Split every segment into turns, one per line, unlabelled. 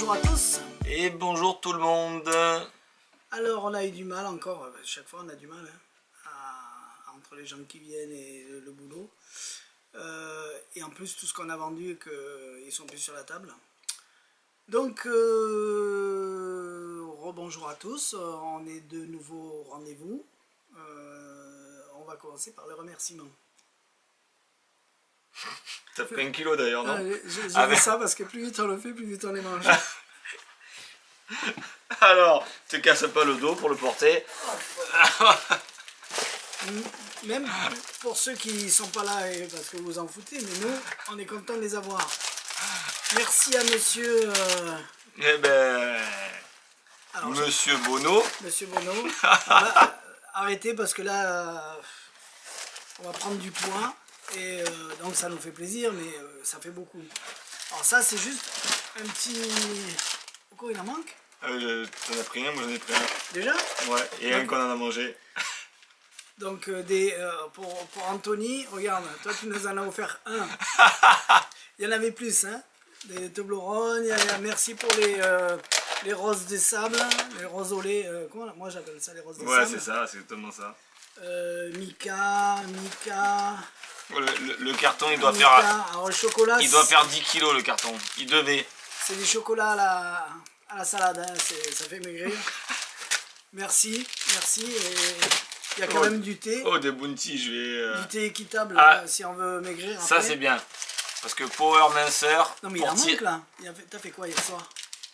bonjour à tous.
Et bonjour tout le monde.
Alors on a eu du mal encore, chaque fois on a du mal entre les gens qui viennent et le boulot. Et en plus tout ce qu'on a vendu et qu'ils sont plus sur la table. Donc rebonjour à tous, on est de nouveau au rendez-vous. On va commencer par le remerciement.
T'as pris 1 kilo d'ailleurs, non?
J'ai fait ça parce que plus vite on le fait, plus vite on les mange.
Alors, te casse pas le dos pour le porter.
Même pour ceux qui sont pas là et parce que vous vous en foutez, mais nous, on est content de les avoir. Merci à monsieur...
Eh ben...
alors,
Monsieur Bono.
Monsieur Bono. Voilà, arrêtez parce que là, on va prendre du poids. Et donc ça nous fait plaisir, mais ça fait beaucoup. Alors ça, c'est juste un petit... Pourquoi il en manque?
T'en as pris un, moi j'en ai pris un.
Déjà?
Ouais, et un qu'on en a mangé.
Donc pour Anthony, regarde, toi tu nous en as offert un. Il y en avait plus, hein. Des Toblerones, merci pour les roses des sables, les roses au lait, moi j'appelle ça les roses des sables.
Ouais, c'est ça, c'est exactement ça.
Mika.
Le carton il doit faire...
Alors le chocolat...
Il doit faire 10 kilos le carton, il devait.
C'est du chocolat à la salade, hein. Ça fait maigrir. Merci. Et il y a quand même du thé.
Oh, des bounty, je vais...
Du thé équitable, si on veut maigrir.
Ça c'est bien. Parce que Power Minceur...
Non mais il en manque là. T'as fait quoi hier soir?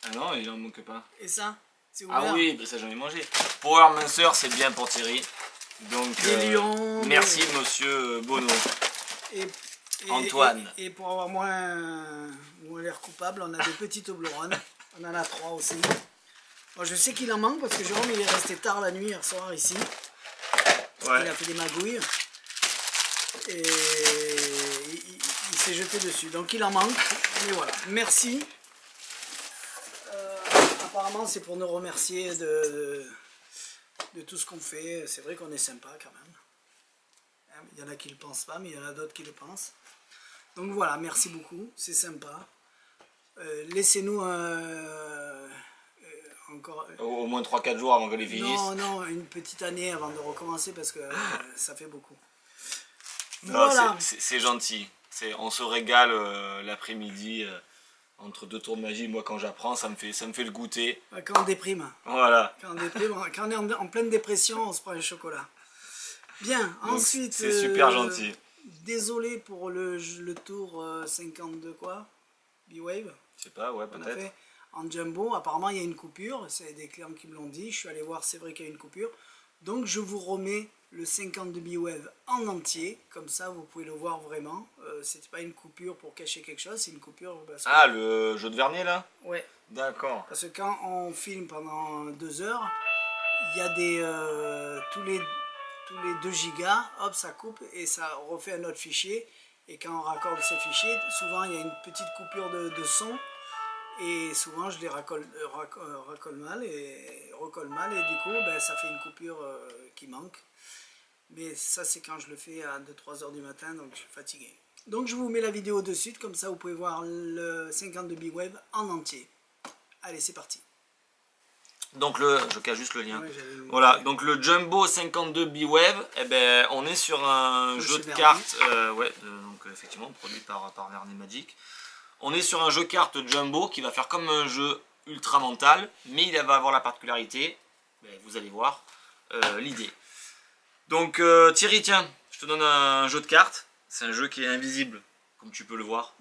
Ah non, il en manque pas.
Et ça? C'est ouvert?
Ah oui, bah ça j'en ai mangé. Power Minceur, c'est bien pour Thierry. Donc, merci monsieur Bono. Antoine.
Et pour avoir moins l'air coupable, on a des petits Toblerones. On en a 3 aussi. Moi je sais qu'il en manque parce que Jérôme il est resté tard la nuit hier soir ici. Ouais. Il a fait des magouilles. Et il s'est jeté dessus. Donc il en manque. Mais voilà. Merci. Apparemment c'est pour nous remercier de tout ce qu'on fait. C'est vrai qu'on est sympa quand même. Il y en a qui ne le pensent pas, mais il y en a d'autres qui le pensent. Donc voilà, merci beaucoup, c'est sympa. Laissez-nous encore...
Au moins 3-4 jours avant que les finissent.
Non, une petite année avant de recommencer parce que ça fait beaucoup.
Non,
voilà.
C'est gentil. On se régale l'après-midi. Entre 2 tours de magie, moi quand j'apprends, ça me fait le goûter.
Quand on déprime.
Voilà.
Quand on est en pleine dépression, on se prend un chocolat. Bien, ensuite...
C'est super gentil.
Désolé pour le tour 52 quoi, B-Wave.
Je sais pas, ouais, peut-être.
En jumbo, apparemment il y a une coupure, c'est des clients qui me l'ont dit, je suis allé voir, c'est vrai qu'il y a une coupure. Donc je vous remets le 52 B-Wave en entier, comme ça vous pouvez le voir vraiment. C'était pas une coupure pour cacher quelque chose, c'est une coupure parce que...
Ah, le jeu de vernis là?
Ouais.
D'accord.
Parce que quand on filme pendant 2 heures, il y a des... tous les 2 gigas, hop, ça coupe et ça refait un autre fichier. Et quand on raccorde ce fichier, souvent il y a une petite coupure de son. Et souvent je les recolle mal et du coup ben, ça fait une coupure qui manque. Mais ça c'est quand je le fais à 2-3 heures du matin, donc je suis fatigué. Donc je vous mets la vidéo de suite, comme ça vous pouvez voir le 52 B-Wave en entier. Allez, c'est parti.
Donc je cache juste le lien. Ouais, voilà, donc le Jumbo 52 B-Wave, eh ben, on est sur un jeu de cartes, donc effectivement produit par Vernet Magic. On est sur un jeu cartes Jumbo qui va faire comme un jeu ultra mental, mais il va avoir la particularité, vous allez voir, l'idée. Donc Thierry, tiens, je te donne un jeu de cartes, c'est un jeu qui est invisible, comme tu peux le voir.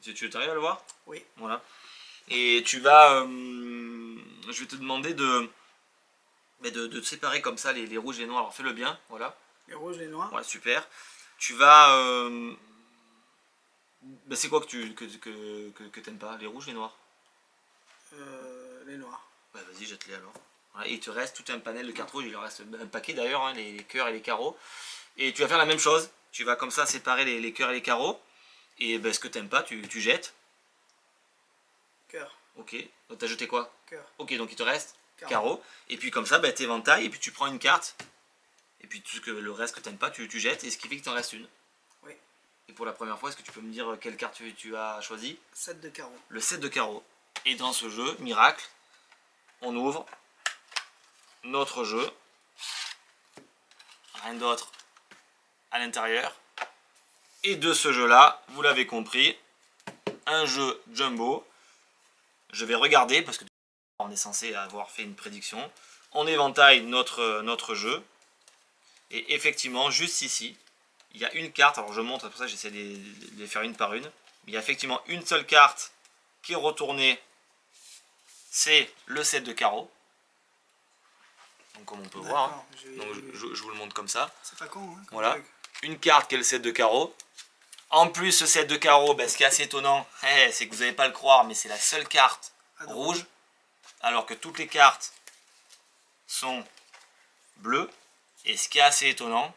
Tu arrives à le voir?
Oui.
Voilà. Et tu vas... je vais te demander de séparer comme ça les rouges et les noirs. Alors fais-le bien, voilà.
Les rouges et les noirs.
Ouais, super. Tu vas... c'est quoi que t'aimes pas? Les rouges, les noirs?
Les noirs.
Bah vas-y, jette-les alors. Voilà, et il te reste tout un panel de cartes rouges, il en reste un paquet d'ailleurs, hein, les cœurs et les carreaux. Et tu vas faire la même chose. Tu vas comme ça séparer les cœurs et les carreaux. Et ce que t'aimes pas, tu jettes.
Cœur.
Ok. Donc t'as jeté quoi?
Cœur.
Ok, donc il te reste carreau. Et puis comme ça, t'éventailles et puis tu prends une carte. Et puis le reste que t'aimes pas, tu jettes. Et ce qui fait qu'il t'en reste une.
Oui.
Et pour la première fois, est-ce que tu peux me dire quelle carte tu as choisi?
7 de carreau.
Le 7 de carreau. Et dans ce jeu, miracle, on ouvre notre jeu. Rien d'autre à l'intérieur. Et de ce jeu-là, vous l'avez compris, un jeu jumbo. Je vais regarder parce que on est censé avoir fait une prédiction. On éventaille notre jeu. Et effectivement, juste ici, il y a une carte. Alors je montre, pour ça j'essaie de les faire une par une. Il y a effectivement une seule carte qui est retournée. C'est le 7 de carreau. Donc comme on peut voir, hein. Donc, je vous le montre comme ça.
C'est pas con, hein,
voilà. Une carte qui est le 7 de carreau. En plus, ce 7 de carreau, ben, ce qui est assez étonnant, c'est que vous n'allez pas le croire, mais c'est la seule carte rouge, alors que toutes les cartes sont bleues. Et ce qui est assez étonnant,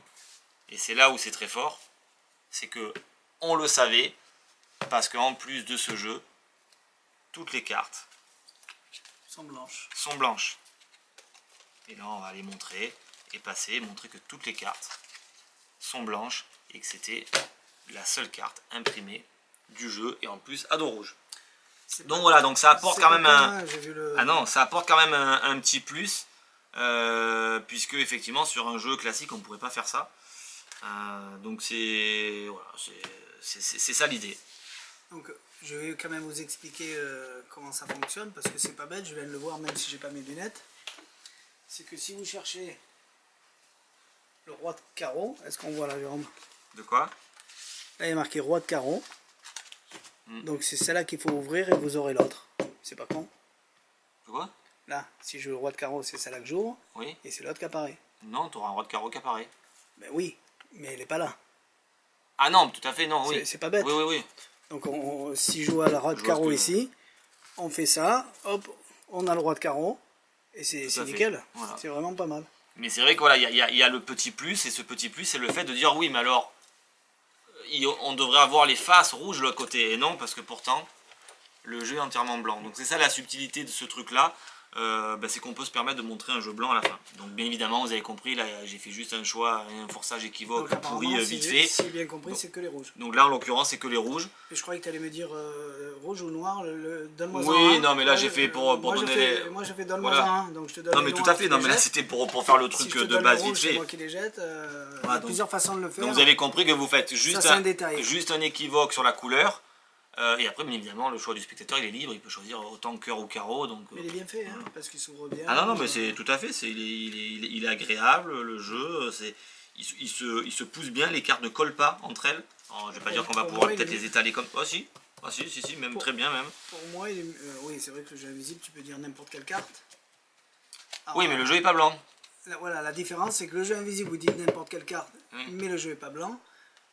et c'est là où c'est très fort, c'est que on le savait, parce qu'en plus de ce jeu, toutes les cartes
sont
blanches. Et là, on va les montrer et passer, montrer que toutes les cartes sont blanches et que c'était la seule carte imprimée du jeu et en plus à dos rouge. Donc voilà, donc ça apporte quand même ça apporte quand même un petit plus puisque effectivement sur un jeu classique on ne pourrait pas faire ça. Donc c'est voilà, c'est ça l'idée.
Donc je vais quand même vous expliquer comment ça fonctionne parce que c'est pas bête, je viens de le voir même si j'ai pas mes lunettes. C'est que si vous cherchez le roi de carreau, est-ce qu'on voit la Jérôme?
De quoi?
Là il y a marqué roi de carreau. Donc c'est celle-là qu'il faut ouvrir et vous aurez l'autre. C'est pas con?
De quoi?
Là, si je veux le roi de carreau, c'est celle-là que j'ouvre.
Oui.
Et c'est l'autre qui apparaît.
Non, tu auras un roi de carreau qui apparaît.
Ben oui, mais elle n'est pas là.
Ah non, tout à fait, non, oui.
C'est pas bête.
Oui.
Donc si je joue à la roi de carreau ici, on fait ça, hop, on a le roi de carreau. Et c'est nickel, voilà. C'est vraiment pas mal.
Mais c'est vrai que voilà, il y a le petit plus, et ce petit plus, c'est le fait de dire oui, mais alors, on devrait avoir les faces rouges de l'autre côté, et non, parce que pourtant, le jeu est entièrement blanc. Donc c'est ça la subtilité de ce truc-là, c'est qu'on peut se permettre de montrer un jeu blanc à la fin. Donc bien évidemment, vous avez compris, là j'ai fait juste un choix, un forçage équivoque
donc,
pourri vite fait.
Si j'ai bien compris, c'est que les rouges.
Donc là, en l'occurrence, c'est que les rouges.
Et je croyais que tu allais me dire rouge ou noir, donne-moi
oui, non, mais là j'ai fait pour donner les...
Moi j'ai fait donne-moi un, donc je te donne.
Non, mais tout à fait, non, mais là c'était pour faire le truc de base vite fait.
C'est moi qui les jette, il y a plusieurs façons de le faire.
Donc vous avez compris que vous faites juste un équivoque sur la couleur. Et après, bien évidemment, le choix du spectateur, il est libre, il peut choisir autant cœur ou carreau. Donc,
mais il est bien fait, hein, parce qu'il s'ouvre bien.
Ah non, mais c'est tout à fait, il est agréable, le jeu, il se pousse bien, les cartes ne collent pas entre elles. Alors, je vais pas dire qu'on va pouvoir peut-être les étaler comme... Oh si, même très bien même.
Pour moi, oui, c'est vrai que le jeu invisible, tu peux dire n'importe quelle carte.
Alors, oui, mais le jeu est pas blanc.
Voilà, la différence, c'est que le jeu invisible, vous dites n'importe quelle carte, mais le jeu est pas blanc.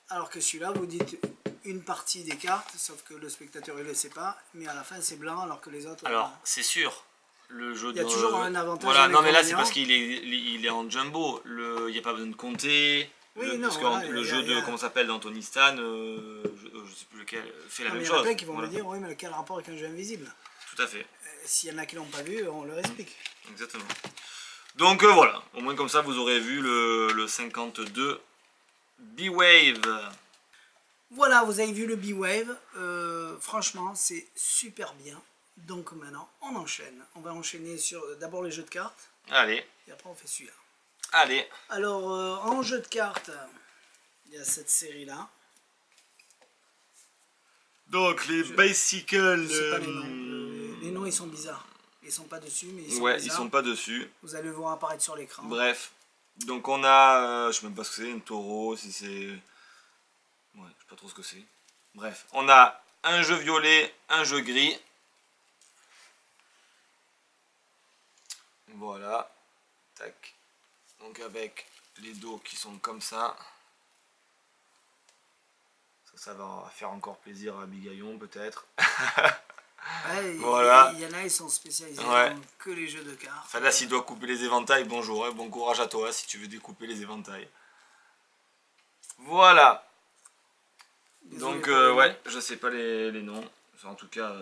Alors que celui-là, vous dites une partie des cartes, sauf que le spectateur il le sait pas, mais à la fin c'est blanc alors que les autres...
Alors, c'est sûr, le jeu...
Il y a toujours un avantage.
Voilà, non mais là c'est parce qu'il est en jumbo, il n'y a pas besoin de compter, parce que le jeu de, comment ça s'appelle, d'Anthony Stan, je sais plus lequel, fait la même chose.
Il y en a plein qui vont me dire, oui mais quel rapport avec un jeu invisible?
Tout à fait.
S'il y en a qui l'ont pas vu, on leur explique.
Exactement. Donc voilà, au moins comme ça vous aurez vu le 52 B-Wave.
Voilà, vous avez vu le B-Wave, franchement c'est super bien. Donc maintenant on enchaîne. On va enchaîner sur d'abord les jeux de cartes.
Allez.
Et après on fait celui-là.
Allez.
Alors en jeu de cartes, il y a cette série là.
Donc les Bicycle...
Je sais pas les noms. Les noms ils sont bizarres. Ils sont pas dessus mais ils sont bizarres.
Ils sont pas dessus.
Vous allez le voir apparaître sur l'écran.
Bref. Donc on a... je sais même pas ce que c'est, un taureau, si c'est... Ouais, je sais pas trop ce que c'est. Bref, on a un jeu violet, un jeu gris. Voilà. Tac. Donc avec les dos qui sont comme ça. Ça va faire encore plaisir à Bigaillon peut-être.
Ouais,
voilà.
Il y en a, ils sont spécialisés dans que les jeux de cartes.
Enfin là, s'il doit couper les éventails, bonjour, hein, bon courage à toi si tu veux découper les éventails. Voilà. Donc ouais, je sais pas les noms. En tout cas,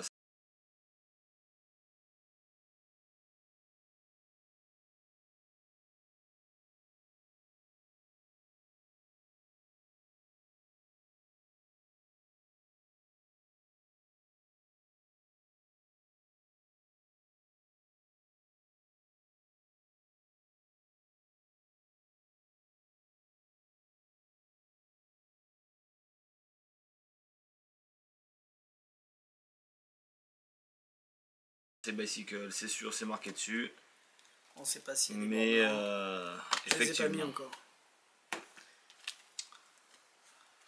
C'est Bicycle, c'est sûr, c'est marqué dessus.
On sait pas si.
Mais
je les ai pas mis encore.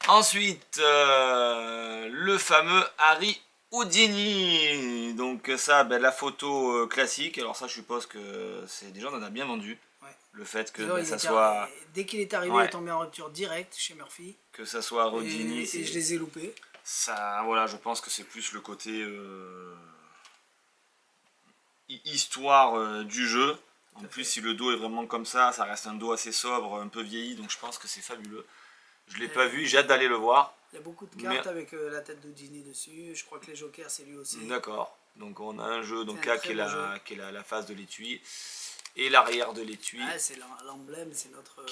Ensuite, le fameux Harry Houdini. Donc ça, ben, la photo classique. Alors ça, je suppose que c'est déjà on en a bien vendu.
Ouais.
Le fait que
ben,
ça soit...
Dès qu'il est arrivé, il est tombé en rupture directe chez Murphy.
Que ça soit Houdini.
Et je les ai loupés.
Ça, voilà, je pense que c'est plus le côté histoire du jeu. En plus, si le dos est vraiment comme ça reste un dos assez sobre, un peu vieilli, donc je pense que c'est fabuleux. Je ne l'ai pas vu, j'ai hâte d'aller le voir.
Il y a beaucoup de cartes avec la tête d'Houdini dessus. Je crois que les jokers, c'est lui aussi.
D'accord. Donc on a un jeu donc là qui est la face de l'étui et l'arrière de l'étui.
Ah, c'est l'emblème, c'est notre...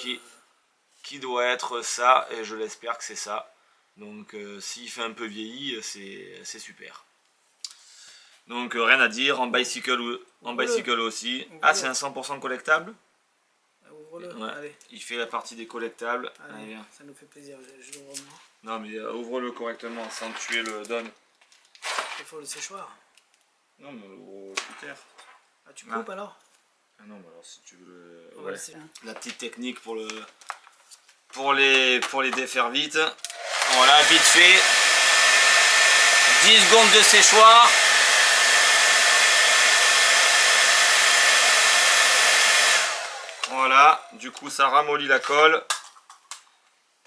Qui doit être ça, et je l'espère que c'est ça. Donc s'il fait un peu vieilli, c'est super. Donc rien à dire, en bicycle aussi. Ah, c'est un 100% collectable.
Ouvre-le,
ouais.
Allez.
Il fait la partie des collectables.
Allez, ça nous fait plaisir, je l'ouvre moi.
Non mais ouvre-le correctement sans tuer le donne.
Il faut le séchoir.
Non mais au cutter.
Ah, tu coupes alors?
Ah non, mais alors si tu veux le...
Ouais,
la petite technique pour les défaire vite. Voilà, vite fait. 10 secondes de séchoir. Voilà, du coup ça ramollit la colle.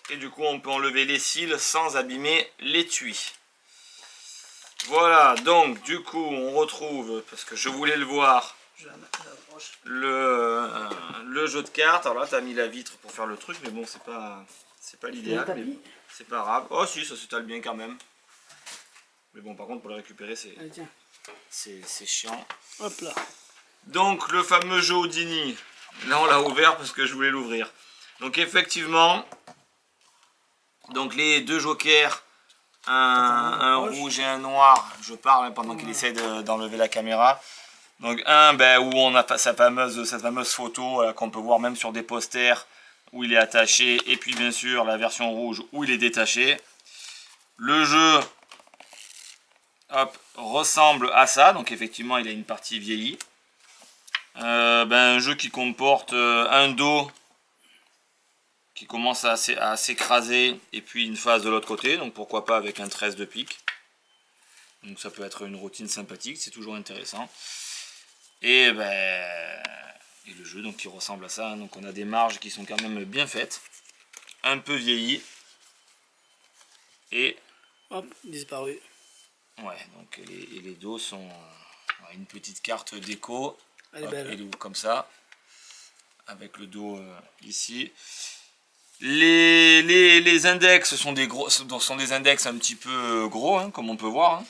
Et du coup on peut enlever les cils sans abîmer l'étui. Voilà, donc du coup on retrouve, parce que je voulais le voir, le jeu de cartes. Alors là tu as mis la vitre pour faire le truc, mais bon c'est pas l'idéal, mais c'est pas grave. Oh si, ça s'étale bien quand même. Mais bon par contre pour le récupérer c'est chiant.
Hop là.
Donc le fameux jeu Houdini, là on l'a ouvert parce que je voulais l'ouvrir. Donc effectivement, donc les deux jokers, un rouge et un noir, je parle pendant qu'il essaie d'enlever la caméra. Donc un où on a cette fameuse photo qu'on peut voir même sur des posters où il est attaché, et puis bien sûr la version rouge où il est détaché. Le jeu ressemble à ça, donc effectivement il a une partie vieillie. Un jeu qui comporte un dos qui commence à s'écraser et puis une phase de l'autre côté, donc pourquoi pas avec un 13 de pique. Donc ça peut être une routine sympathique, c'est toujours intéressant. Et le jeu donc qui ressemble à ça, hein. Donc on a des marges qui sont quand même bien faites, un peu vieillies. Et
hop, disparu.
Ouais, donc les dos sont une petite carte déco.
Elle est belle.
Elle est comme ça, avec le dos ici. Les index sont des index un petit peu gros, hein, comme on peut voir. Hein.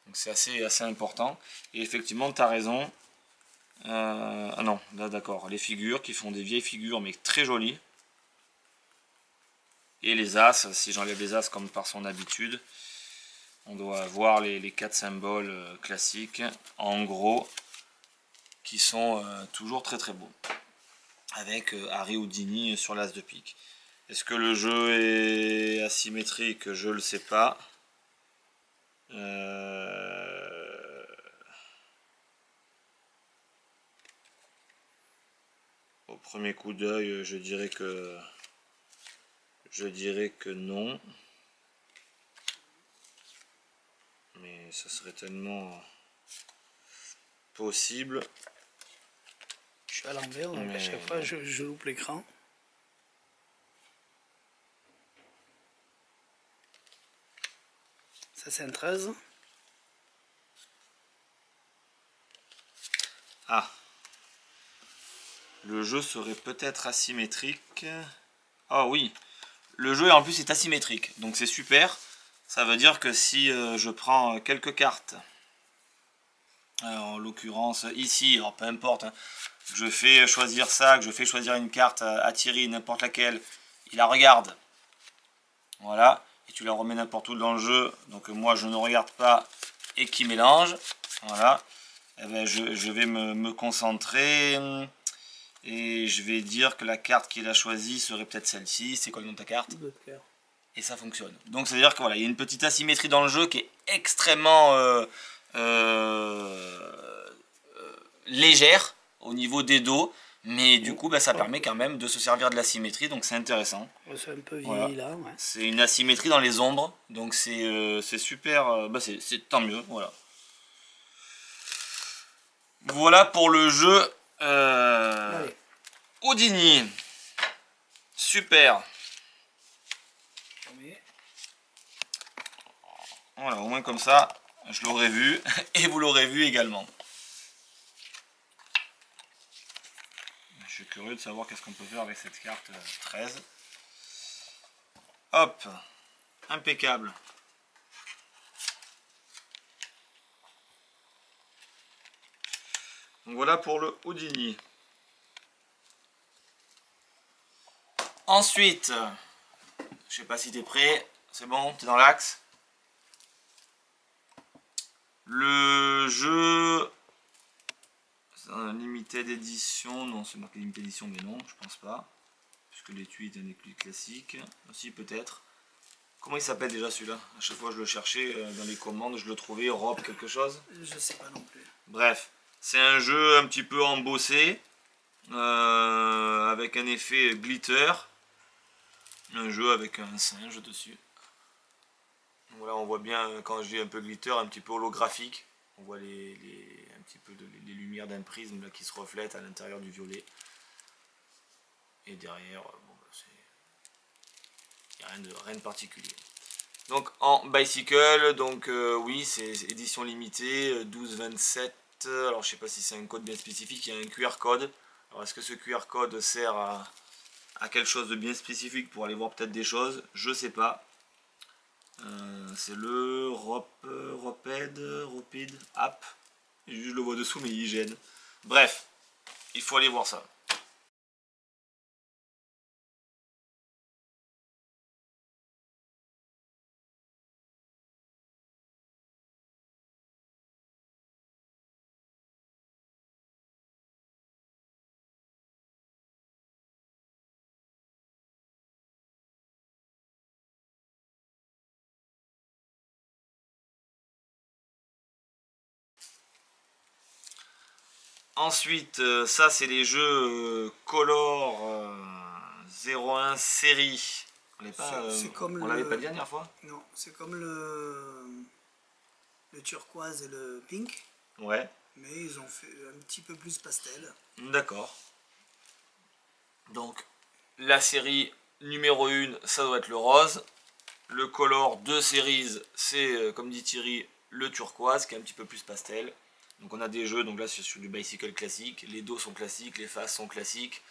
Donc c'est assez important. Et effectivement, tu as raison. Ah non, là d'accord. Les figures qui font des vieilles figures, mais très jolies. Et les as, si j'enlève les as comme par son habitude, on doit avoir les 4 symboles classiques, en gros, qui sont toujours très très beaux. Avec Harry Houdini sur l'as de pique. Est-ce que le jeu est asymétrique? Je ne le sais pas. Au premier coup d'œil, je dirais que non. Mais ça serait tellement possible.
Je suis à l'envers, donc à chaque fois je loupe l'écran. Ça c'est un 13.
Ah. Le jeu serait peut-être asymétrique. Ah oui. Le jeu en plus est asymétrique. Donc c'est super. Ça veut dire que si je prends quelques cartes, en l'occurrence ici, alors peu importe, hein, je fais choisir ça, que je fais choisir une carte à Thierry, n'importe laquelle, il la regarde, voilà, et tu la remets n'importe où dans le jeu, donc moi je ne regarde pas et qui mélange, voilà, et ben je vais me concentrer et je vais dire que la carte qu'il a choisie serait peut-être celle-ci. C'est quoi le nom de ta carte? Et ça fonctionne. Donc c'est à dire que voilà, il y a une petite asymétrie dans le jeu qui est extrêmement légère au niveau des dos, mais du coup ça permet quand même de se servir de la symétrie, donc c'est intéressant.
C'est un peu vieilli là, ouais.
C'est une asymétrie dans les ombres, donc c'est super, c'est tant mieux, voilà. Voilà pour le jeu Houdini. Super. Voilà, au moins comme ça, je l'aurais vu et vous l'aurez vu également. Je suis curieux de savoir qu'est-ce qu'on peut faire avec cette carte 13. Hop, impeccable. Donc voilà pour le Houdini. Ensuite, je sais pas si tu es prêt, c'est bon, tu es dans l'axe. Le jeu, c'est un limited edition, non c'est marqué limited edition mais non, je pense pas. Puisque l'étui est un étui classique, aussi peut-être. Comment il s'appelle déjà celui-là? À chaque fois je le cherchais dans les commandes, je le trouvais, Europe quelque chose.
Je sais pas non plus.
Bref, c'est un jeu un petit peu embossé, avec un effet glitter. Un jeu avec un singe dessus. Voilà, on voit bien quand je dis un peu glitter, un petit peu holographique. On voit un petit peu les lumières d'un prisme là, qui se reflètent à l'intérieur du violet. Et derrière, bon, il n'y a rien de particulier. Donc en bicycle, donc oui, c'est édition limitée, 12-27. Alors je sais pas si c'est un code bien spécifique, il y a un QR code. Alors est-ce que ce QR code sert à quelque chose de bien spécifique pour aller voir peut-être des choses? Je sais pas. C'est le Roped App. Je le vois dessous mais il gêne. Bref, il faut aller voir ça. Ensuite, ça c'est les jeux Color 01 série. On l'avait pas dit la dernière fois?
Non, c'est comme le turquoise et le pink.
Ouais.
Mais ils ont fait un petit peu plus pastel.
D'accord. Donc, la série numéro 1, ça doit être le rose. Le Color 2 Series, c'est, comme dit Thierry, le turquoise, qui est un petit peu plus pastel. Donc on a des jeux, donc là c'est sur du bicycle classique, les dos sont classiques, les faces sont classiques.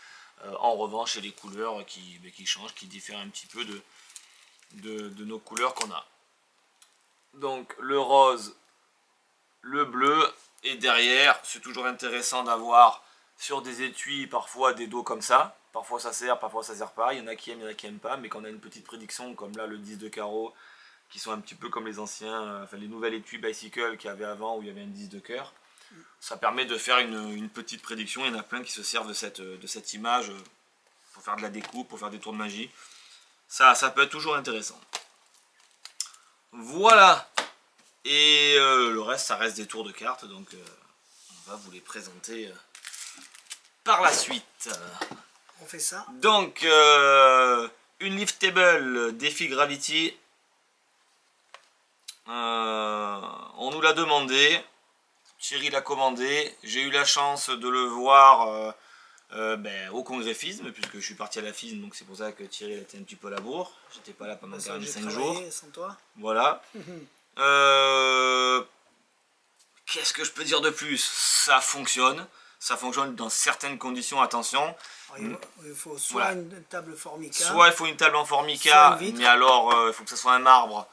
En revanche, c'est les couleurs qui changent, qui diffèrent un petit peu de nos couleurs qu'on a. Donc le rose, le bleu, et derrière, c'est toujours intéressant d'avoir sur des étuis parfois des dos comme ça. Parfois ça sert, parfois ça sert pas. Il y en a qui aiment, il y en a qui aiment pas, mais quand on a une petite prédiction, comme là le 10 de carreau, qui sont un petit peu comme les anciens, enfin les nouvelles étuis bicycle qu'il y avait avant où il y avait un 10 de cœur. Ça permet de faire une petite prédiction. Il y en a plein qui se servent de cette image pour faire de la découpe, pour faire des tours de magie. Ça peut être toujours intéressant. Voilà. Et le reste, ça reste des tours de cartes. Donc on va vous les présenter par la suite.
On fait ça.
Donc une lift table défi Gravity. On nous l'a demandé. Thierry l'a commandé, j'ai eu la chance de le voir au congreffisme, puisque je suis parti à la FISM, donc c'est pour ça que Thierry était un petit peu à la bourre. J'étais pas là pendant 45 jours.
Sans toi.
Voilà. Qu'est-ce que je peux dire de plus? Ça fonctionne dans certaines conditions, attention.
Alors, il faut soit une table formica.
Soit il faut une table en formica, mais alors il faut que ce soit un marbre.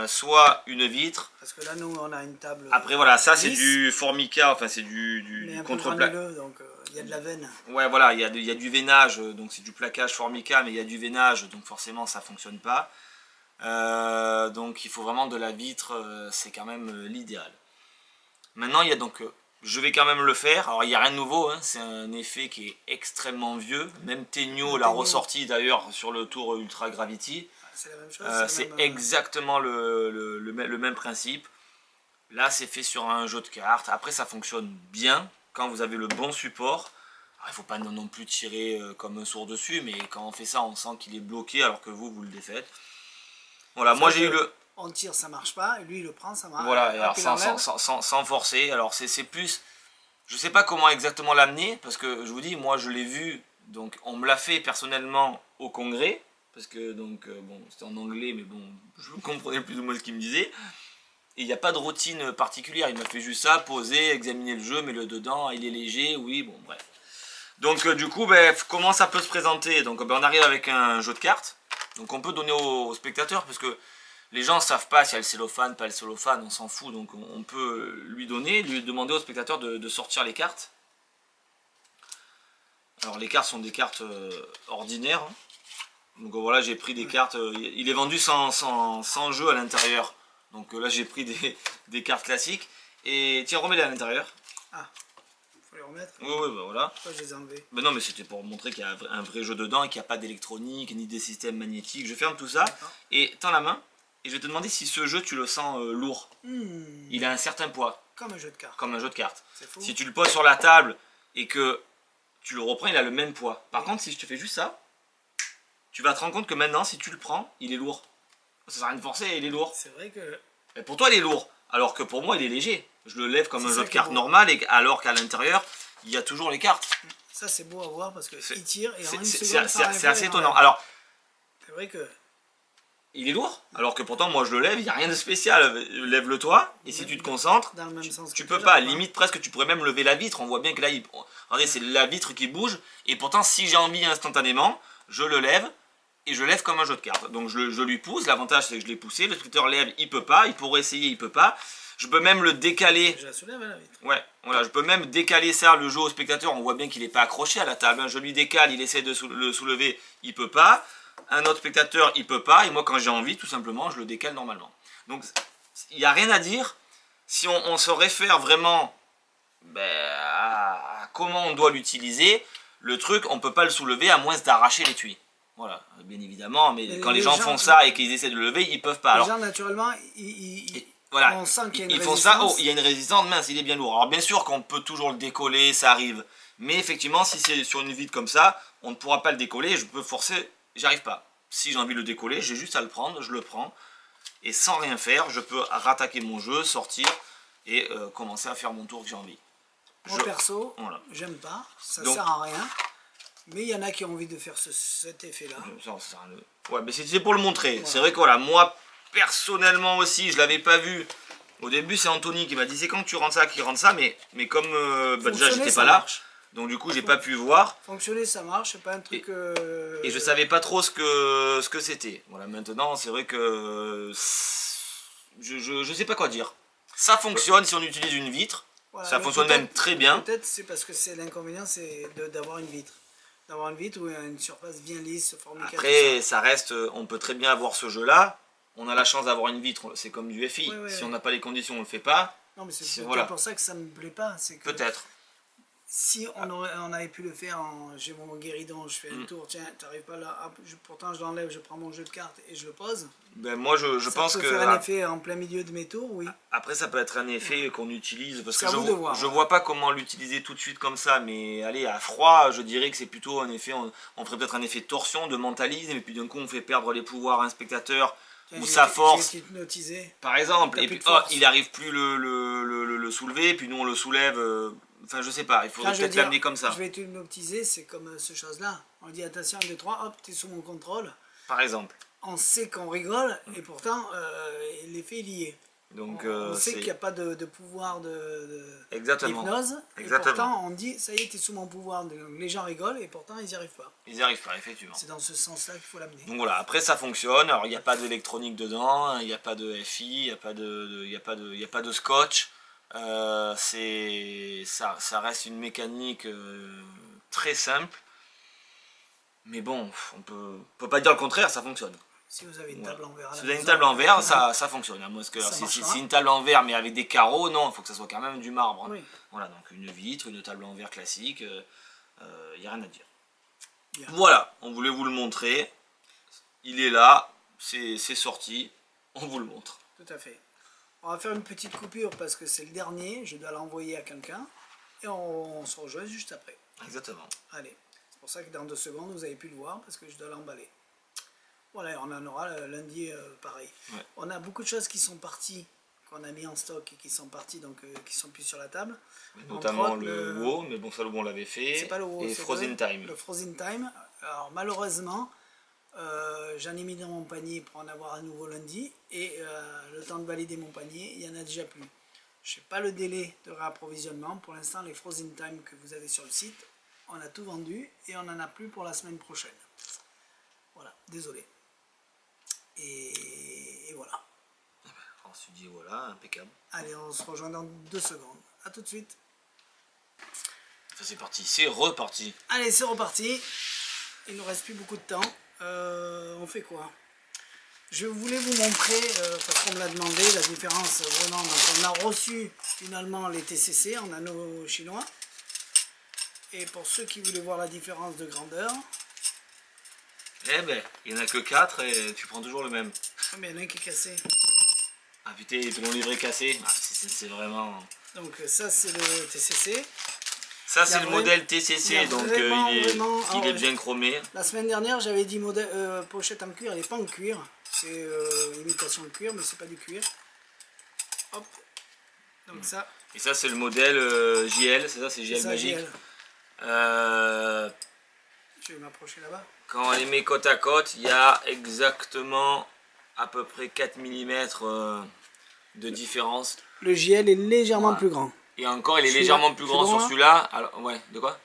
Soit une vitre.
Parce que là, nous, on a une table.
Après, voilà, ça c'est du formica, enfin c'est du
contre-plat. Donc il y a de la veine.
Ouais, voilà, il y a du veinage, donc c'est du plaquage formica, mais il y a du veinage, donc forcément ça fonctionne pas. Donc il faut vraiment de la vitre, c'est quand même l'idéal. Maintenant, il y a donc. Je vais quand même le faire. Alors il n'y a rien de nouveau, hein. C'est un effet qui est extrêmement vieux. Même Tegno l'a ressorti d'ailleurs sur le tour Ultra Gravity.
C'est la même chose.
C'est exactement le même principe. Là, c'est fait sur un jeu de cartes. Après, ça fonctionne bien quand vous avez le bon support. Il ne faut pas non plus tirer comme un sourd dessus, mais quand on fait ça, on sent qu'il est bloqué alors que vous le défaites. Voilà, moi j'ai eu le...
On tire, ça marche pas, et lui il le prend, ça marche.
Voilà, et alors, sans forcer. Alors c'est plus... Je sais pas comment exactement l'amener, parce que je vous dis, moi je l'ai vu, donc on me l'a fait personnellement au congrès, parce que donc, bon, c'était en anglais, mais bon, je comprenais plus ou moins ce qu'il me disait. Et il n'y a pas de routine particulière, il m'a fait juste ça, poser, examiner le jeu, mettre le dedans, il est léger, oui, bon, bref. Donc du coup, ben, comment ça peut se présenter? Donc ben, on arrive avec un jeu de cartes, donc on peut donner aux spectateurs, parce que les gens ne savent pas s'il y a le cellophane, pas le cellophane, on s'en fout, donc on peut lui demander au spectateur de sortir les cartes. Alors les cartes sont des cartes ordinaires, hein. Donc voilà, j'ai pris des cartes, il est vendu sans jeu à l'intérieur. Donc là j'ai pris des cartes classiques. Et tiens, remets-les à l'intérieur.
Ah, faut les remettre.
Oui, oui, bah voilà.
Pourquoi je les ai enlevés?
Ben non, mais c'était pour montrer qu'il y a un vrai jeu dedans et qu'il n'y a pas d'électronique, ni des systèmes magnétiques. Je ferme tout ça et tends la main. Et je vais te demander si ce jeu tu le sens lourd. Il a un certain poids.
Comme un jeu de cartes.
Comme un jeu de cartes.
Fou.
Si tu le poses sur la table et que tu le reprends, il a le même poids. Par contre, si je te fais juste ça, tu vas te rendre compte que maintenant, si tu le prends, il est lourd. Ça sert à rien de forcer, il est lourd.
C'est vrai que...
Et pour toi, il est lourd. Alors que pour moi, il est léger. Je le lève comme un jeu de cartes normal, alors qu'à l'intérieur, il y a toujours les cartes.
Ça, c'est beau à voir parce qu'il tire et en une
seconde,
c'est
assez étonnant. Alors,
c'est vrai que...
Il est lourd, alors que pourtant, moi, je le lève, il n'y a rien de spécial. Lève-le toi, et si tu te concentres,
dans le même sens
tu peux pas. Limite, presque, tu pourrais même lever la vitre. On voit bien que là, regardez, c'est la vitre qui bouge. Et pourtant, si j'ai envie instantanément, je le lève. Et je lève comme un jeu de cartes. Donc je lui pousse. L'avantage c'est que je l'ai poussé. Le spectateur lève, il peut pas. Il pourrait essayer, il peut pas. Je peux même le décaler.
Je la soulève à la vitre.
Ouais, voilà. Je peux même décaler ça, le jeu au spectateur. On voit bien qu'il n'est pas accroché à la table. Je lui décale, il essaie de le soulever, il peut pas. Un autre spectateur, il peut pas. Et moi, quand j'ai envie, tout simplement, je le décale normalement. Donc il n'y a rien à dire. Si on se réfère vraiment à comment on doit l'utiliser, le truc, on peut pas le soulever à moins d'arracher l'étui. Voilà, bien évidemment, mais quand les gens font ça et qu'ils essaient de le lever, ils peuvent pas.
Les gens, naturellement,
voilà,
on sent qu'il y a une
ils font ça, il y a une résistance, mince, il est bien lourd. Alors bien sûr qu'on peut toujours le décoller, ça arrive. Mais effectivement, si c'est sur une vitre comme ça, on ne pourra pas le décoller, je peux forcer, j'y arrive pas. Si j'ai envie de le décoller, j'ai juste à le prendre, je le prends. Et sans rien faire, je peux rattaquer mon jeu, sortir et commencer à faire mon tour que j'ai envie.
Moi perso, voilà. J'aime pas, ça sert à rien. Mais il y en a qui ont envie de faire cet effet-là.
Ouais, mais c'est pour le montrer. Voilà. C'est vrai que voilà, moi, personnellement aussi, je l'avais pas vu. Au début, c'est Anthony qui m'a dit, c'est quand tu rentres ça, qui rentre ça. Mais comme déjà, j'étais pas là. Donc du coup, j'ai pas pu voir.
Fonctionner, ça marche. C'est pas un truc...
Et je savais pas trop ce que c'était. Voilà, maintenant, c'est vrai que... Je sais pas quoi dire. Ça fonctionne si on utilise une vitre. Voilà, ça fonctionne même très bien.
Peut-être c'est parce que l'inconvénient, c'est d'avoir une vitre. D'avoir une vitre ou une surface bien lisse, formicative.
Après, ça reste, on peut très bien avoir ce jeu-là. On a la chance d'avoir une vitre, c'est comme du FI. Si on n'a pas les conditions, on le fait pas.
Non, mais c'est voilà. Pour ça que ça me plaît pas.
Peut-être.
Si on avait pu le faire, j'ai mon guéridon, je fais un tour, tiens, t'arrives pas là, hop, pourtant je l'enlève, je prends mon jeu de cartes et je le pose.
Ben moi je pense que...
Ça peut faire un effet en plein milieu de mes tours, oui.
Après ça peut être un effet qu'on utilise, parce que je vois pas comment l'utiliser tout de suite comme ça, mais allez, à froid, je dirais que c'est plutôt un effet, on ferait peut-être un effet de torsion, de mentalisme, et puis d'un coup on fait perdre les pouvoirs à un spectateur, ou sa force, par exemple, et puis il n'arrive plus le soulever, puis nous on le soulève... Enfin, je sais pas, il faudrait peut-être l'amener comme ça.
Je vais hypnotiser, c'est comme ce chose-là. On dit attention, 1, 2, 3, hop, t'es sous mon contrôle.
Par exemple.
On sait qu'on rigole, et pourtant, l'effet il y est.
Donc,
on sait qu'il n'y a pas de pouvoir
d'hypnose.
Et pourtant, on dit, ça y est, t'es sous mon pouvoir. Donc, les gens rigolent, et pourtant, ils n'y arrivent pas.
Ils n'y arrivent pas, effectivement.
C'est dans ce sens-là qu'il faut l'amener.
Donc voilà, après ça fonctionne. Alors, il n'y a pas d'électronique dedans, il n'y a pas de FI, il n'y a pas de scotch. Ça reste une mécanique très simple, mais bon, on peut pas dire le contraire, ça fonctionne.
Si vous avez une table en verre,
si vous avez une table en verre, ça fonctionne. Si une table en verre mais avec des carreaux, non, il faut que ça soit quand même du marbre. Hein. Oui. Voilà, donc une vitre, une table en verre classique, il n'y a rien à dire. Bien. Voilà, on voulait vous le montrer. Il est là, c'est sorti, on vous le montre.
Tout à fait. On va faire une petite coupure parce que c'est le dernier. Je dois l'envoyer à quelqu'un. Et on se rejoint juste après.
Exactement.
Allez. C'est pour ça que dans 2 secondes, vous avez pu le voir parce que je dois l'emballer. Voilà, on en aura lundi pareil.
Ouais.
On a beaucoup de choses qui sont parties, qu'on a mis en stock et qui sont parties, donc qui sont plus sur la table.
Notamment le WoW, mais bon, ça le WoW on l'avait fait.
C'est pas le WoW,
et Frozen Time.
Le Frozen Time. Alors malheureusement, j'en ai mis dans mon panier pour en avoir à nouveau lundi. Et le temps de valider mon panier, il n'y en a déjà plus. Je sais pas le délai de réapprovisionnement. Pour l'instant, les Frozen Time que vous avez sur le site, on a tout vendu et on n'en a plus pour la semaine prochaine. Voilà, désolé. Et voilà.
On se dit voilà, impeccable.
Allez, on se rejoint dans 2 secondes. A tout de suite.
Ça c'est parti, c'est reparti.
Allez, c'est reparti. Il ne nous reste plus beaucoup de temps. On fait quoi? Je voulais vous montrer, parce qu'on me l'a demandé, la différence vraiment. Donc on a reçu finalement les TCC en anneaux chinois. Et pour ceux qui voulaient voir la différence de grandeur.
Eh ben, il n'y en a que 4 et tu prends toujours le même.
Oh, mais il y en a un qui est cassé.
Ah putain, ils te l'ont livré cassé. Ah, c'est vraiment...
Donc ça c'est le TCC.
Ça c'est le modèle TCC, donc il est bien chromé.
La semaine dernière j'avais dit modèle, pochette en cuir, elle n'est pas en cuir. C'est imitation de cuir, mais c'est pas du cuir. Hop. Donc ça.
Et ça c'est le modèle JL, c'est ça, c'est JL Magique.
Je vais m'approcher là-bas.
Quand on les met côte à côte, il y a exactement à peu près 4 mm de différence.
Le JL est légèrement plus grand.
Et encore, il est légèrement plus grand sur celui-là. Alors, ouais, de quoi?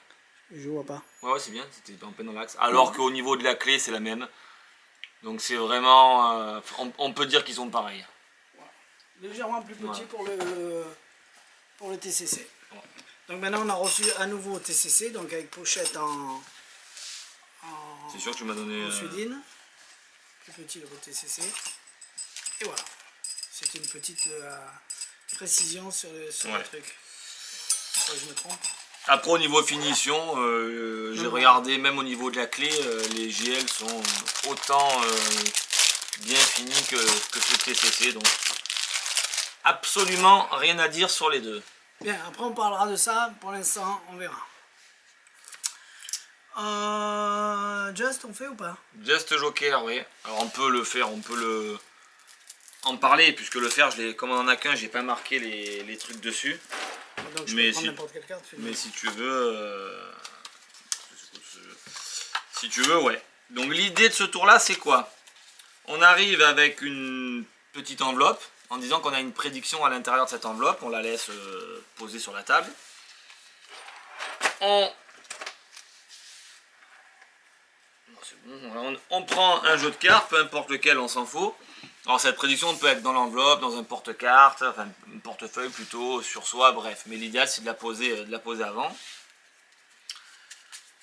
Je vois pas.
Ouais, c'est bien, c'était en peine dans l'axe. Alors qu'au niveau de la clé, c'est la même. Donc c'est vraiment... on peut dire qu'ils sont pareils.
Légèrement plus petit pour le TCC. Ouais. Donc maintenant, on a reçu à nouveau TCC, donc avec pochette en
c'est sûr que tu m'as donné...
Sudine. Plus petit le TCC. Et voilà. C'est une petite précision sur le truc. Je me trompe.
Après au niveau finition, j'ai regardé même au niveau de la clé, les GL sont autant bien finis que ce TCC. Donc absolument rien à dire sur les deux.
Bien, après on parlera de ça. Pour l'instant, on verra. Just, on fait ou pas?
Just Joker, oui. Alors on peut le faire, on peut en parler, puisque le faire, comme on en a qu'un, j'ai pas marqué les trucs dessus.
Donc je peux prendre n'importe quelle carte.
Mais si tu veux... si tu veux, ouais. Donc l'idée de ce tour-là, c'est quoi? On arrive avec une petite enveloppe, en disant qu'on a une prédiction à l'intérieur de cette enveloppe. On la laisse poser sur la table. On prend un jeu de cartes, peu importe lequel, on s'en fout. Alors cette prédiction peut être dans l'enveloppe, dans un porte-carte, enfin un portefeuille plutôt, sur soi, bref. Mais l'idéal c'est de la poser avant.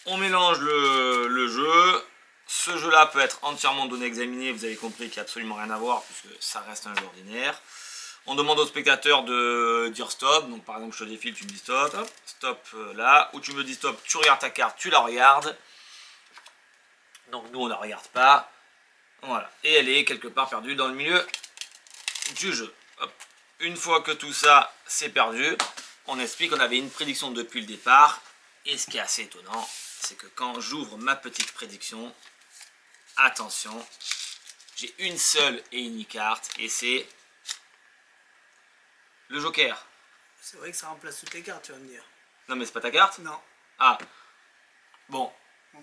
On mélange le jeu. Ce jeu-là peut être entièrement donné examiné. Vous avez compris qu'il n'y a absolument rien à voir puisque ça reste un jeu ordinaire. On demande au spectateur de dire stop. Donc par exemple je te défile, tu me dis stop. Stop là. Ou tu me dis stop, tu regardes ta carte, tu la regardes. Donc nous on ne la regarde pas. Voilà. Et elle est quelque part perdue dans le milieu du jeu. Hop. Une fois que tout ça c'est perdu, on explique qu'on avait une prédiction depuis le départ. Et ce qui est assez étonnant, c'est que quand j'ouvre ma petite prédiction, attention, j'ai une seule et unique carte et c'est le Joker.
C'est vrai que ça remplace toutes les cartes, tu vas me dire.
Non mais c'est pas ta carte?
Non.
Ah. Bon.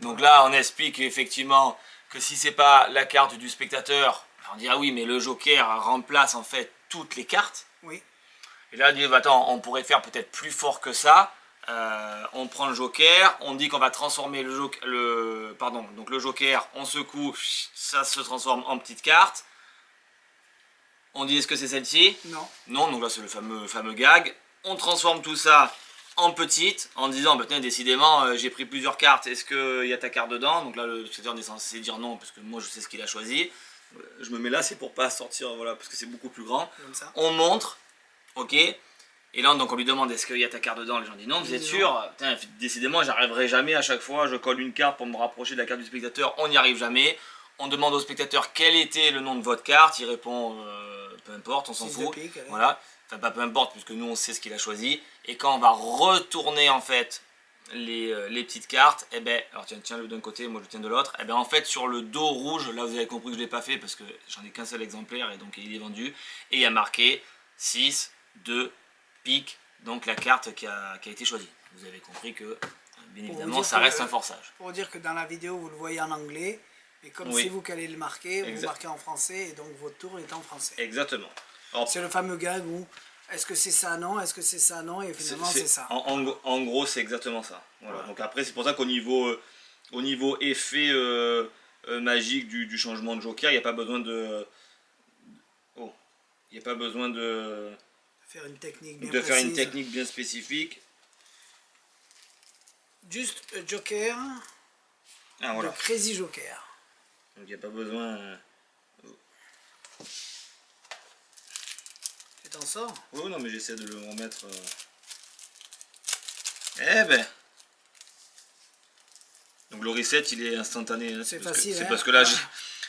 Donc là on explique effectivement que si c'est pas la carte du spectateur, on dit ah oui mais le Joker remplace en fait toutes les cartes.
Oui.
Et là on dit attends, on pourrait faire peut-être plus fort que ça. On prend le Joker, on dit qu'on va transformer le Joker, on secoue, ça se transforme en petite carte. On dit est-ce que c'est celle-ci?
Non.
Non, donc là c'est le fameux gag. On transforme tout ça en petite, en disant bah, tiens, décidément j'ai pris plusieurs cartes, est-ce qu'il y a ta carte dedans? Donc là le spectateur est censé dire non parce que moi je sais ce qu'il a choisi. Je me mets là, c'est pour pas sortir, voilà, parce que c'est beaucoup plus grand.
Comme ça.
On montre, ok. Et là, donc, on lui demande est-ce qu'il y a ta carte dedans? Les gens disent non, vous êtes sûr? Putain, décidément, j'arriverai jamais à chaque fois. Je colle une carte pour me rapprocher de la carte du spectateur. On n'y arrive jamais. On demande au spectateur quel était le nom de votre carte, il répond peu importe, on s'en fout. Voilà, enfin pas peu importe puisque nous on sait ce qu'il a choisi. Et quand on va retourner en fait les petites cartes, et ben alors tiens le d'un côté, moi je tiens de l'autre. Et ben en fait sur le dos rouge, là vous avez compris que je l'ai pas fait parce que j'en ai qu'un seul exemplaire et donc il est vendu. Et il y a marqué 6, 2, pique, donc la carte qui a été choisie. Vous avez compris que bien évidemment ça reste un forçage.
Pour dire que dans la vidéo vous le voyez en anglais. Et comme c'est vous qui allez le marquer, vous marquez en français et donc votre tour est en français.
Exactement.
C'est le fameux gag où est-ce que c'est ça, non, est-ce que c'est ça, non, et finalement c'est ça.
En gros, c'est exactement ça. Voilà. Donc après, c'est pour ça qu'au niveau effet magique du changement de joker, il n'y a pas besoin de... Oh, il n'y a pas besoin de
faire une technique
bien spécifique.
Juste joker,
voilà.
Le crazy joker.
Donc il n'y a pas besoin...
Tu t'en sors?
Oui, non, mais j'essaie de le remettre... Eh ben... Donc le reset, il est instantané. Hein.
C'est facile.
C'est parce que là,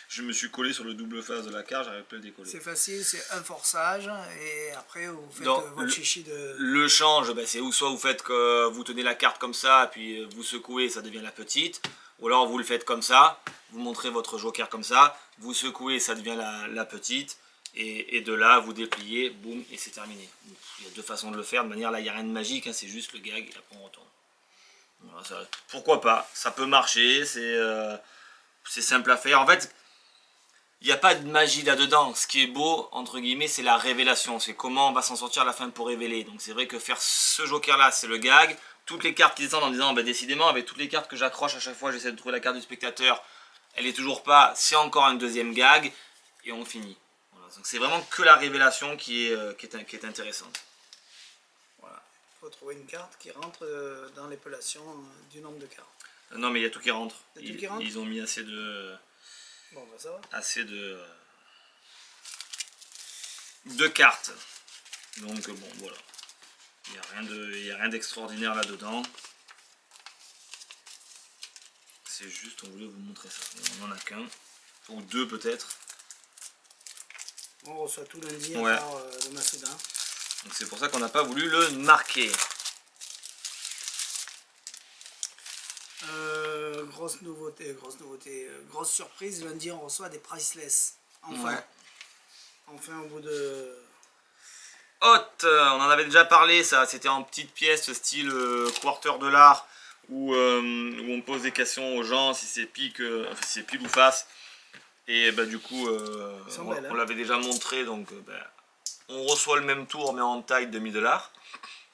je me suis collé sur le double face de la carte, j'arrive pas à le décoller.
C'est facile, c'est un forçage, et après vous faites votre chichi de...
Le change, ben, c'est soit vous faites que vous tenez la carte comme ça, puis vous secouez, ça devient la petite. Ou alors vous le faites comme ça, vous montrez votre joker comme ça, vous secouez, ça devient la petite, et de là vous dépliez, boum, et c'est terminé. Il y a deux façons de le faire, de manière là il n'y a rien de magique, hein, c'est juste le gag, et après on retourne. Voilà, ça, pourquoi pas, ça peut marcher, c'est simple à faire. En fait, il n'y a pas de magie là-dedans, ce qui est beau, entre guillemets, c'est la révélation, c'est comment on va s'en sortir à la fin pour révéler. Donc c'est vrai que faire ce joker là, c'est le gag. Toutes les cartes qui descendent en disant, bah, décidément, avec toutes les cartes que j'accroche à chaque fois, j'essaie de trouver la carte du spectateur, elle est toujours pas, c'est encore un deuxième gag, et on finit. Voilà. Donc c'est vraiment que la révélation qui est intéressante.
Voilà, il faut trouver une carte qui rentre dans l'épellation du nombre de cartes.
Non, mais il y a tout qui rentre.
Il y a tout qui rentre.
Ils ont mis assez de...
Bon, bah ça va.
Assez de cartes. Donc bon, voilà. Il n'y a rien d'extraordinaire là-dedans. C'est juste, on voulait vous montrer ça. On n'en a qu'un. Ou deux peut-être.
On reçoit tout lundi à part le Massoudin.
Donc c'est pour ça qu'on n'a pas voulu le marquer.
Grosse nouveauté, grosse surprise. Lundi, on reçoit des priceless. Enfin.
Ouais.
Enfin, au bout de...
Hot, on en avait déjà parlé, ça. C'était en petites pièces, style $quarter, où on pose des questions aux gens si c'est pile ou face. Et bah, du coup, on l'avait déjà montré, donc on reçoit le même tour, mais en taille $1000.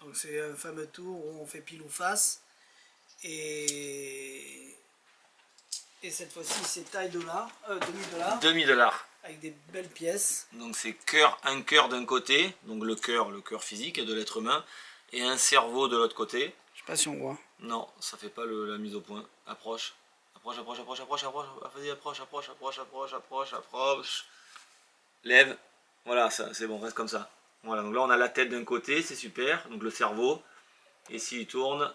Donc c'est un fameux tour où on fait pile ou face. Et cette fois-ci c'est taille $2000.
$2000.
Avec des belles pièces.
Donc c'est un cœur d'un côté, donc le cœur physique de l'être humain, et un cerveau de l'autre côté.
Je sais pas si on voit.
Non, ça fait pas la mise au point. Approche. Approche. Vas-y, approche. Lève. Voilà, c'est bon, reste comme ça. Voilà, donc là on a la tête d'un côté, c'est super, donc le cerveau. Et s'il tourne,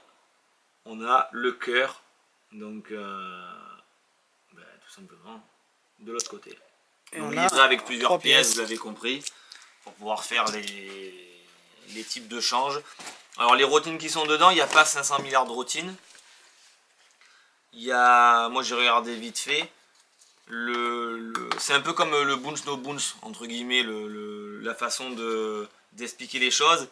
on a le cœur, donc tout simplement de l'autre côté. Et on livré avec plusieurs pièces, vous l'avez compris, pour pouvoir faire les types de change. Alors les routines qui sont dedans, il n'y a pas 500 milliards de routines. Il y a, moi j'ai regardé vite fait, c'est un peu comme le bounce no bounce, entre guillemets, la façon d'expliquer les choses.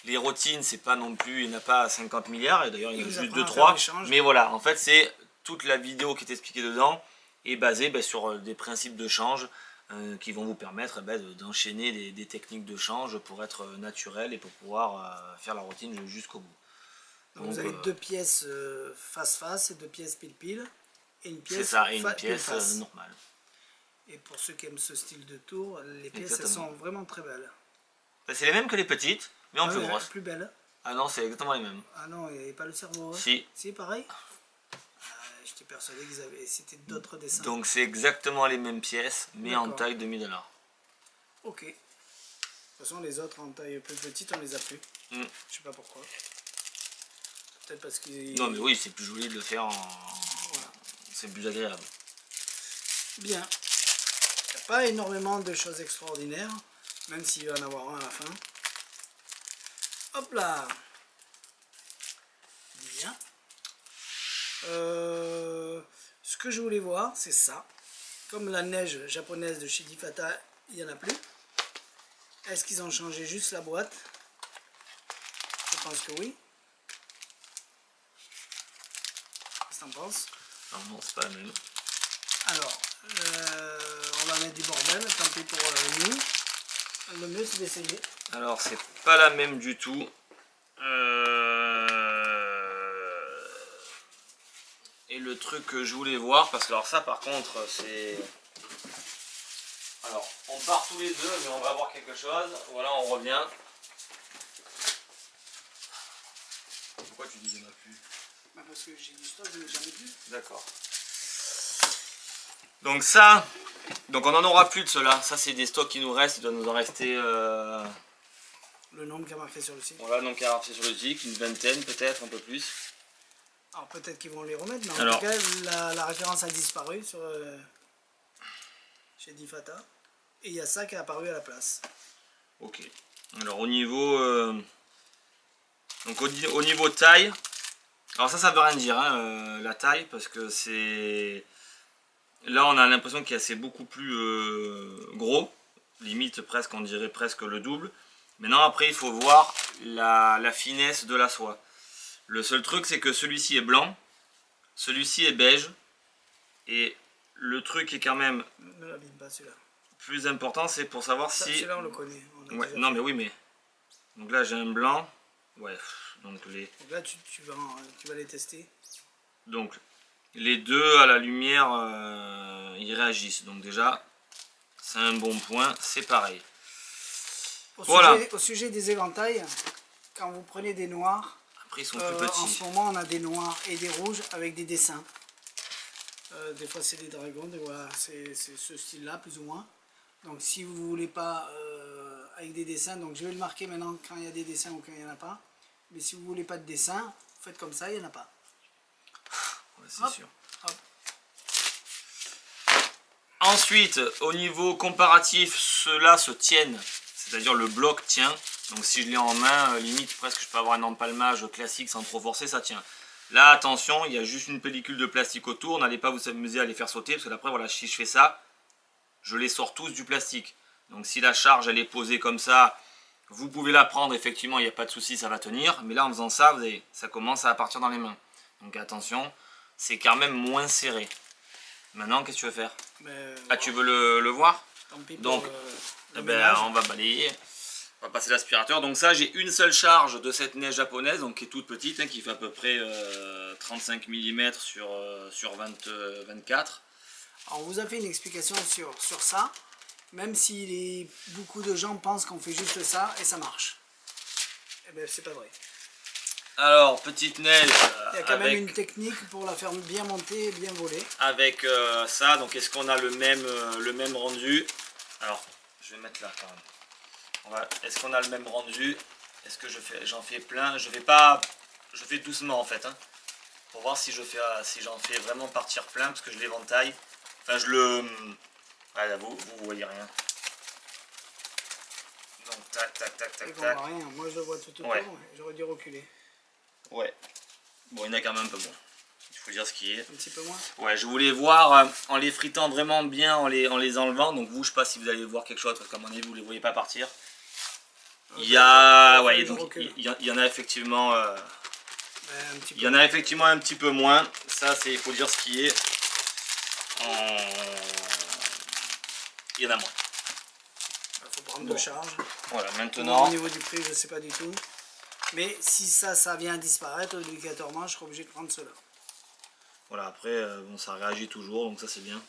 Les routines, c'est pas non plus, il n'y en a pas 50 milliards, et d'ailleurs il y en a juste 2-3. Mais voilà, en fait c'est toute la vidéo qui est expliquée dedans est basée sur des principes de change qui vont vous permettre d'enchaîner des techniques de change pour être naturel et pour pouvoir faire la routine jusqu'au bout.
Donc vous avez deux pièces face-face et deux pièces pile-pile. Et une pièce,
c'est ça, et une pièce normale.
Et pour ceux qui aiment ce style de tour, les pièces elles sont vraiment très belles.
C'est les mêmes que les petites, mais en plus grosses.
Plus belles.
Ah non, c'est exactement les mêmes.
Ah non, il n'y avait pas le cerveau. Hein.
Si.
Si, pareil. J'étais persuadé qu'ils avaient. C'était d'autres dessins.
Donc c'est exactement les mêmes pièces, mais en taille $2000.
Ok. De toute façon, les autres en taille plus petite, on les a plus. Je sais pas pourquoi. Peut-être parce qu'ils...
Non mais oui, c'est plus joli de le faire en... Voilà. C'est plus agréable.
Bien. Il n'y a pas énormément de choses extraordinaires, même s'il va en avoir un à la fin. Hop là. Bien. Ce que je voulais voir, c'est ça. Comme la neige japonaise de chez Difata, il n'y en a plus. Est-ce qu'ils ont changé juste la boîte? Je pense que oui. Qu'est-ce que t'en penses?
Non, c'est pas la même.
Alors, on va mettre du bordel, tant pis pour nous. Le mieux c'est d'essayer.
Alors, c'est pas la même du tout. Et le truc que je voulais voir, parce que alors ça par contre c'est... Alors, on part tous les deux, mais on va voir quelque chose. Voilà, on revient. Pourquoi tu dis qu'il n'y en a plus?
Bah parce que j'ai du stock, je n'ai jamais plus.
D'accord. Donc ça, donc on n'en aura plus de cela. Ça c'est des stocks qui nous restent, il doit nous en rester...
Le nombre qui a marqué sur le site.
Voilà, donc il y a marqué sur le site, une vingtaine peut-être, un peu plus.
Alors peut-être qu'ils vont les remettre, mais
alors,
en tout cas la référence a disparu sur, chez Difata. Et il y a ça qui est apparu à la place.
Ok. Alors au niveau... donc au niveau taille... Alors ça veut rien dire, hein, la taille, parce que c'est... Là on a l'impression qu'il c'est beaucoup plus gros. Limite presque, on dirait presque le double. Maintenant après il faut voir la finesse de la soie. Le seul truc c'est que celui-ci est blanc, celui-ci est beige, et le truc est quand même
ne l'abîme pas celui-là.
Plus important c'est pour savoir si...
Celui-là on le connaît.
Ouais, non mais oui mais... Donc là j'ai un blanc, ouais, donc les...
Donc là tu vas les tester.
Donc les deux à la lumière ils réagissent, donc déjà c'est un bon point, c'est pareil.
Au sujet des éventails, quand vous prenez des noirs,
après ils sont plus petits.
En ce moment on a des noirs et des rouges avec des dessins. Des fois c'est des dragons, voilà, c'est ce style là plus ou moins. Donc si vous voulez pas avec des dessins, donc je vais le marquer maintenant quand il y a des dessins ou quand il n'y en a pas. Mais si vous voulez pas de dessin, faites comme ça, il n'y en a pas.
Ouais, c'est sûr. Hop. Ensuite, au niveau comparatif, ceux-là se tiennent. C'est-à-dire le bloc tient. Donc si je l'ai en main, limite presque je peux avoir un empalmage classique sans trop forcer, ça tient. Là attention, il y a juste une pellicule de plastique autour, n'allez pas vous amuser à les faire sauter, parce que après voilà, si je fais ça, je les sors tous du plastique. Donc si la charge elle est posée comme ça, vous pouvez la prendre, effectivement il n'y a pas de souci, ça va tenir. Mais là en faisant ça, vous avez, ça commence à partir dans les mains. Donc attention, c'est quand même moins serré. Maintenant qu'est-ce que tu veux faire? Ah tu veux le voir? Donc on va balayer. On va passer l'aspirateur. Donc ça, j'ai une seule charge de cette neige japonaise, donc qui est toute petite, hein, qui fait à peu près 35 mm sur 24.
Alors on vous a fait une explication sur ça, même si beaucoup de gens pensent qu'on fait juste ça et ça marche. Eh bien c'est pas vrai.
Alors, petite neige.
Il y a quand même une technique pour la faire bien monter et bien voler.
Avec ça, donc est-ce qu'on a le même rendu? Alors, je vais mettre là quand même. Est-ce qu'on a le même rendu? Est-ce que j'en fais plein? Je fais doucement en fait, hein, pour voir si j'en fais vraiment partir plein, parce que je l'éventaille. Enfin je le... Ah là, vous voyez rien. Donc tac tac tac tac tac.
Rien. Moi je le vois tout autour,
ouais.
J'aurais dû reculer.
Ouais. Bon, il y en a quand même un peu moins. Il faut dire ce qui est.
Un petit peu moins.
Ouais, je voulais voir en les fritant vraiment bien, en les enlevant. Donc vous, je sais pas si vous allez voir quelque chose, parce qu'à mon avis vous les voyez pas partir. Il y a, ouais, donc il y en a effectivement, il y en a effectivement un petit peu moins. Ça, c'est, il faut dire ce qui est. Il y en a moins.
Il faut prendre de charge.
Voilà, maintenant.
Au niveau du prix, je sais pas du tout. Mais si ça vient à disparaître obligatoirement, je serai obligé de prendre cela.
Voilà, après, bon, ça réagit toujours, donc ça c'est bien.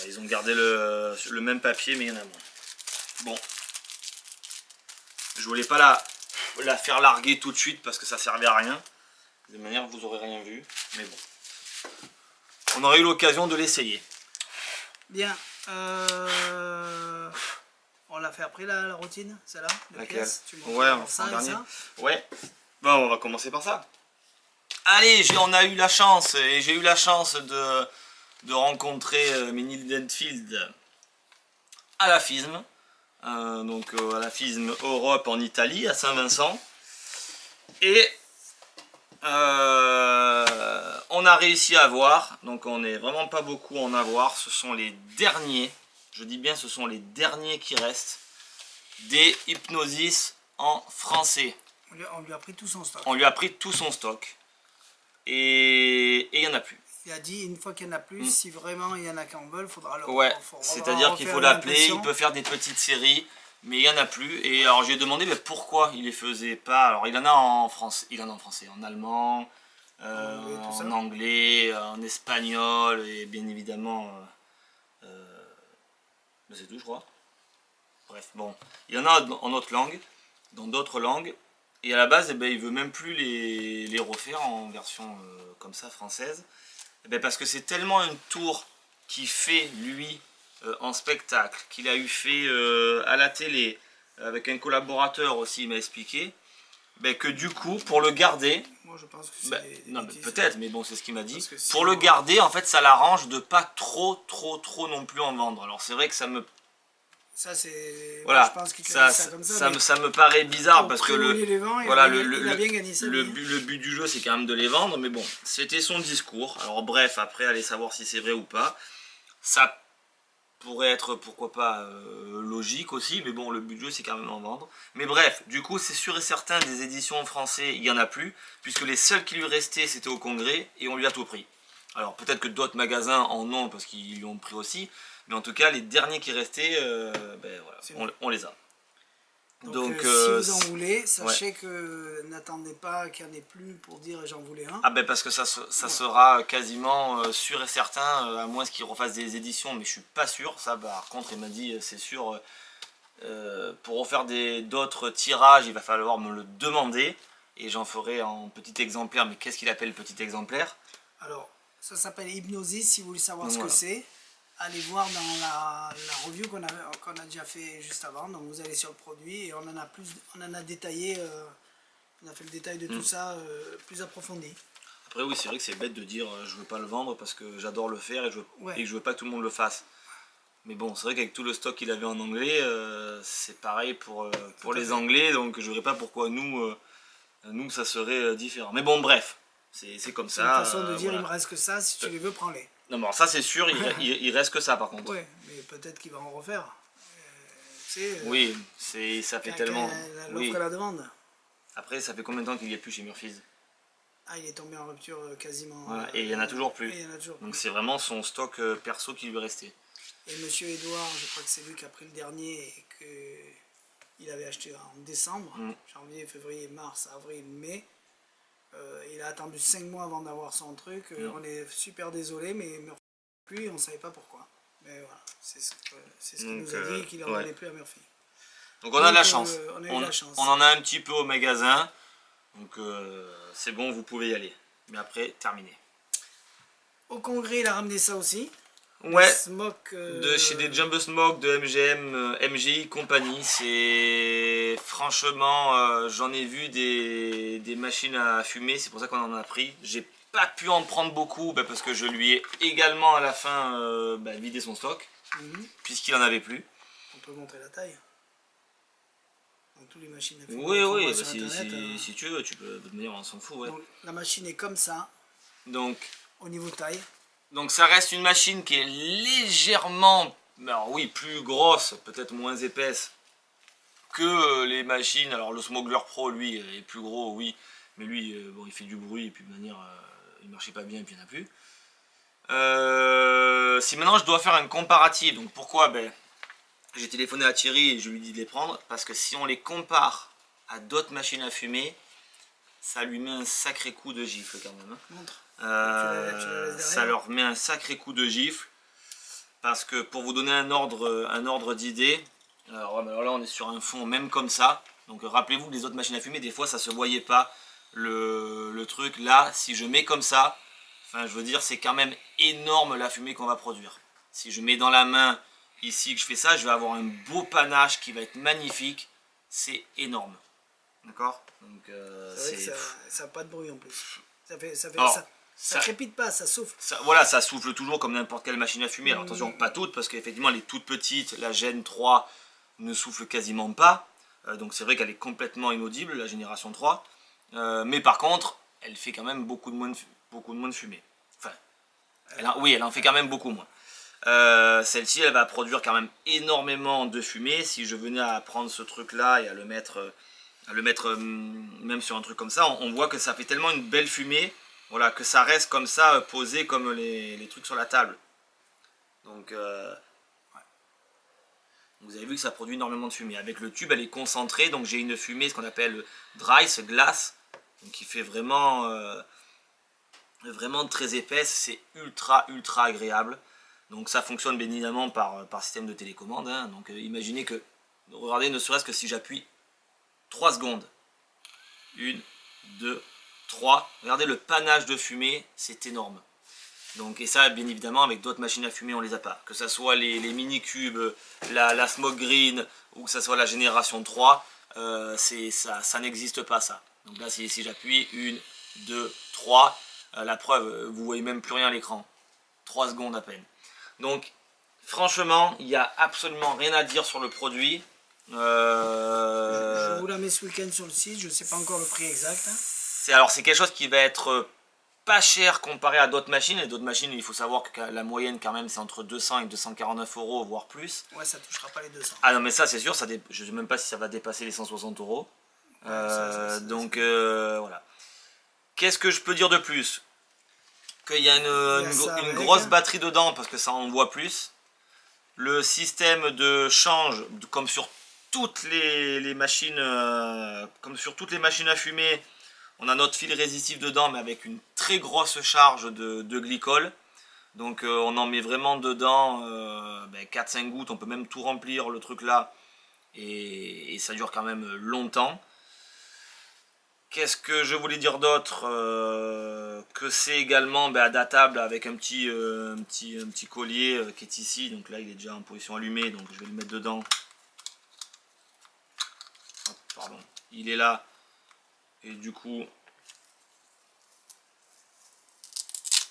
Ils ont gardé le même papier, mais il y en a moins. Bon. Je voulais pas la faire larguer tout de suite parce que ça servait à rien. De manière vous aurez rien vu. Mais bon. On aurait eu l'occasion de l'essayer.
Bien. On l'a fait après la routine, celle-là?
Laquelle? Ouais, on ça, dernier. Ouais. Bon, on va commencer par ça. Allez, on a eu la chance, et j'ai eu la chance de rencontrer Minnie Denfield à la FISM. Donc à la FISM Europe en Italie, à Saint-Vincent. Et on a réussi à avoir, donc on n'est vraiment pas beaucoup à en avoir, ce sont les derniers, je dis bien ce sont les derniers qui restent, des Hypnosis en français.
On lui a pris tout son stock.
On lui a pris tout son stock. Et il n'y en a plus.
Il a dit une fois qu'il n'y en a plus, si vraiment il y en a qui en veulent, il faudra le
ouais, c'est-à-dire qu'il faut l'appeler, il peut faire des petites séries, mais il n'y en a plus. Et alors j'ai demandé pourquoi il les faisait pas. Alors il en a en français, en allemand, en anglais, en espagnol, et bien évidemment, c'est tout je crois. Bref, bon, il y en a en autre langue, dans d'autres langues. Et à la base, il veut même plus les refaire en version comme ça, française. Parce que c'est tellement une tour qu'il fait, lui, en spectacle, qu'il a eu fait à la télé, avec un collaborateur aussi, il m'a expliqué, que du coup, pour le garder...
Moi, je pense que c'est...
non, peut-être, mais bon, c'est ce qu'il m'a dit. Pour le garder, en fait, ça l'arrange de pas trop non plus en vendre. Alors, c'est vrai que ça me...
Ça, c'est...
Voilà,
je pense qu'il ça comme ça.
Ça me paraît bizarre parce que
le
but du jeu, c'est quand même de les vendre. Mais bon, c'était son discours. Alors bref, après, allez savoir si c'est vrai ou pas. Ça pourrait être, pourquoi pas, logique aussi. Mais bon, le but du jeu, c'est quand même en vendre. Mais bref, du coup, c'est sûr et certain, des éditions en français, il n'y en a plus. Puisque les seuls qui lui restaient, c'était au Congrès. Et on lui a tout pris. Alors peut-être que d'autres magasins en ont parce qu'ils l'ont pris aussi. Mais en tout cas, les derniers qui restaient, voilà, on les a.
Donc si vous en voulez, sachez que n'attendez pas qu'il n'y en ait plus pour dire j'en voulais un.
Ah parce que ça sera quasiment sûr et certain, à moins qu'ils refassent des éditions, mais je suis pas sûr. Ça, par contre, il m'a dit, c'est sûr, pour refaire d'autres tirages, il va falloir me le demander. Et j'en ferai en petit exemplaire. Mais qu'est-ce qu'il appelle petit exemplaire?
Alors, ça s'appelle Hypnosis, si vous voulez savoir ce que c'est. Allez voir dans la review qu'on a déjà fait juste avant. Donc vous allez sur le produit et on en a détaillé, on a fait le détail de tout ça plus approfondi.
Après oui, c'est vrai que c'est bête de dire je veux pas le vendre parce que j'adore le faire et je veux pas que tout le monde le fasse. Mais bon, c'est vrai qu'avec tout le stock qu'il avait en anglais, c'est pareil pour les anglais, donc je ne verrais pas pourquoi nous ça serait différent. Mais bon, bref, c'est comme ça.
C'est une façon de dire il me reste que ça, si tu les veux, prends-les.
Non, mais alors ça c'est sûr, il reste que ça par contre.
Oui, mais peut-être qu'il va en refaire.
Oui, ça fait tellement...
L'offre et la demande.
Après, ça fait combien de temps qu'il n'y a plus chez Murphy's?
Ah, il est tombé en rupture quasiment.
Voilà, et il n'y en a toujours plus. Donc c'est vraiment son stock perso qui lui restait.
Et Monsieur Edouard, je crois que c'est lui qui a pris le dernier et qu'il avait acheté en décembre, janvier, février, mars, avril, mai. Il a attendu 5 mois avant d'avoir son truc. On est super désolé, mais Murphy plus, on ne savait pas pourquoi. Mais voilà, c'est ce qu'il nous a dit, qu'il n'en donnait plus à Murphy.
Donc on a de la chance.
On a eu de la chance.
On en a un petit peu au magasin. Donc c'est bon, vous pouvez y aller. Mais après, terminé.
Au Congrès, il a ramené ça aussi.
Ouais,
Smoke,
chez des Jumbo Smoke de MGM, MGI compagnie, c'est franchement, j'en ai vu des machines à fumer, c'est pour ça qu'on en a pris. J'ai pas pu en prendre beaucoup parce que je lui ai également à la fin vidé son stock, puisqu'il en avait plus.
On peut montrer la taille. Donc toutes les machines à fumer.
Oui, si tu veux, tu peux, de toute manière on s'en fout. Ouais.
Donc la machine est comme ça,
donc,
au niveau taille.
Donc ça reste une machine qui est légèrement, alors oui, plus grosse, peut-être moins épaisse que les machines. Alors le Smuggler Pro, lui, est plus gros, oui, mais lui, bon, il fait du bruit et puis de manière, il marchait pas bien et puis il n'y en a plus. Si maintenant je dois faire un comparatif, donc pourquoi j'ai téléphoné à Thierry et je lui dis de les prendre, parce que si on les compare à d'autres machines à fumer, ça lui met un sacré coup de gifle quand même.
Montre.
Ça leur met un sacré coup de gifle, parce que pour vous donner un ordre d'idée, alors là on est sur un fond même comme ça, donc rappelez-vous que les autres machines à fumer, des fois ça se voyait pas le truc. Là, si je mets comme ça, enfin je veux dire, c'est quand même énorme la fumée qu'on va produire. Si je mets dans la main ici, que je fais ça, je vais avoir un beau panache qui va être magnifique. C'est énorme, d'accord. Donc
c'est vrai que ça n'a pas de bruit en plus. Ça fait
alors,
ça. Ça crépite pas, ça souffle.
Voilà, ça souffle toujours comme n'importe quelle machine à fumer. Alors attention, pas toutes, parce qu'effectivement, elle est toute petite. La Gen 3 ne souffle quasiment pas. Donc c'est vrai qu'elle est complètement inaudible, la génération 3. Mais par contre, elle fait quand même beaucoup de moins de fumée. Enfin, oui, elle en fait quand même beaucoup moins. Celle-ci, elle va produire quand même énormément de fumée. Si je venais à prendre ce truc-là et à le mettre même sur un truc comme ça, on voit que ça fait tellement une belle fumée. Voilà, que ça reste comme ça, posé comme les trucs sur la table. Donc, vous avez vu que ça produit énormément de fumée. Avec le tube, elle est concentrée, donc j'ai une fumée, ce qu'on appelle dry, glace, donc qui fait vraiment, vraiment très épaisse. C'est ultra agréable. Donc ça fonctionne bien évidemment par système de télécommande. Hein. Donc imaginez que, regardez, ne serait-ce que si j'appuie 3 secondes. 1, 2, 3. Regardez le panache de fumée, c'est énorme. Donc, et ça, bien évidemment, avec d'autres machines à fumer, on les a pas. Que ce soit les mini-cubes, la Smoke Green, ou que ce soit la génération 3, ça n'existe pas, ça. Donc là, si j'appuie 1, 2, 3, la preuve, vous voyez même plus rien à l'écran. 3 secondes à peine. Donc, franchement, il n'y a absolument rien à dire sur le produit.
Je vous la mets ce week-end sur le site, je ne sais pas encore le prix exact. Hein.
C'est quelque chose qui va être pas cher comparé à d'autres machines. Et d'autres machines, il faut savoir que la moyenne quand même c'est entre 200 et 249 euros, voire plus.
Ouais, ça touchera pas les 200.
Ah non, mais ça c'est sûr, je ne sais même pas si ça va dépasser les 160 euros. Donc voilà. Qu'est-ce que je peux dire de plus? Qu'il y a une grosse batterie dedans, parce que ça en voit plus. Le système de change, comme sur toutes les machines, à fumer, on a notre fil résistif dedans, mais avec une très grosse charge de glycol. Donc on en met vraiment dedans 4-5 gouttes, on peut même tout remplir le truc là, et ça dure quand même longtemps. Qu'est-ce que je voulais dire d'autre? Que c'est également adaptable avec un petit collier qui est ici. Donc là il est déjà en position allumée, donc je vais le mettre dedans. Hop, pardon, il est là. Et du coup,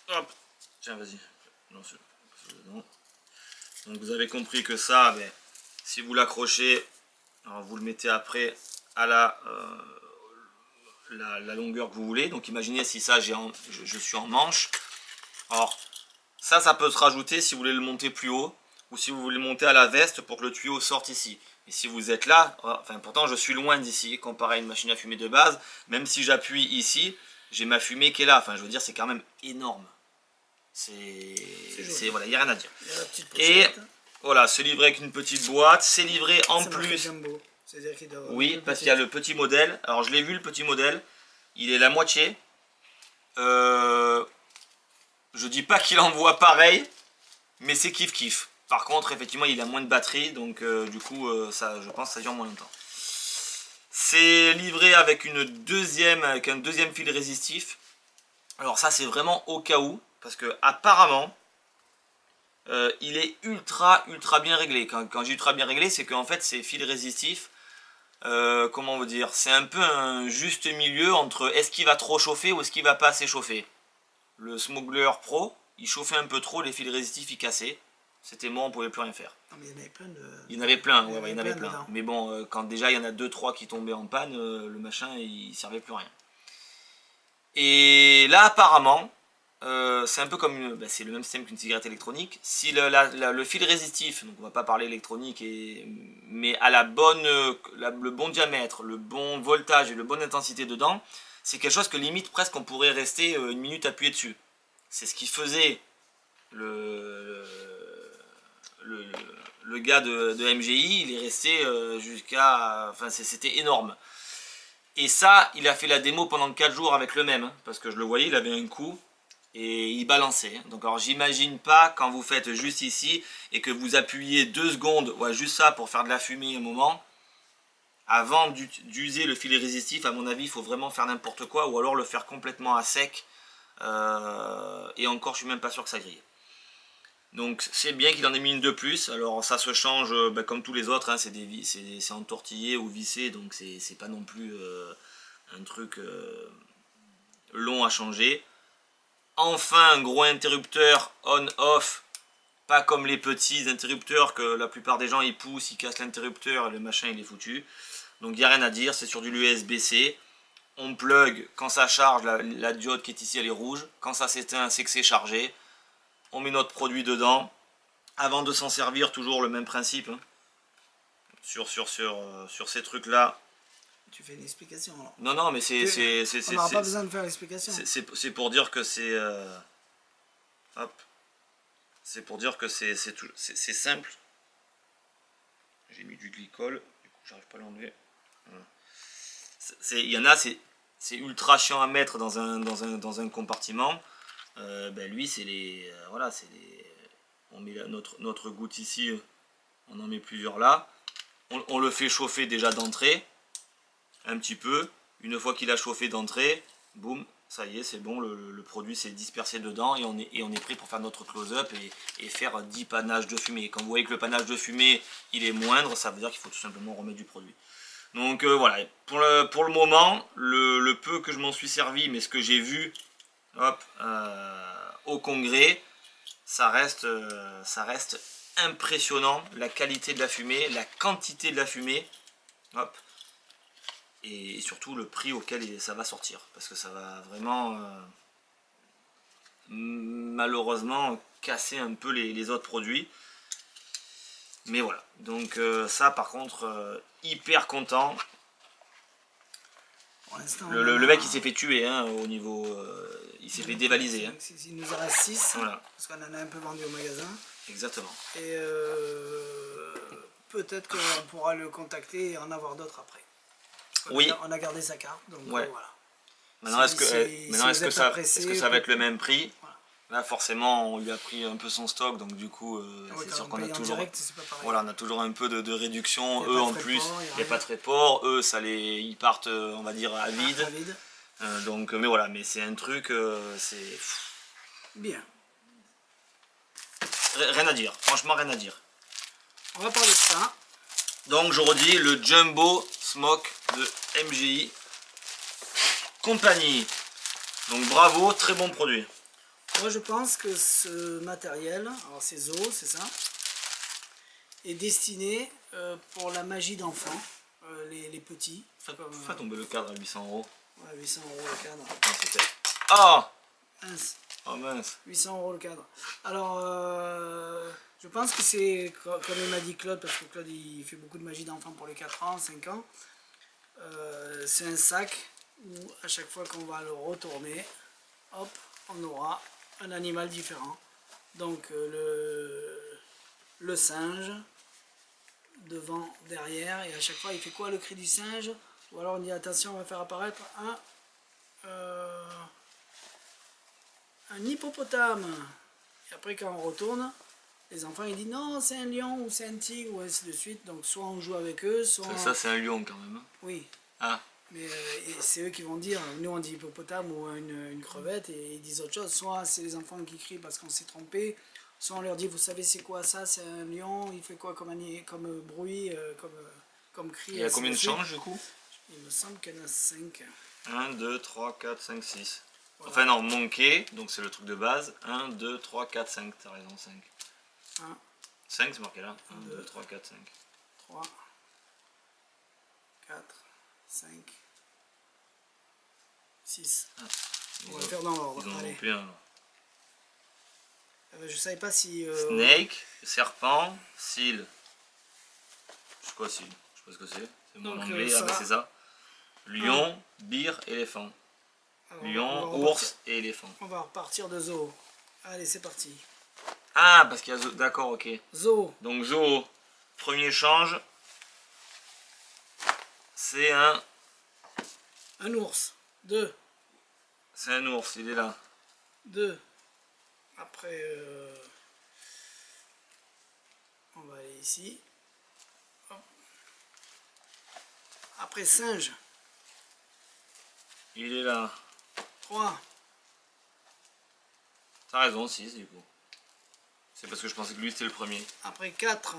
hop, tiens vas-y. Donc vous avez compris que ça, si vous l'accrochez, vous le mettez après à la longueur que vous voulez. Donc imaginez si ça je suis en manche. Alors ça peut se rajouter si vous voulez le monter plus haut, ou si vous voulez le monter à la veste pour que le tuyau sorte ici. Et si vous êtes là, enfin pourtant je suis loin d'ici comparé à une machine à fumer de base, même si j'appuie ici, j'ai ma fumée qui est là. Enfin je veux dire, c'est quand même énorme. Voilà, il n'y a rien à dire. Et voilà, c'est livré avec une petite boîte, c'est livré en plus. Oui, parce qu'il y a le petit modèle. Alors je l'ai vu, le petit modèle, il est la moitié. Je dis pas qu'il envoie pareil, mais c'est kiff. Par contre, effectivement, il a moins de batterie, donc du coup, ça, je pense que ça dure moins longtemps. C'est livré avec un deuxième fil résistif. Alors ça, c'est vraiment au cas où, parce que apparemment, il est ultra bien réglé. Quand j'ai ultra bien réglé, c'est qu'en fait, ces fils résistifs, comment vous dire, c'est un peu un juste milieu entre est-ce qu'il va trop chauffer ou est-ce qu'il va pas assez chauffer. Le Smuggler Pro, il chauffait un peu trop, les fils résistifs ils cassaient. C'était bon, on pouvait plus rien faire.
Non, mais il y en avait plein
il y en avait plein, il y en avait plein. Mais bon, quand déjà il y en a 2-3 qui tombaient en panne, le machin il servait plus à rien. Et là apparemment, c'est un peu comme c'est le même système qu'une cigarette électronique. Si le fil résistif, donc on va pas parler électronique, mais à le bon diamètre, le bon voltage et la bonne intensité dedans, c'est quelque chose que limite presque on pourrait rester une minute appuyé dessus. C'est ce qui faisait le gars de MGI, il est resté jusqu'à... Enfin c'était énorme. Et ça, il a fait la démo pendant 4 jours avec le même, hein, parce que je le voyais, il avait un coup. Et il balançait. Donc alors j'imagine pas quand vous faites juste ici et que vous appuyez 2 secondes, ouais, juste ça pour faire de la fumée un moment. Avant d'user le filet résistif, à mon avis, il faut vraiment faire n'importe quoi ou alors le faire complètement à sec. Et encore, je suis même pas sûr que ça grille. Donc c'est bien qu'il en ait mis une de plus. Alors ça se change comme tous les autres, hein, c'est entortillé ou vissé, donc c'est pas non plus un truc long à changer. enfin un gros interrupteur on-off. Pas comme les petits interrupteurs que la plupart des gens ils poussent, ils cassent l'interrupteur et le machin il est foutu. Donc il n'y a rien à dire, c'est sur du USB-C. On plug, quand ça charge, la diode qui est ici elle est rouge. Quand ça s'éteint, c'est que c'est chargé. On met notre produit dedans. Avant de s'en servir, toujours le même principe. Hein. Sur ces trucs-là.
Tu fais une explication alors.
Non, non, mais c'est...
On n'aura pas besoin de faire l'explication.
C'est pour dire que c'est... hop. C'est pour dire que c'est simple. J'ai mis du glycol, du coup j'arrive pas à l'enlever. Voilà. Il y en a, c'est ultra chiant à mettre dans un compartiment. Lui c'est les... voilà, c'est les... On met notre goutte ici, on en met plusieurs là. On le fait chauffer déjà d'entrée, un petit peu. Une fois qu'il a chauffé d'entrée, boum, ça y est, c'est bon, le produit s'est dispersé dedans et on est prêt pour faire notre close-up et faire 10 panaches de fumée. Quand vous voyez que le panache de fumée il est moindre, ça veut dire qu'il faut tout simplement remettre du produit. Donc voilà, pour le moment, le peu que je m'en suis servi, mais ce que j'ai vu hop, au congrès, ça reste impressionnant, la qualité de la fumée, la quantité de la fumée, hop, et surtout le prix auquel ça va sortir, parce que ça va vraiment malheureusement casser un peu les autres produits. Mais voilà, donc ça par contre, hyper content. Le mec il s'est fait tuer hein, au niveau... il s'est fait dévaliser. Hein.
Il nous en reste 6,
voilà.
Parce qu'on en a un peu vendu au magasin.
Exactement.
Et peut-être qu'on pourra le contacter et en avoir d'autres après.
Oui.
On a gardé sa carte, donc
ouais.
Voilà.
Maintenant, est-ce que ça va être le même prix? Voilà. Là, forcément, on lui a pris un peu son stock, donc du coup, c'est sûr qu'on a toujours... Voilà, on a toujours un peu de réduction. Eux, en plus, il n'y a pas de tréport. Eux, ils partent, on va dire, à vide. Donc, mais voilà, mais c'est un truc, c'est...
Bien.
Rien à dire, franchement, rien à dire.
On va parler de ça.
Donc, je redis, le Jumbo Smoke de MGI Compagnie. Donc, bravo, très bon produit.
Moi je pense que ce matériel, alors c'est Zo, c'est ça, est destiné pour la magie d'enfants, les petits.
Fais tomber le cadre à 800 €.
Ouais, 800 € le cadre.
Ah
mince.
Oh mince.
800 € le cadre. Alors, je pense que c'est, comme il m'a dit Claude, parce que Claude il fait beaucoup de magie d'enfants pour les 4 ans, 5 ans, c'est un sac où à chaque fois qu'on va le retourner, hop, on aura un animal différent. Donc le singe, devant, derrière, et à chaque fois il fait quoi le cri du singe? Ou alors on dit attention, on va faire apparaître un hippopotame. Et après quand on retourne, les enfants ils disent non c'est un lion ou c'est un tigre ou ainsi de suite. Donc soit on joue avec eux, soit...
Ça c'est un lion quand même.
Oui.
Ah.
Mais c'est eux qui vont dire, nous on dit hippopotame ou une crevette et ils disent autre chose. Soit c'est les enfants qui crient parce qu'on s'est trompé, soit on leur dit vous savez c'est quoi ça, c'est un lion, il fait quoi comme bruit, comme cri.
Il y a combien de changes du coup?
Il me semble qu'il y en a 5.
1, 2, 3, 4, 5, 6. Voilà. Enfin non, monkey, donc c'est le truc de base. 1, 2, 3, 4, 5, t'as raison, 5.
1.
5 c'est marqué là. 1, 2, 3, 4, 5.
3, 4, 5, 6. Ah, on va le faire dans l'ordre. Allez. Je savais pas si...
Snake, serpent, seal. C'est quoi seal? Je sais pas ce que c'est. C'est mon anglais, c'est ça. Lion, bear, éléphant. Alors, lion, ours et éléphant.
On va repartir de zoo. Allez, c'est parti.
Ah, parce qu'il y a zoo. D'accord, ok.
Zoo.
Donc zoo, premier échange. C'est un...
Un ours. 2.
C'est un ours, il est là.
2. Après, on va aller ici. Hop. Après, singe.
Il est là.
3.
T'as raison, 6 du coup. C'est parce que je pensais que lui c'était le premier.
Après 4.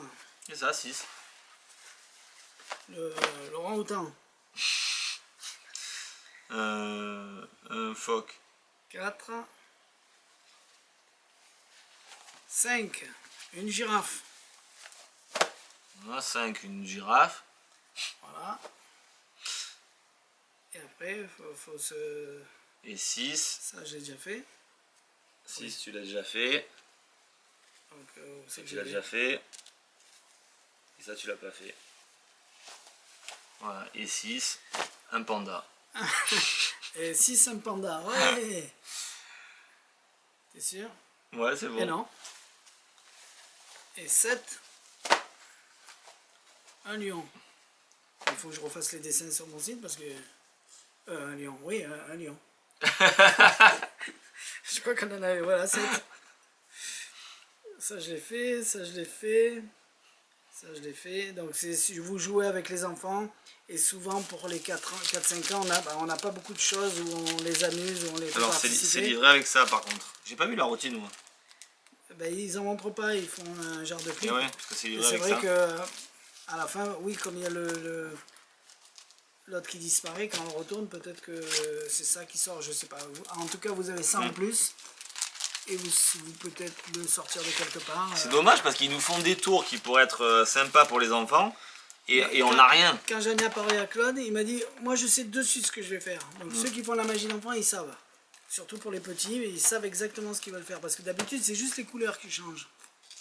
C'est ça, 6.
Le orang-outan.
Un phoque.
4. 5, une girafe.
On a 5, une girafe.
Voilà. Et après, il faut se...
Et 6.
Ça, j'ai déjà fait.
6, oui. Tu l'as déjà fait.
Donc,
ça, tu l'as déjà fait. Et ça, tu l'as pas fait. Voilà. Et 6, un panda.
Et 6, un panda. Ouais. T'es sûr?
Ouais, c'est bon.
Et non. Et 7, un lion. Il faut que je refasse les dessins sur mon site parce que... un lion, oui, un lion. Je crois qu'on en avait, voilà, 7. Ça je l'ai fait, ça je l'ai fait, ça je l'ai fait. Donc si vous jouez avec les enfants, et souvent pour les 4-5 ans, on n'a pas beaucoup de choses où on les amuse, où on les fait
Alors
participer.
c'est livré avec ça par contre. J'ai pas vu la routine moi.
Ben, ils en montrent pas, ils font un genre de clip.
Ouais, parce que c'est livré avec ça.
C'est vrai que à la fin, oui, comme il y a l'autre qui disparaît, quand on retourne, peut-être que c'est ça qui sort, je sais pas. En tout cas, vous avez ça en plus. Et vous peut-être le sortir de quelque part.
C'est dommage parce qu'ils nous font des tours qui pourraient être sympas pour les enfants. Et on n'a rien.
Quand j'en ai parlé à Claude, il m'a dit, moi je sais de suite ce que je vais faire. Donc ceux qui font la magie d'enfant, ils savent. Surtout pour les petits, ils savent exactement ce qu'ils veulent faire. Parce que d'habitude, c'est juste les couleurs qui changent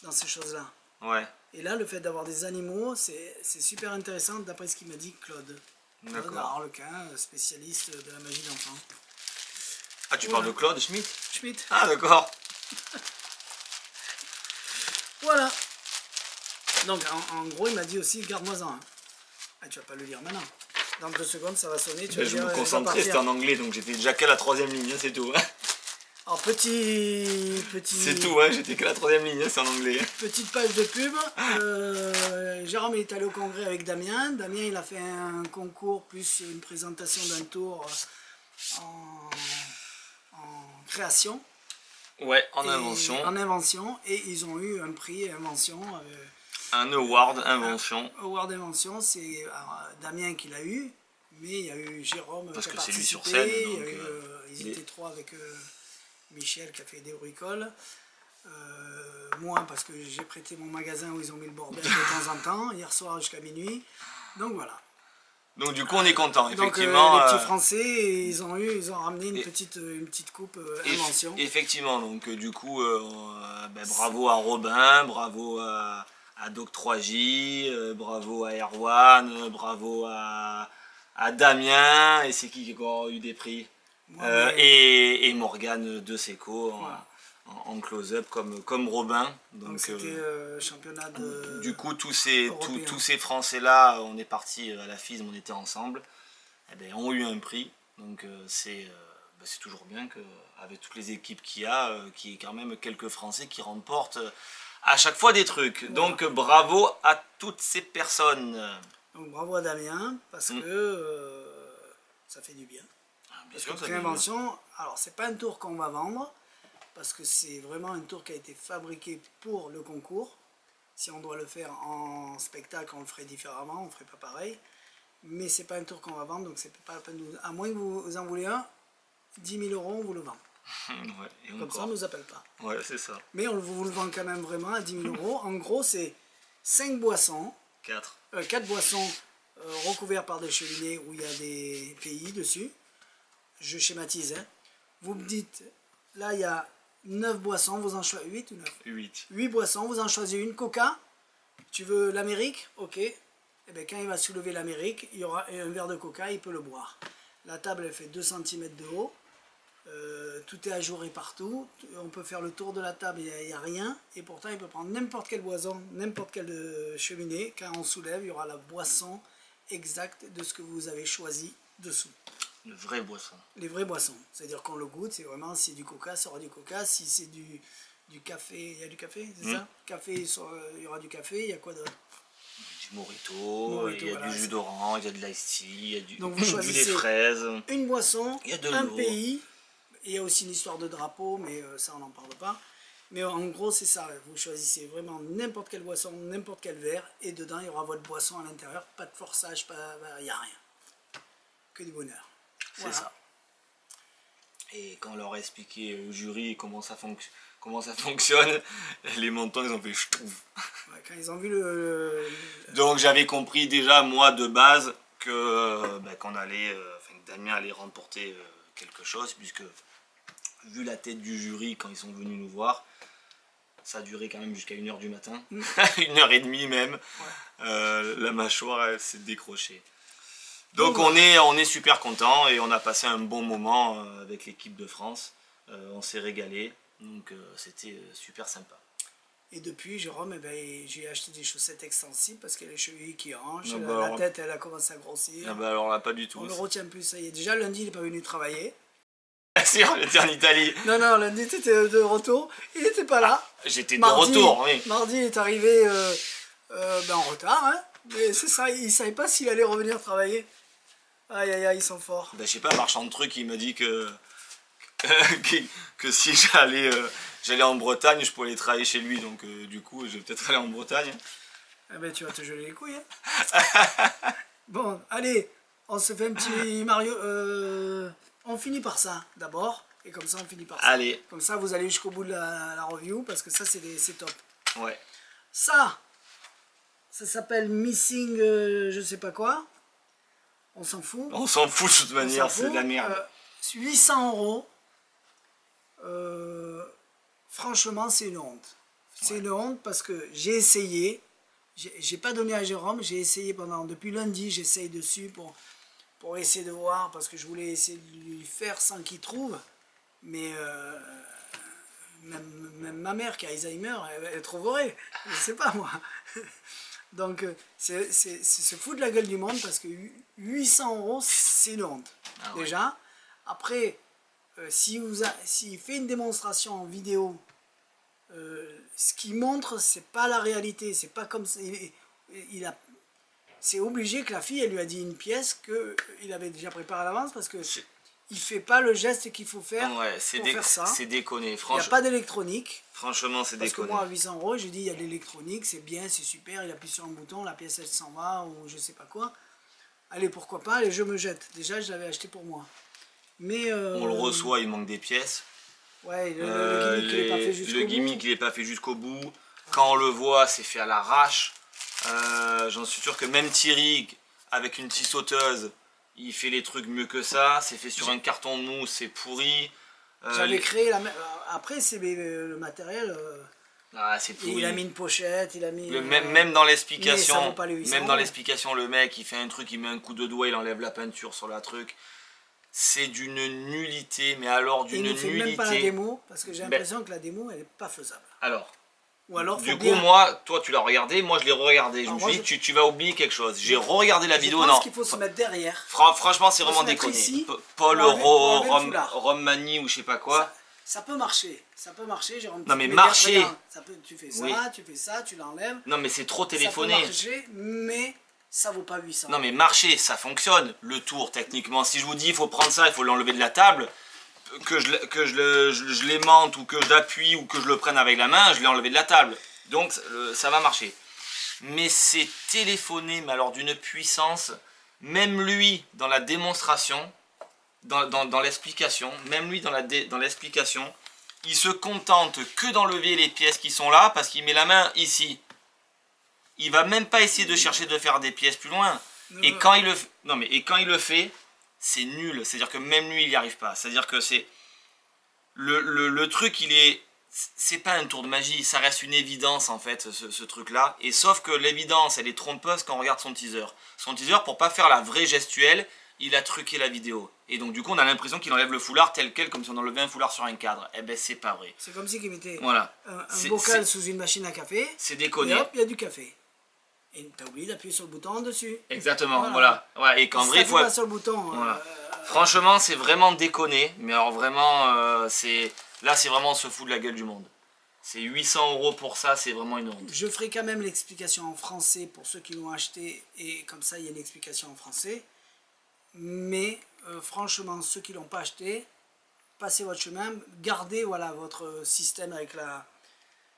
dans ces choses-là.
Ouais.
Et là, le fait d'avoir des animaux, c'est super intéressant d'après ce qu'il m'a dit Claude. Claude Harlequin, spécialiste de la magie d'enfant.
Ah, tu parles de Claude Schmitt?
Schmitt.
Ah, d'accord.
Voilà. Donc, en gros, il m'a dit aussi, garde-moi-en. Hein. Ah, tu vas pas le lire maintenant. Dans 2 secondes, ça va sonner. Tu vas
je me concentrais, c'était en anglais, donc j'étais déjà qu'à la 3e ligne, c'est tout. Hein.
Alors, petit...
C'est tout, hein, j'étais qu'à la 3e ligne, c'est en anglais.
Petite page de pub. Jérôme est allé au congrès avec Damien. Damien, il a fait un concours plus une présentation d'un tour en création.
Ouais, en invention.
En invention, et ils ont eu un prix invention.
Un award invention.
Un award invention, c'est Damien qui l'a eu, mais il y a eu Jérôme
parce
qui a
que c'est lui sur
participé,
scène. Donc,
ils étaient 3 avec Michel qui a fait des bricoles. Moi, parce que j'ai prêté mon magasin où ils ont mis le bordel de temps en temps, hier soir jusqu'à minuit. Donc voilà.
Donc du coup on est content,
Donc
effectivement.
les petits Français, ils ont ramené une petite coupe invention.
Effectivement, donc du coup, bravo à Robin, bravo à Doc 3J, bravo à Erwan, bravo à Damien, et c'est qui a encore eu des prix? Et Morgane de Seco en close-up comme Robin. Donc
c'était championnat de...
Du coup, tous ces Français-là, on est partis à la FISM, on était ensemble, ont eu un prix. Donc c'est toujours bien qu'avec toutes les équipes qu'il y a, qu'il y ait quand même quelques Français qui remportent à chaque fois des trucs. Voilà. Donc bravo à toutes ces personnes. Donc
bravo à Damien, parce que ça fait du bien. Parce que Préinvention, alors c'est pas un tour qu'on va vendre, parce que c'est vraiment un tour qui a été fabriqué pour le concours. Si on doit le faire en spectacle, on le ferait différemment, on ne ferait pas pareil. Mais c'est pas un tour qu'on va vendre, donc c'est pas la peine de nous... À moins que vous en voulez un, 10 000 €, on vous le vend.
Ouais,
comme ça, on ne nous appelle pas.
Ouais, c'est ça.
Mais on vous le vend quand même vraiment à 10 000 €. En gros, c'est 5 boissons. 4 boissons recouvertes par des cheminées où il y a des pays dessus. Je schématise. Hein. Vous me dites, là, il y a 9 boissons, vous en choisissez 8 ou 9 8 boissons, vous en choisissez une. Coca, tu veux l'Amérique? Ok. Et bien, quand il va soulever l'Amérique, il y aura un verre de Coca, il peut le boire. La table, elle fait 2 cm de haut. Tout est ajouré partout. On peut faire le tour de la table, il n'y a rien. Et pourtant, il peut prendre n'importe quelle boisson, n'importe quelle cheminée. Quand on soulève, il y aura la boisson exacte de ce que vous avez choisi dessous.
Les vraies boissons. Les
vraies boissons. C'est-à-dire qu'on le goûte, c'est vraiment, si c'est du coca, ça aura du coca. Si c'est du café, il y a du café, c'est ça? Café, il y aura du café, il y a quoi d'autre?
Du mojito, il y a du jus d'orange, il y a de l'ice tea, il y a
donc vous choisissez
des fraises.
Une boisson, un pays. Il y a aussi une histoire de drapeau, mais ça on n'en parle pas. Mais en gros c'est ça, vous choisissez vraiment n'importe quelle boisson, n'importe quel verre, et dedans il y aura votre boisson à l'intérieur, pas de forçage, il n'y a rien. Que du bonheur.
C'est ça. Et quand on leur a expliqué au jury comment ça fonctionne, les montants ils ont fait ch'touf.
Ouais, quand ils ont vu
Donc j'avais compris déjà moi de base que qu'on allait, que Damien allait remporter quelque chose, puisque vu la tête du jury quand ils sont venus nous voir, ça a duré quand même jusqu'à 1h du matin, 1h30 même. Ouais. La mâchoire elle s'est décrochée. Donc on est super content et on a passé un bon moment avec l'équipe de France. On s'est régalé, donc c'était super sympa.
Et depuis, Jérôme, j'ai acheté des chaussettes extensibles parce qu'il y a les chevilles qui hanchent, la tête elle a commencé à grossir.
Ah bah alors là pas du tout.
On le retient plus, ça y est. Déjà lundi il n'est pas venu travailler.
Si, on était en Italie.
Non, lundi tu étais de retour, il n'était pas là.
J'étais de retour, oui.
Mardi il est arrivé en retard, hein. Mais c'est ça, il ne savait pas s'il allait revenir travailler. Aïe aïe aïe, ils sont forts.
Ben, je sais pas, marchand de trucs, il m'a dit que si j'allais en Bretagne, je pourrais aller travailler chez lui, donc du coup je vais peut-être aller en Bretagne.
Eh ben tu vas te geler les couilles. Hein. Bon, allez, on se fait un petit Mario. On finit par ça d'abord, et comme ça on finit par ça.
Allez.
Comme ça vous allez jusqu'au bout de la review, parce que ça c'est top.
Ouais.
Ça s'appelle Missing je sais pas quoi. On s'en fout.
On s'en fout de toute manière, c'est de la merde.
800 €. Franchement, c'est une honte. C'est une honte parce que j'ai essayé. J'ai pas donné à Jérôme. J'ai essayé depuis lundi. J'essaye dessus pour essayer de voir. Parce que je voulais essayer de lui faire sans qu'il trouve. Mais même ma mère qui a Alzheimer, elle trouverait. Je sais pas moi. Donc, c'est se foutre de la gueule du monde parce que 800 €, c'est une honte. Ah ouais. Déjà. Après, s'il fait une démonstration en vidéo, ce qu'il montre, c'est pas la réalité. C'est pas comme ça. C'est obligé que la fille, elle lui a dit une pièce qu'il avait déjà préparée à l'avance parce que il fait pas le geste qu'il faut faire pour faire ça.
C'est déconné.
Il n'y a pas d'électronique.
Franchement, c'est déconné.
Parce que moi, à 800 €, j'ai dit, il y a de l'électronique, c'est bien, c'est super, il appuie sur un bouton, la pièce, elle s'en va, ou je sais pas quoi. Allez, pourquoi pas, allez, je me jette. Déjà, je l'avais acheté pour moi. Mais
on le reçoit, il manque des pièces.
Ouais, le gimmick, il n'est pas fait jusqu'au bout.
Le gimmick, il n'est pas fait jusqu'au bout. Quand on le voit, c'est fait à l'arrache. J'en suis sûr que même Thierry, avec une scie sauteuse, il fait les trucs mieux que ça. C'est fait sur un carton mou, c'est pourri.
J'avais créé après, c'est le matériel.
C'est pourri.
Il a mis une pochette, il a mis.
Même dans l'explication,
le
mec, il fait un truc, il met un coup de doigt, il enlève la peinture sur la truc. C'est d'une nullité, mais alors d'une nullité. Il ne fait même pas la
démo, parce que j'ai l'impression que la démo, elle n'est pas faisable.
Alors.
Ou alors,
du coup, moi, toi tu l'as regardé, moi je l'ai re-regardé. Je me suis dit, tu vas oublier quelque chose. J'ai re-regardé la vidéo, non.
Je pense qu'il faut se mettre derrière.
Franchement, c'est vraiment déconné. Paul Rommani ou je sais pas quoi.
Ça peut marcher.
Non mais marcher.
Tu fais ça, tu fais ça, tu l'enlèves.
Non mais c'est trop téléphoné.
Ça peut marcher, mais ça vaut pas 800.
Non mais marcher, ça fonctionne. Le tour, techniquement. Si je vous dis, il faut prendre ça, il faut l'enlever de la table. Que je l'aimante ou que je l'appuie ou que je le prenne avec la main, je l'ai enlevé de la table. Donc ça va marcher. Mais c'est téléphoné, mais alors d'une puissance, même lui dans la démonstration, dans l'explication, il se contente que d'enlever les pièces qui sont là parce qu'il met la main ici. Il va même pas essayer de chercher de faire des pièces plus loin. Et quand il le fait, c'est nul, c'est-à-dire que même lui il n'y arrive pas, c'est-à-dire que c'est le truc, c'est pas un tour de magie, ça reste une évidence en fait ce truc là, et sauf que l'évidence elle est trompeuse quand on regarde son teaser, pour pas faire la vraie gestuelle, il a truqué la vidéo, et donc du coup on a l'impression qu'il enlève le foulard tel quel, comme si on enlevait un foulard sur un cadre, et ben c'est pas vrai.
C'est comme si il mettait un bocal sous une machine à café,
c'est déconné,
et hop il y a du café. Et t'as oublié d'appuyer sur le bouton en dessus.
Exactement, voilà. Ouais, et qu'en vrai, il faut.
Pas sur le bouton.
Voilà. Franchement, c'est vraiment déconné. Mais alors vraiment, là, c'est vraiment se fout de la gueule du monde. C'est 800 € pour ça, c'est vraiment une honte.
Je ferai quand même l'explication en français pour ceux qui l'ont acheté. Et comme ça, il y a une explication en français. Mais franchement, ceux qui l'ont pas acheté, passez votre chemin. Gardez votre système avec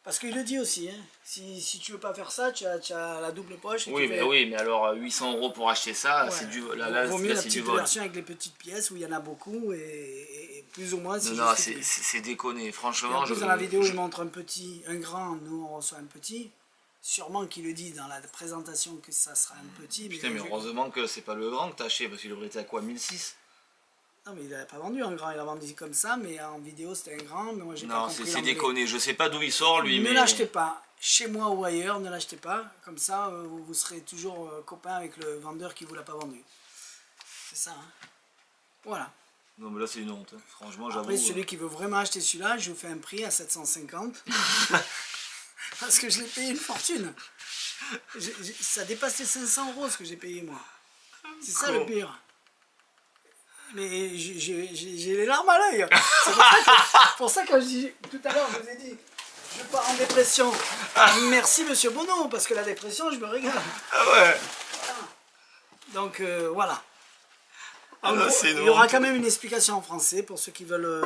Parce qu'il le dit aussi, hein. Si tu veux pas faire ça, tu as la double poche. Et
oui, mais oui, mais alors 800 € pour acheter ça, ouais. C'est du vol. Là,
vaut mieux la petite version avec les petites pièces où il y en a beaucoup et plus ou moins.
Non, c'est déconné, franchement.
En plus, dans la vidéo, il montre un grand, nous on reçoit un petit. Sûrement qu'il le dit dans la présentation que ça sera un petit.
Putain, mais heureusement que c'est pas le grand que t'as acheté, parce qu'il aurait été à quoi, 1006?
Non, mais il n'avait pas vendu un grand, il a vendu comme ça, mais en vidéo c'était un grand, mais moi j'ai pas compris.
Non, c'est déconné, je sais pas d'où il sort lui,
mais... Ne l'achetez pas, chez moi ou ailleurs, ne l'achetez pas, comme ça vous serez toujours copain avec le vendeur qui vous l'a pas vendu. C'est ça, hein. Voilà.
Non, mais là c'est une honte, hein. Franchement, j'avoue.
Après, celui qui veut vraiment acheter celui-là, je vous fais un prix à 750. Parce que je l'ai payé une fortune. Ça dépasse les 500 € ce que j'ai payé moi. C'est ça le pire. Mais j'ai les larmes à l'œil. C'est pour ça que je dis, tout à l'heure, je vous ai dit, je pars en dépression. Merci Monsieur Bono, parce que la dépression, je me régale.
Ah ouais.
Voilà. Donc voilà.
Ah
gros, il y aura quand même une explication en français pour ceux qui veulent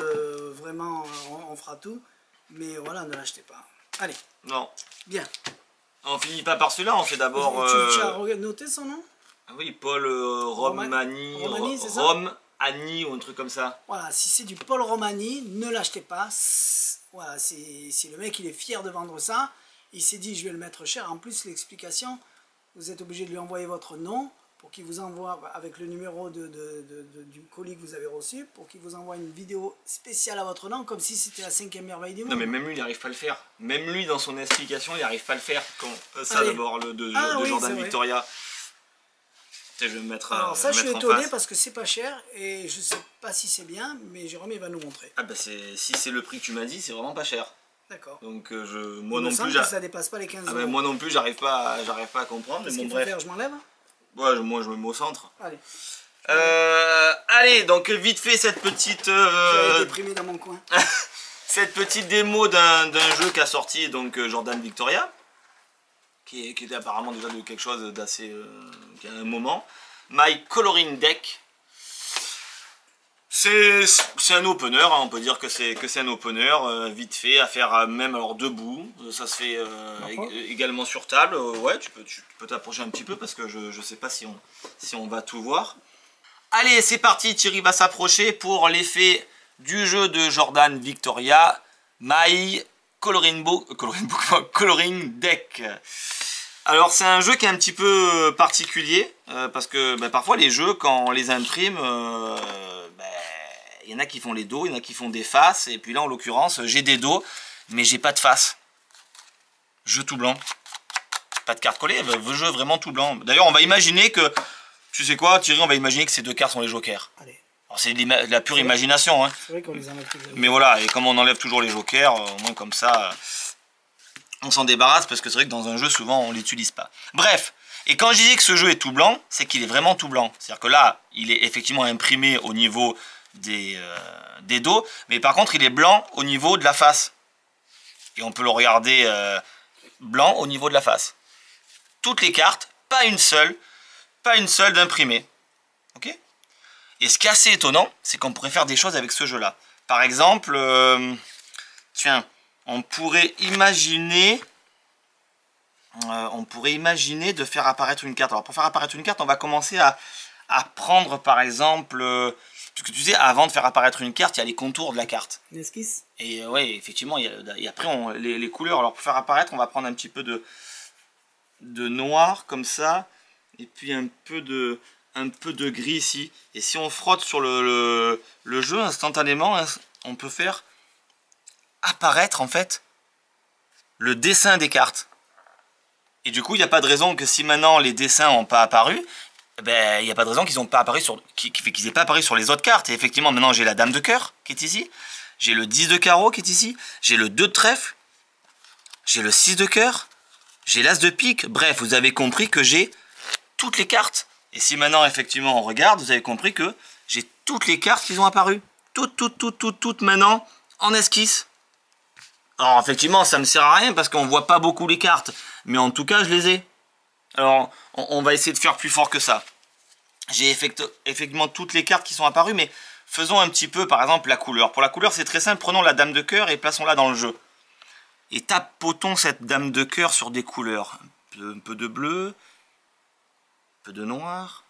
vraiment, on fera tout. Mais voilà, ne l'achetez pas. Allez.
Non.
Bien.
On finit pas par celui-là, on fait d'abord...
Tu as noté son nom?
Ah oui, Paul Romani, Romani ou un truc comme ça.
Voilà, si c'est du Paul Romani, ne l'achetez pas. Voilà, si le mec il est fier de vendre ça, il s'est dit je vais le mettre cher. En plus, l'explication, vous êtes obligé de lui envoyer votre nom pour qu'il vous envoie, avec le numéro du colis que vous avez reçu, pour qu'il vous envoie une vidéo spéciale à votre nom, comme si c'était la 5e merveille du monde.
Non mais même lui il n'arrive pas à le faire. Même lui dans son explication il n'arrive pas à le faire. Ça d'abord, de Jordan Victoria. Je vais me mettre.
Alors ça je suis étonné parce que c'est pas cher et je sais pas si c'est bien, mais Jérôme il va nous montrer.
Ah bah si c'est le prix que tu m'as dit, c'est vraiment pas cher.
D'accord.
Donc moi non plus.
Ça dépasse pas les 15 €.
Ah bah, moi non plus j'arrive pas à comprendre.
Qu'est-ce qu'il faut faire? Je m'enlève?
Ouais, moi je me mets au centre.
Allez.
Allez, donc vite fait cette petite...
J'avais déprimé dans mon coin.
Cette petite démo d'un jeu qu'a sorti donc Jordan Victoria, qui était apparemment déjà de quelque chose d'assez... qui a un moment. My Coloring Deck. C'est un opener, hein, on peut dire que c'est un opener, vite fait, à faire même alors debout, ça se fait également sur table, ouais, tu peux t'approcher un petit peu parce que je sais pas si on va tout voir. Allez, c'est parti, Thierry va s'approcher pour l'effet du jeu de Jordan Victoria, My Coloring Deck. Alors c'est un jeu qui est un petit peu particulier, parce que parfois les jeux, quand on les imprime, il y en a qui font les dos, il y en a qui font des faces, et puis là en l'occurrence j'ai des dos, mais j'ai pas de face. Jeu tout blanc. Pas de carte collée, jeu vraiment tout blanc. D'ailleurs on va imaginer que, tu sais quoi Thierry, on va imaginer que ces deux cartes sont les jokers.
Allez.
Alors c'est de la pure imagination. Hein.
C'est vrai qu'on les enlève toujours.
Mais voilà, et comme on enlève toujours les jokers, au moins comme ça, on s'en débarrasse, parce que c'est vrai que dans un jeu souvent on l'utilise pas. Bref, et quand je disais que ce jeu est tout blanc, c'est qu'il est vraiment tout blanc. C'est-à-dire que là, il est effectivement imprimé au niveau des dos, mais par contre il est blanc au niveau de la face. Et on peut le regarder blanc au niveau de la face. Toutes les cartes, pas une seule d'imprimée. Ok ? Et ce qui est assez étonnant, c'est qu'on pourrait faire des choses avec ce jeu-là. Par exemple, tiens, on pourrait imaginer de faire apparaître une carte. Alors pour faire apparaître une carte, on va commencer à prendre par exemple, parce que tu sais, avant de faire apparaître une carte, il y a les contours de la carte.
L'esquisse.
Et ouais, effectivement, et après les couleurs. Alors pour faire apparaître, on va prendre un petit peu de noir comme ça, et puis un peu de gris ici. Et si on frotte sur le jeu instantanément, on peut faire apparaître en fait le dessin des cartes. Et du coup, il n'y a pas de raison que si maintenant les dessins n'ont pas apparu, il n'y a pas de raison qu'ils n'aient pas apparu sur les autres cartes. Et effectivement, maintenant j'ai la dame de cœur qui est ici, j'ai le 10 de carreau qui est ici, j'ai le 2 de trèfle, j'ai le 6 de cœur, j'ai l'as de pique. Bref, vous avez compris que j'ai toutes les cartes. Et si maintenant effectivement on regarde, vous avez compris que j'ai toutes les cartes qui ont apparu. Toutes maintenant en esquisse. Alors effectivement ça me sert à rien parce qu'on voit pas beaucoup les cartes. Mais en tout cas je les ai. Alors on va essayer de faire plus fort que ça. J'ai effectivement toutes les cartes qui sont apparues, mais faisons un petit peu par exemple la couleur. Pour la couleur c'est très simple, prenons la dame de cœur et plaçons-la dans le jeu. Et tapotons cette dame de cœur sur des couleurs. Un peu de bleu, un peu de noir,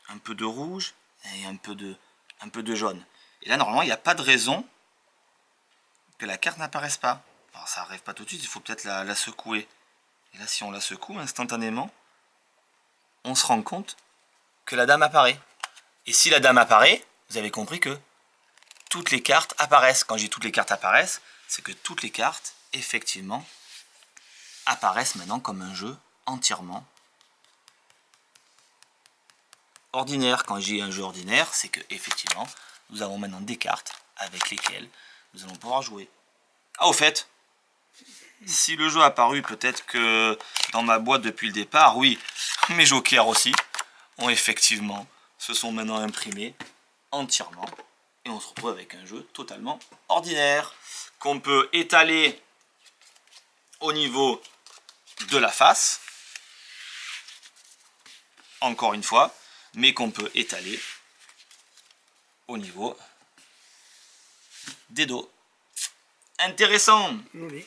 un peu de rouge et un peu de jaune. Et là, normalement, il n'y a pas de raison que la carte n'apparaisse pas. Alors, ça n'arrive pas tout de suite, il faut peut-être la secouer. Et là, si on la secoue instantanément, on se rend compte que la dame apparaît. Et si la dame apparaît, vous avez compris que toutes les cartes apparaissent. Quand je dis toutes les cartes apparaissent, c'est que toutes les cartes, effectivement, apparaissent maintenant comme un jeu entièrement ordinaire. Quand je dis un jeu ordinaire, c'est que effectivement, nous avons maintenant des cartes avec lesquelles nous allons pouvoir jouer. Ah, au fait, si le jeu a apparu, peut-être que dans ma boîte depuis le départ, oui, mes jokers aussi ont effectivement, se sont maintenant imprimés entièrement. Et on se retrouve avec un jeu totalement ordinaire, qu'on peut étaler au niveau de la face, encore une fois, mais qu'on peut étaler au niveau des dos. Intéressant.
Oui.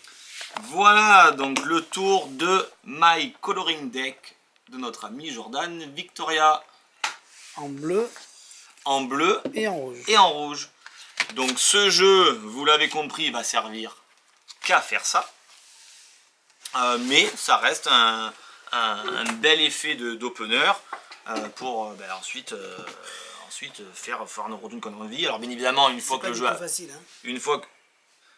Voilà donc le tour de My Coloring Deck de notre ami Jordan Victoria.
En bleu.
En bleu
et en rouge.
Et en rouge. Donc ce jeu, vous l'avez compris, va servir qu'à faire ça. Mais ça reste un bel effet d'opener pour ensuite faire une routine qu'on a envie. Alors bien évidemment, une fois que le jeu a...
facile, hein.
Une fois que...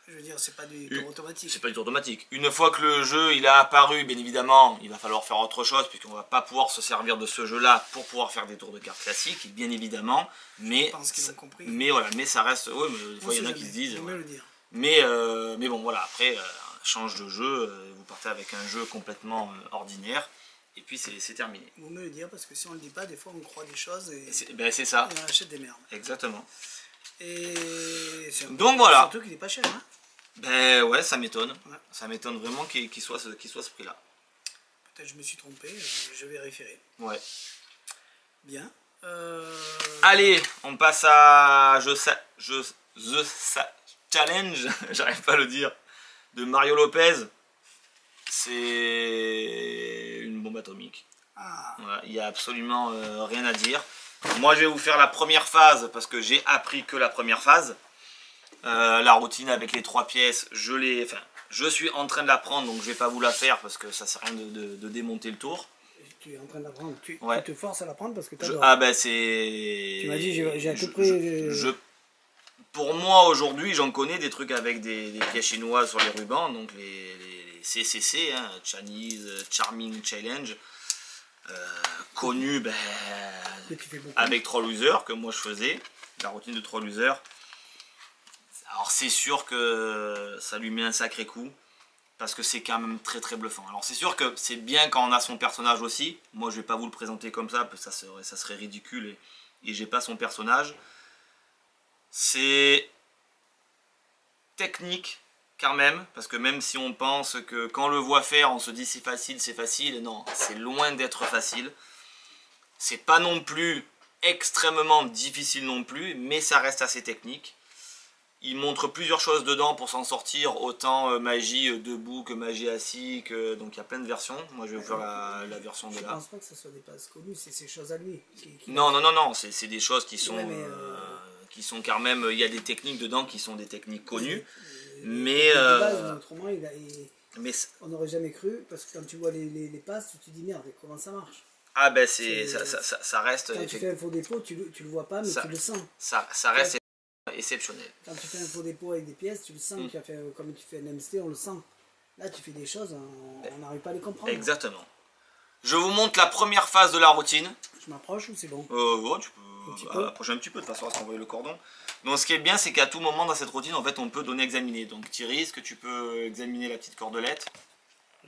Je veux dire, c'est pas du tour automatique.
C'est pas du tour automatique. Une fois que le jeu il a apparu, bien évidemment, il va falloir faire autre chose, puisqu'on va pas pouvoir se servir de ce jeu-là pour pouvoir faire des tours de cartes classiques, bien évidemment. Mais,
je pense qu'ils ont compris.
Mais voilà, mais ça reste... Ouais, mais des fois, il y en a qui se disent...
Ouais. Le dire.
Mais bon, voilà, après, change de jeu, vous partez avec un jeu complètement ordinaire, et puis c'est terminé.
Vous me le dire, parce que si on le dit pas, des fois on croit des choses et,
c'est ça.
Et on achète des merdes.
Exactement.
Et
donc voilà.
Surtout qu'il n'est pas cher, hein.
Ben ouais, ça m'étonne.
Ouais.
Ça m'étonne vraiment qu'il soit ce prix-là.
Peut-être je me suis trompé, je vérifierai.
Ouais.
Bien.
Allez, on passe à The Challenge, j'arrive pas à le dire, de Mario Lopez. C'est une bombe atomique.
Ah.
Voilà, il n'y a absolument rien à dire. Moi je vais vous faire la première phase parce que j'ai appris que la première phase. La routine avec les 3 pièces, je suis en train de la prendre, donc je vais pas vous la faire parce que ça sert à rien de démonter le tour.
Tu es en train d'apprendre, tu
ouais.
te forces à la prendre parce que tu adores.
Ah ben c'est...
Tu m'as dit j'ai à tout prix...
Pour moi aujourd'hui j'en connais des trucs avec des pièces chinoises sur les rubans, donc les CCC, hein, Chinese Charming Challenge, connu avec Troll Loser que moi je faisais, la routine de Troll Loser. Alors c'est sûr que ça lui met un sacré coup, parce que c'est quand même très très bluffant. Alors c'est sûr que c'est bien quand on a son personnage aussi. Moi je vais pas vous le présenter comme ça, parce que ça serait ridicule et j'ai pas son personnage. C'est technique quand même, parce que même si on pense que quand on le voit faire, on se dit c'est facile, non, c'est loin d'être facile. C'est pas non plus extrêmement difficile non plus, mais ça reste assez technique. Il montre plusieurs choses dedans pour s'en sortir, autant magie debout que magie assis, donc il y a plein de versions. Moi je vais vous faire la version de là.
Je pense pas que ce soit des passes connues, c'est ces choses à lui.
Non, c'est des choses qui sont, qui sont quand même, il y a des techniques dedans qui sont des techniques connues. Mais
autrement, on n'aurait jamais cru, parce que quand tu vois les passes, tu te dis merde, comment ça marche?
Ah ben ça reste...
Quand tu fais un faux dépôt, tu le vois pas, mais tu le sens.
Ça reste exceptionnel.
Quand tu fais un faux dépôt avec des pièces, tu le sens. Comme tu fais un MST, on le sent. Là, tu fais des choses, on n'arrive pas à les comprendre.
Exactement. Je vous montre la première phase de la routine.
Je m'approche ou c'est bon?
Ouais, tu peux approcher un petit peu, de toute façon, à s'envoyer le cordon. Donc ce qui est bien, c'est qu'à tout moment dans cette routine, en fait, on peut donner examiner. Donc Thierry, est-ce que tu peux examiner la petite cordelette?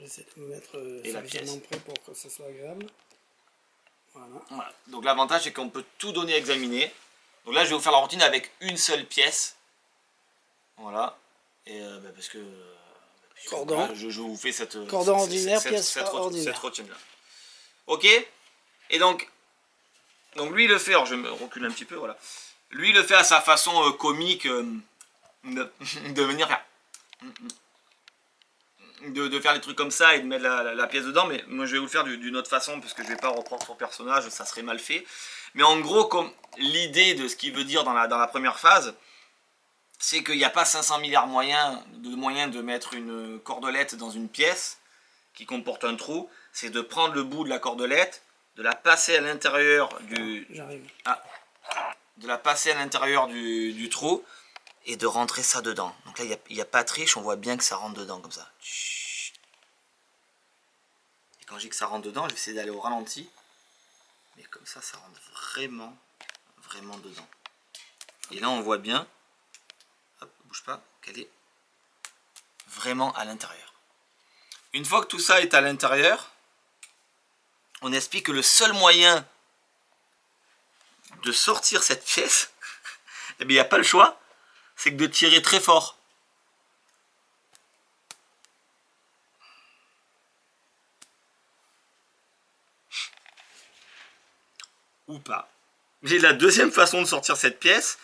J'essaie de me mettre suffisamment près pour que ça soit agréable.
Voilà. Donc l'avantage, c'est qu'on peut tout donner examiner. Donc là, je vais vous faire la routine avec une seule pièce. Voilà. Et parce que...
cordon.
Là, je vous fais cette...
Cordon ordinaire, pièce ordinaire.
Cette routine-là. Ok. Et donc lui, il le fait... Alors, je me recule un petit peu, voilà. Lui, il le fait à sa façon comique de venir faire... de faire les trucs comme ça et de mettre la pièce dedans, mais moi je vais vous le faire d'une autre façon parce que je vais pas reprendre son personnage, ça serait mal fait. Mais en gros, comme l'idée de ce qu'il veut dire dans la première phase, c'est qu'il n'y a pas 500 milliards de moyens de mettre une cordelette dans une pièce qui comporte un trou, c'est de prendre le bout de la cordelette, de la passer à l'intérieur du... de la passer à l'intérieur du trou et de rentrer ça dedans. Donc là, il n'y a pas de triche, on voit bien que ça rentre dedans comme ça. Et quand je dis que ça rentre dedans, je vais essayer d'aller au ralenti. Mais comme ça rentre vraiment, vraiment dedans. Et là, on voit bien, hop, bouge pas, qu'elle est vraiment à l'intérieur. Une fois que tout ça est à l'intérieur, on explique que le seul moyen de sortir cette pièce, eh bien, il n'y a pas le choix, c'est que de tirer très fort. Ou pas. J'ai la deuxième façon de sortir cette pièce.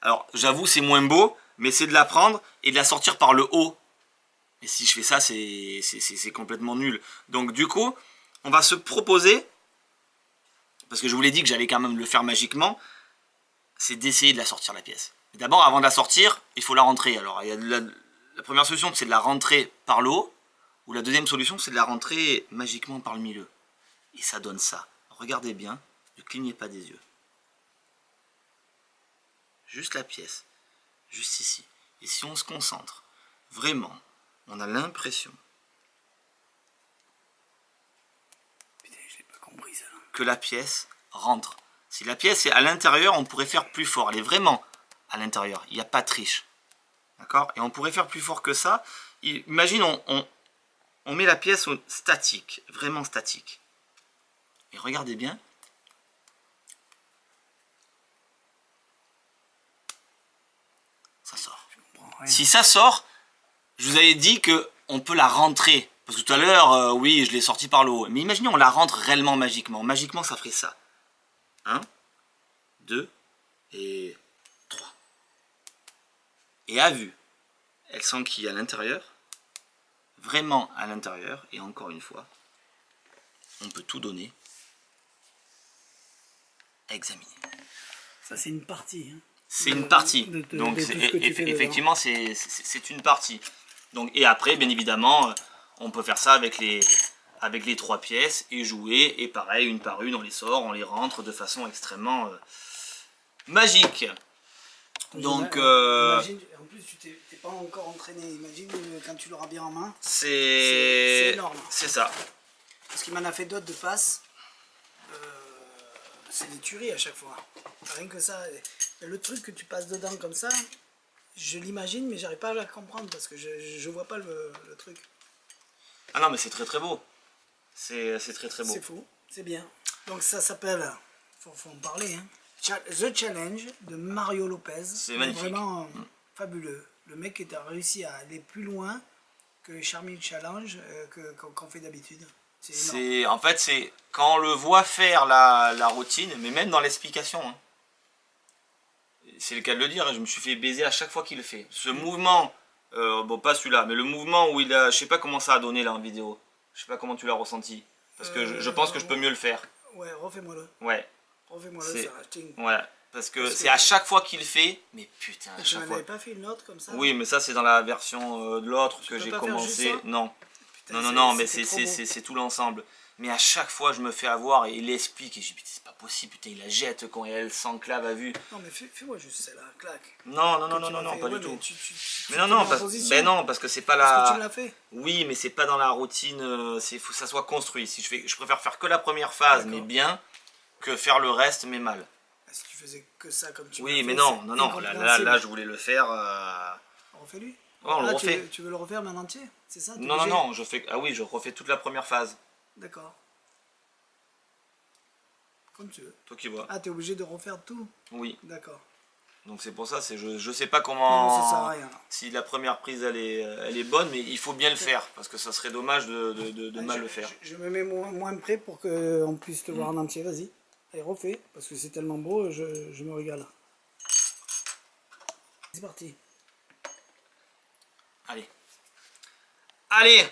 Alors, j'avoue, c'est moins beau, mais c'est de la prendre et de la sortir par le haut. Et si je fais ça, c'est complètement nul. Donc, du coup, on va se proposer, parce que je vous l'ai dit que j'allais quand même le faire magiquement, c'est d'essayer de la sortir la pièce. D'abord, avant de la sortir, il faut la rentrer. Alors, il y a la première solution, c'est de la rentrer par le haut, ou la deuxième solution, c'est de la rentrer magiquement par le milieu. Et ça donne ça. Regardez bien, ne clignez pas des yeux. Juste la pièce, juste ici. Et si on se concentre, vraiment, on a l'impression que la pièce rentre. Si la pièce est à l'intérieur, on pourrait faire plus fort. Elle est vraiment à l'intérieur. Il n'y a pas de triche. D'accord? Et on pourrait faire plus fort que ça. Imagine, on met la pièce statique, vraiment statique. Et regardez bien. Ça sort. Si ça sort, je vous avais dit qu'on peut la rentrer. Parce que tout à l'heure, oui, je l'ai sorti par le haut. Mais imaginez, on la rentre réellement magiquement. Magiquement, ça ferait ça. 1, 2 et 3. Et à vue, elle s'enquille à l'intérieur. Vraiment à l'intérieur. Et encore une fois, on peut tout donner à examiner.
Ça, c'est une partie. Hein.
C'est une partie. Donc, effectivement, c'est une partie. Donc, et après, bien évidemment, on peut faire ça avec les 3 pièces et jouer. Et pareil, une par une, on les sort, on les rentre de façon extrêmement magique. Donc,
imagine, en plus, tu t'es pas encore entraîné. Imagine quand tu l'auras bien en main. C'est énorme.
C'est ça.
Parce qu'il m'en a fait d'autres de passes. C'est des tueries à chaque fois. Rien que ça. Le truc que tu passes dedans comme ça, je l'imagine, mais j'arrive pas à la comprendre parce que je vois pas le truc.
Ah non, mais c'est très très beau. C'est très très beau.
C'est fou, c'est bien. Donc ça s'appelle, faut en parler, hein. The Challenge de Mario Lopez.
C'est magnifique.
Vraiment fabuleux. Le mec a réussi à aller plus loin que les Charming Challenge qu'on fait d'habitude.
En fait, c'est quand on le voit faire la routine, mais même dans l'explication. Hein. C'est le cas de le dire, je me suis fait baiser à chaque fois qu'il le fait. Ce mouvement, bon pas celui-là, mais le mouvement où il a, je sais pas comment ça a donné là en vidéo. Je sais pas comment tu l'as ressenti. Parce que je pense que je peux mieux le faire.
Ouais, refais-moi-le.
Ouais.
Refais-moi-le, ça acting.
Ouais, parce que c'est à chaque fois qu'il le fait, mais putain, à chaque fois.
Tu n'avais pas fait une autre comme ça?
Oui, mais ça c'est dans la version de l'autre que j'ai commencé. Non. Putain, non, mais c'est tout l'ensemble. Mais à chaque fois, je me fais avoir et il explique. Et je dis, c'est pas possible, putain, il la jette quand elle s'enclave à vue.
Non, mais fais-moi juste celle-là, claque.
Non, pas du tout. Mais non, parce que c'est pas la.
Parce que tu me l'as fait.
Oui, mais c'est pas dans la routine. Il faut que ça soit construit. Si je préfère faire que la première phase, mais bien, que faire le reste, mais mal.
Si tu faisais que ça comme tu
Oui, mais non. Là, je voulais le faire.
Refais-lui.
Ouais, on le refait.
Tu veux le refaire en entier? C'est ça?
Non, je refais toute la première phase.
D'accord. Comme tu veux.
Toi qui vois.
Ah, t'es obligé de refaire tout?
Oui.
D'accord.
Donc c'est pour ça, je sais pas comment...
Non, ça sert à rien.
Si la première prise elle est bonne, mais il faut bien le faire, parce que ça serait dommage de mal le faire.
Je me mets moins près pour qu'on puisse te voir en entier, vas-y. Allez, refais, parce que c'est tellement beau, je me régale. C'est parti.
Allez. Allez,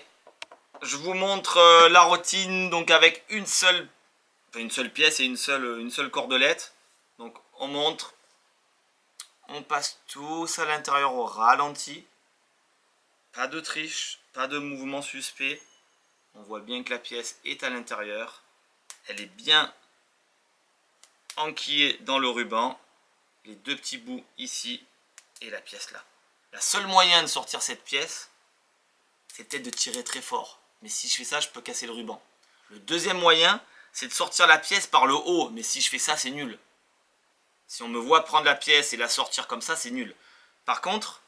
je vous montre la routine donc avec une seule pièce et une seule cordelette. Donc on montre, on passe tous à l'intérieur au ralenti. Pas de triche, pas de mouvement suspect. On voit bien que la pièce est à l'intérieur. Elle est bien enquillée dans le ruban. Les deux petits bouts ici et la pièce là. La seule moyen de sortir cette pièce, c'est peut-être de tirer très fort. Mais si je fais ça, je peux casser le ruban. Le deuxième moyen, c'est de sortir la pièce par le haut. Mais si je fais ça, c'est nul. Si on me voit prendre la pièce et la sortir comme ça, c'est nul. Par contre,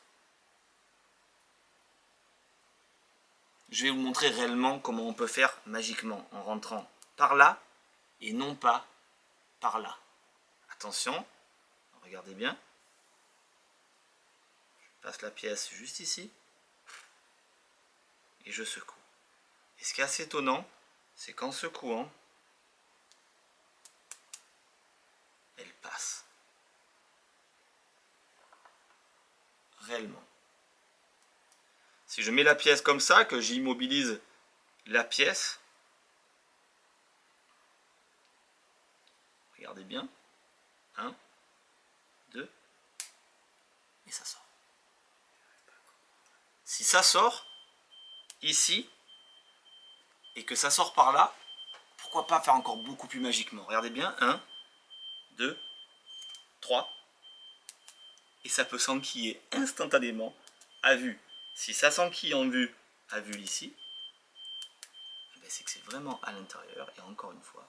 je vais vous montrer réellement comment on peut faire magiquement en rentrant par là et non pas par là. Attention, regardez bien. Je passe la pièce juste ici et je secoue. Et ce qui est assez étonnant, c'est qu'en secouant, elle passe. Réellement. Si je mets la pièce comme ça, que j'immobilise la pièce, regardez bien, 1, 2, et ça sort. Si ça sort, ici, et que ça sort par là, pourquoi pas faire encore beaucoup plus magiquement? Regardez bien, 1, 2, 3, et ça peut s'enquiller instantanément à vue. Si ça s'enquille en vue, à vue ici, c'est que c'est vraiment à l'intérieur. Et encore une fois,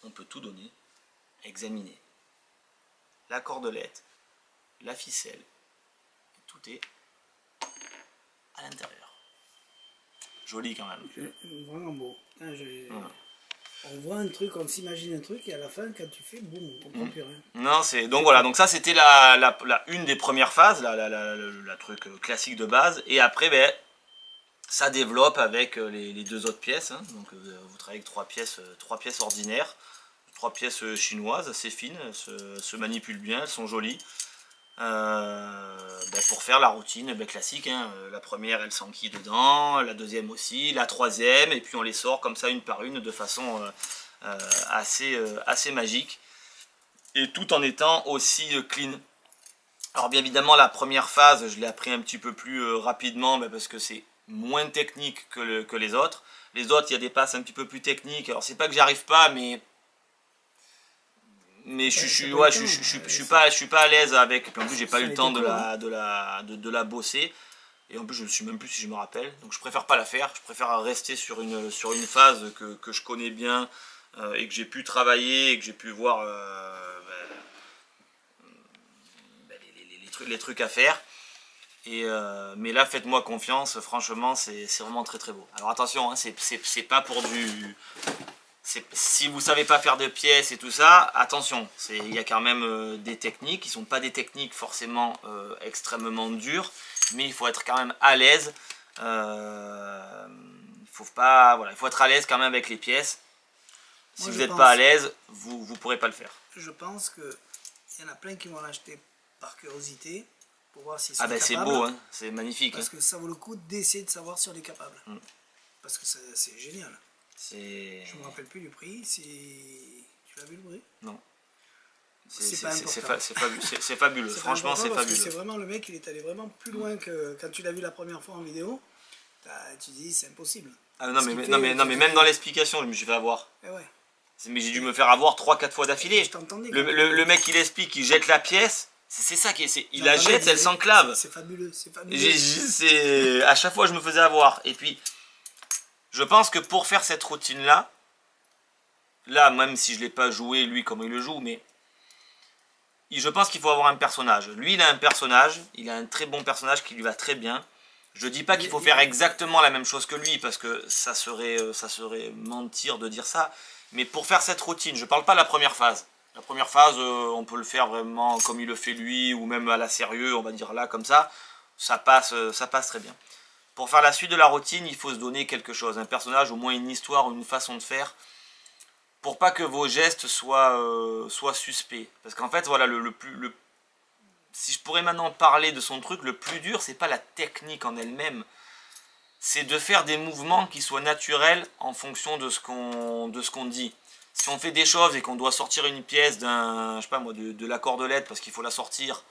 on peut tout donner, examiner la cordelette, la ficelle, tout est à l'intérieur. Joli quand même.
Vraiment beau. Voilà. On voit un truc, on s'imagine un truc et à la fin quand tu fais, boum, on comprend plus rien.
Non, c'est donc voilà, donc ça c'était une des premières phases, la truc classique de base, et après ben ça développe avec les deux autres pièces. Hein. Donc vous travaillez avec trois pièces ordinaires, 3 pièces chinoises assez fines, elles se manipulent bien, elles sont jolies. Pour faire la routine classique, hein. La première elle s'enquille dedans, la deuxième aussi, la troisième, et puis on les sort comme ça une par une de façon assez magique, et tout en étant aussi clean. Alors bien évidemment la première phase je l'ai appris un petit peu plus rapidement, parce que c'est moins technique que les autres. Les autres il y a des passes un petit peu plus techniques, alors c'est pas que j'y arrive pas, mais je suis pas à l'aise avec, et puis en plus j'ai pas eu le temps de la bosser, et en plus je ne sais même plus si je me rappelle, donc je préfère pas la faire, je préfère rester sur une phase que je connais bien, et que j'ai pu travailler, et que j'ai pu voir les trucs à faire. Mais là faites-moi confiance, franchement c'est vraiment très très beau. Alors attention, hein, c'est pas pour du... Si vous savez pas faire de pièces et tout ça, attention, il y a quand même des techniques qui sont pas des techniques forcément extrêmement dures, mais il faut être quand même à l'aise. Il faut être à l'aise quand même avec les pièces. Si vous n'êtes pas à l'aise, vous pourrez pas le faire.
Je pense que il y en a plein qui vont l'acheter par curiosité pour voir s'ils sont
capables. C'est beau, hein, c'est magnifique.
Parce que ça vaut le coup d'essayer de savoir si on est capable. Parce que c'est génial. Je ne me rappelle plus du prix. Tu l'as vu le prix?
Non.
C'est pas important.
C'est fabuleux. Franchement, c'est fabuleux.
C'est vraiment le mec, il est allé vraiment plus loin que quand tu l'as vu la première fois en vidéo. Tu dis, c'est impossible.
Ah, non, mais même dans l'explication, je me suis fait avoir.
Ouais.
Mais j'ai dû me faire avoir 3-4 fois d'affilée.
Je t'entendais.
Le mec, il explique, il jette la pièce. C'est ça qui est. Il la jette, elle s'enclave.
C'est fabuleux.
À chaque fois, je me faisais avoir. Et puis, je pense que pour faire cette routine-là, même si je ne l'ai pas joué, lui, comme il le joue, mais je pense qu'il faut avoir un personnage. Lui, il a un personnage, il a un très bon personnage qui lui va très bien. Je ne dis pas qu'il faut faire exactement la même chose que lui, parce que ça serait mentir de dire ça. Mais pour faire cette routine, je ne parle pas de la première phase. La première phase, on peut le faire vraiment comme il le fait lui, ou même à la sérieux, on va dire là, comme ça. Ça passe très bien. Pour faire la suite de la routine, il faut se donner quelque chose, un personnage, au moins une histoire ou une façon de faire, pour pas que vos gestes soient suspects. Parce qu'en fait, voilà, si je pourrais maintenant parler de son truc, le plus dur, c'est pas la technique en elle-même, c'est de faire des mouvements qui soient naturels en fonction de ce qu'on dit. Si on fait des choses et qu'on doit sortir une pièce je sais pas moi, de la cordelette parce qu'il faut la sortir,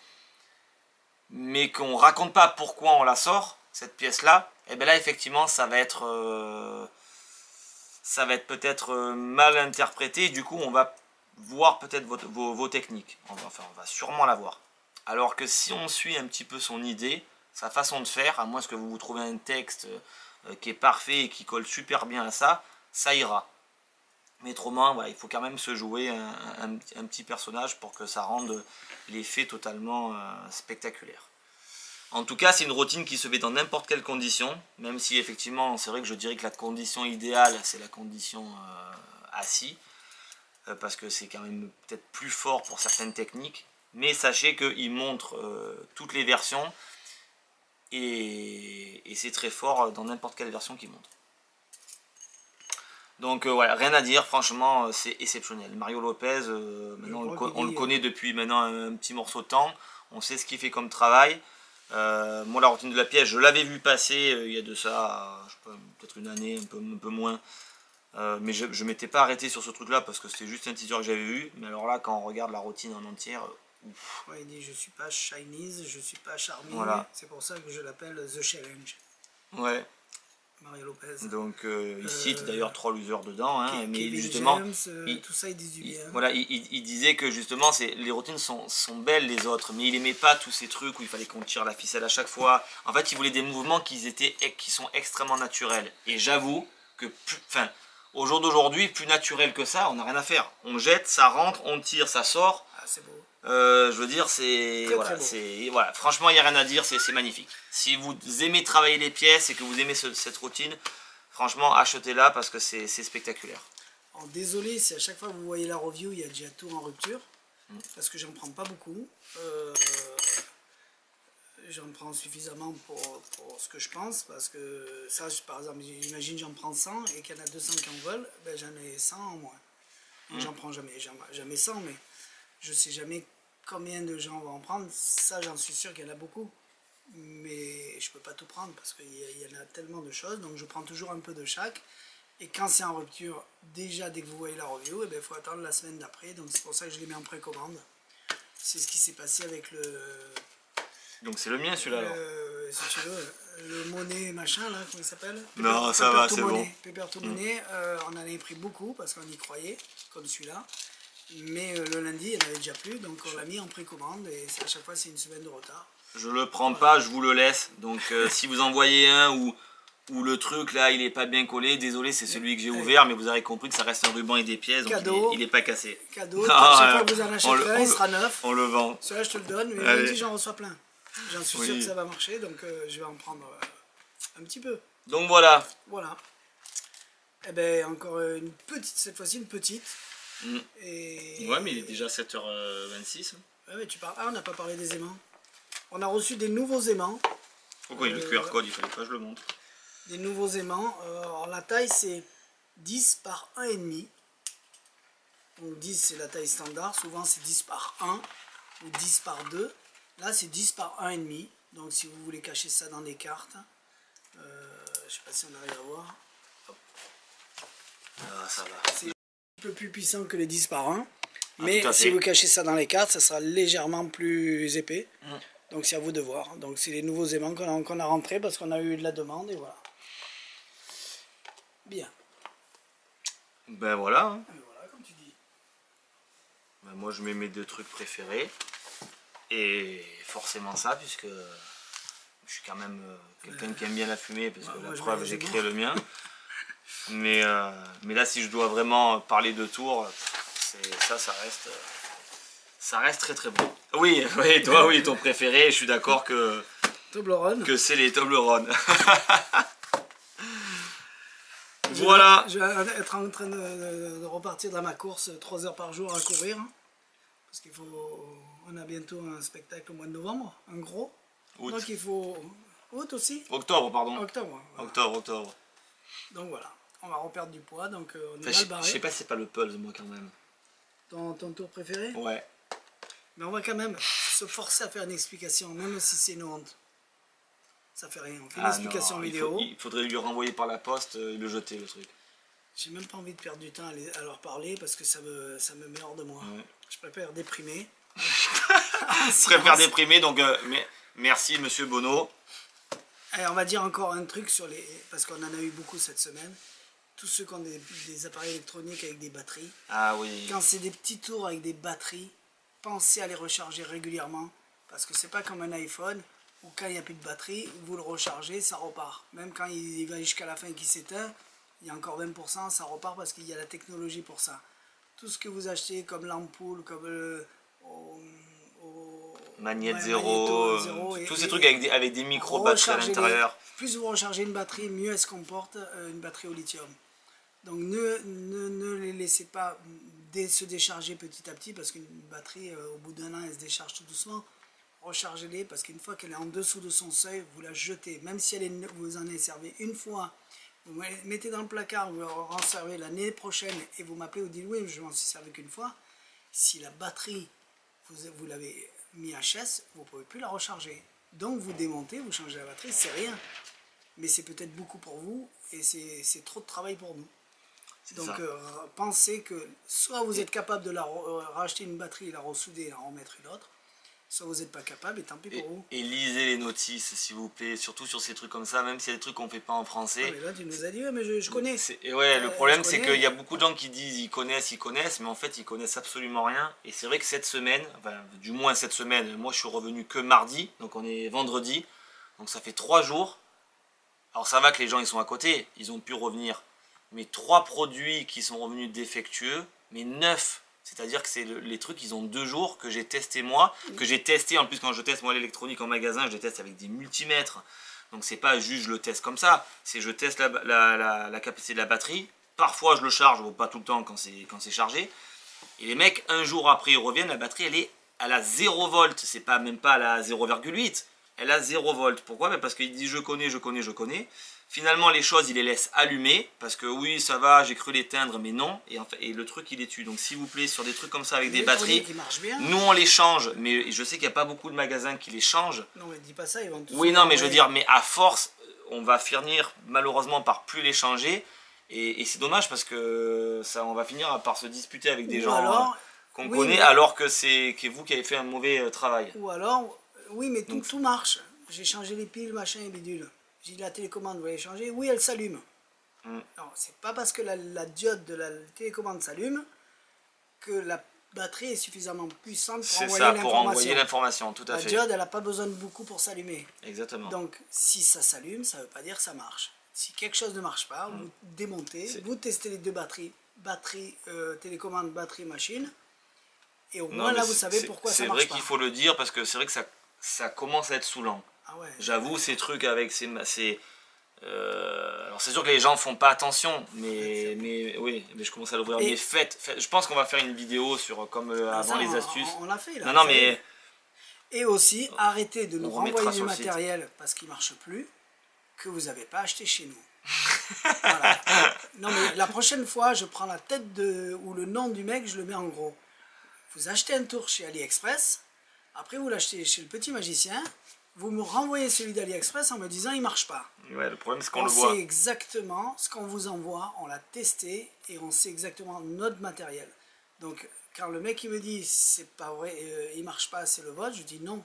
mais qu'on raconte pas pourquoi on la sort, cette pièce-là, et bien là effectivement ça va être peut-être mal interprété, du coup on va voir peut-être vos techniques, on va sûrement la voir. Alors que si on suit un petit peu son idée, sa façon de faire, à moins que vous trouvez un texte qui est parfait et qui colle super bien à ça, ça ira. Mais autrement, voilà, il faut quand même se jouer un petit personnage pour que ça rende l'effet totalement spectaculaire. En tout cas, c'est une routine qui se fait dans n'importe quelle condition, même si effectivement, c'est vrai que je dirais que la condition idéale, c'est la condition assis, parce que c'est quand même peut-être plus fort pour certaines techniques. Mais sachez qu'il montre toutes les versions, et c'est très fort dans n'importe quelle version qu'il montre. Donc voilà, rien à dire, franchement, c'est exceptionnel. Mario Lopez, maintenant on le connaît depuis maintenant un petit morceau de temps, on sait ce qu'il fait comme travail. Moi, la routine de la pièce, je l'avais vu passer il y a de ça, peut-être une année, un peu moins. Mais je m'étais pas arrêté sur ce truc-là parce que c'était juste un teaser que j'avais vu. Mais alors là, quand on regarde la routine en entière, ouf.
Ouais, il dit je suis pas Chinese, je suis pas Charming.
Voilà.
C'est pour ça que je l'appelle The Challenge.
Ouais.
Mario Lopez.
Donc il cite d'ailleurs 3 losers dedans, hein, mais
Kevin
justement,
James, tout ça ils disent du bien.
Voilà, il disait que justement les routines sont belles les autres, mais il aimait pas tous ces trucs où il fallait qu'on tire la ficelle à chaque fois. En fait, il voulait des mouvements qui sont extrêmement naturels. Et j'avoue que, au jour d'aujourd'hui, plus naturel que ça, on n'a rien à faire. On jette, ça rentre, on tire, ça sort.
Ah, c'est beau.
Je veux dire, voilà, franchement, il n'y a rien à dire, c'est magnifique. Si vous aimez travailler les pièces et que vous aimez cette routine, franchement, achetez-la parce que c'est spectaculaire.
Alors, désolé si à chaque fois que vous voyez la review, il y a déjà tout en rupture, parce que j'en prends pas beaucoup. J'en prends suffisamment pour ce que je pense, parce que ça, par exemple, j'imagine j'en prends 100 et qu'il y en a 200 qui en veulent, ben j'en ai 100 en moins. J'en prends jamais 100, mais je sais jamais combien de gens vont en prendre. Ça, j'en suis sûr qu'il y en a beaucoup. Mais je peux pas tout prendre parce qu'il y en a tellement de choses. Donc je prends toujours un peu de chaque. Et quand c'est en rupture, déjà dès que vous voyez la review, il faut attendre la semaine d'après. Donc c'est pour ça que je les mets en précommande. C'est ce qui s'est passé avec le...
Donc c'est le mien celui-là alors.
Si tu veux, le Monet machin là, comment il s'appelle?
Non, ça va, c'est bon.
Pepper to Monet, on en avait pris beaucoup parce qu'on y croyait, comme celui-là. Mais le lundi, il n'y en avait déjà plus, donc on l'a mis en précommande et à chaque fois c'est une semaine de retard.
Je le prends pas, je vous le laisse. Donc si vous en voyez un où le truc là il est pas bien collé, désolé, c'est celui que j'ai ouvert, mais vous avez compris que ça reste un ruban et des pièces, donc
cadeau,
il est pas cassé.
Cadeau, chaque fois que vous en achetez un, il sera neuf.
On le vend.
Celui-là je te le donne, mais même si j'en reçois plein. J'en suis sûr que ça va marcher, donc je vais en prendre un petit peu.
Donc voilà.
Voilà. Et ben encore une petite, cette fois-ci une petite. Et...
Ouais, mais il est déjà 7h26.
Ouais, mais tu parles... Ah, on n'a pas parlé des aimants. On a reçu des nouveaux aimants.
Pourquoi le QR code, il fallait pas que je le montre.
Des nouveaux aimants. Alors la taille c'est 10 par 1,5. Donc 10 c'est la taille standard. Souvent c'est 10 par 1 ou 10 par 2. Là c'est 10 par 1,5. Donc si vous voulez cacher ça dans les cartes. Je sais pas si on arrive à voir. Hop.
Ah, ça va.
C'est un peu plus puissant que les 10 par 1. Mais si vous cachez ça dans les cartes, ça sera légèrement plus épais. Donc c'est à vous de voir. Donc c'est les nouveaux aimants qu'on a rentrés parce qu'on a eu de la demande et voilà. Bien.
Ben voilà. Hein.
Voilà, comme tu dis.
Ben, moi je mets mes 2 trucs préférés. Et forcément ça, puisque je suis quand même quelqu'un qui aime bien la fumée, parce que la preuve j'ai créé le mien. Mais là si je dois vraiment parler de tours, ça reste très très bon. Oui, toi oui, ton préféré, je suis d'accord que c'est les Toblerone. Voilà.
Je vais être en train de repartir dans ma course 3 heures par jour à courir. Parce qu'il faut... On a bientôt un spectacle au mois de novembre, un gros.
Août.
Donc il faut... Août aussi?
Octobre, pardon.
Octobre.
Voilà. Octobre.
Donc voilà, on va reperdre du poids, donc on est
mal barré. Je sais pas si c'est pas le Pulse, moi, quand même.
Ton tour préféré?
Ouais.
Mais on va quand même se forcer à faire une explication, même si c'est une honte. ça fait rien. On fait une explication vidéo.
Il faudrait lui renvoyer par la poste et le jeter, le truc.
J'ai même pas envie de perdre du temps à leur parler parce que ça me met hors de moi. Ouais. Je préfère déprimer.
Je préfère déprimer, donc merci Monsieur Bonneau.
Et on va dire encore un truc sur les... Parce qu'on en a eu beaucoup cette semaine. Tous ceux qui ont des appareils électroniques avec des batteries.
Ah oui.
Quand c'est des petits tours avec des batteries, pensez à les recharger régulièrement. Parce que c'est pas comme un iPhone où quand il n'y a plus de batterie, vous le rechargez, ça repart. Même quand il va jusqu'à la fin et qu'il s'éteint, il y a encore 20%, ça repart parce qu'il y a la technologie pour ça. Tout ce que vous achetez comme l'ampoule, comme
Magnète zéro, tous ces trucs avec des micro-batteries à l'intérieur.
Plus vous rechargez une batterie, mieux elle se comporte, une batterie au lithium. Donc ne les laissez pas se décharger petit à petit, parce qu'une batterie, au bout d'un an, elle se décharge tout doucement. Rechargez-les, parce qu'une fois qu'elle est en dessous de son seuil, vous la jetez. Même si vous en avez servi une fois, vous mettez dans le placard, vous en servez l'année prochaine, et vous m'appelez, vous dites oui, je m'en suis servi qu'une fois. Si la batterie, vous l'avez mis HS, vous ne pouvez plus la recharger. Donc vous démontez, vous changez la batterie, c'est rien. Mais c'est peut-être beaucoup pour vous, et c'est trop de travail pour nous. Donc pensez que soit vous êtes capable de racheter une batterie, la ressouder et la remettre une autre, soit vous n'êtes pas capable et tant pis pour vous.
Et lisez les notices s'il vous plaît, surtout sur ces trucs comme ça, même s'il y a des trucs qu'on ne fait pas en français.
Ah, mais là tu nous as dit, ouais, mais je connais.
Et ouais, le problème c'est qu'il y a beaucoup de gens qui disent ils connaissent, mais en fait ils connaissent absolument rien. Et c'est vrai que cette semaine, enfin, du moins cette semaine, moi je suis revenu que mardi, donc on est vendredi, donc ça fait 3 jours. Alors ça va que les gens ils sont à côté, ils ont pu revenir. Mais 3 produits qui sont revenus défectueux, mais 9. C'est-à-dire que c'est les trucs, ils ont 2 jours que j'ai testé moi, que j'ai testé, en plus quand je teste moi l'électronique en magasin, je les teste avec des multimètres. Donc c'est pas juste je le teste comme ça, c'est je teste la capacité de la batterie. Parfois je le charge, pas tout le temps quand c'est chargé. Et les mecs, un jour après ils reviennent, la batterie elle est à la 0 volts, c'est pas même pas à la 0,8. Elle a 0 volts. Pourquoi? Parce qu'il dit je connais. Finalement, les choses, il les laisse allumer, parce que oui, ça va, j'ai cru l'éteindre, mais non, et le truc, il est tue. Donc s'il vous plaît, sur des trucs comme ça avec des batteries, nous on les change, mais je sais qu'il n'y a pas beaucoup de magasins qui les changent.
Non, mais dis pas ça, ils vont tous...
Oui, non, mais je veux dire, mais à force, on va finir malheureusement par plus les changer, et c'est dommage parce que ça, on va finir par se disputer avec des gens qu'on connaît, alors que c'est vous qui avez fait un mauvais travail.
Ou alors, oui, mais tout marche. J'ai changé les piles, machin et bidule. J'ai dit la télécommande, vous l'avez changée? Oui, elle s'allume. Alors, c'est pas parce que la diode de la télécommande s'allume que la batterie est suffisamment puissante pour envoyer l'information. C'est ça, pour envoyer
l'information, tout à fait.
La diode, elle n'a pas besoin de beaucoup pour s'allumer.
Exactement.
Donc, si ça s'allume, ça ne veut pas dire que ça marche. Si quelque chose ne marche pas, vous démontez, vous testez les 2 batteries, télécommande, batterie, machine, et au moins là, vous savez pourquoi ça marche pas.
C'est vrai qu'il faut le dire, parce que c'est vrai que ça commence à être saoulant.
Ah ouais.
J'avoue, ces trucs avec alors c'est sûr que les gens font pas attention, mais oui, mais je commence à l'ouvrir. Mais je pense qu'on va faire une vidéo sur comme avant les astuces.
On l'a fait là.
Non, mais...
Et aussi, arrêtez de nous renvoyer du matériel parce qu'il marche plus, que vous n'avez pas acheté chez nous. Voilà. Non, mais la prochaine fois, je prends la tête ou le nom du mec, je le mets en gros. Vous achetez un tour chez AliExpress, après vous l'achetez chez le petit magicien. Vous me renvoyez celui d'AliExpress en me disant il marche pas.
Ouais, le problème c'est qu'on le voit.
On sait exactement ce qu'on vous envoie, on l'a testé et on sait exactement notre matériel. Donc quand le mec il me dit c'est pas vrai, il marche pas, c'est le vôtre, je dis non,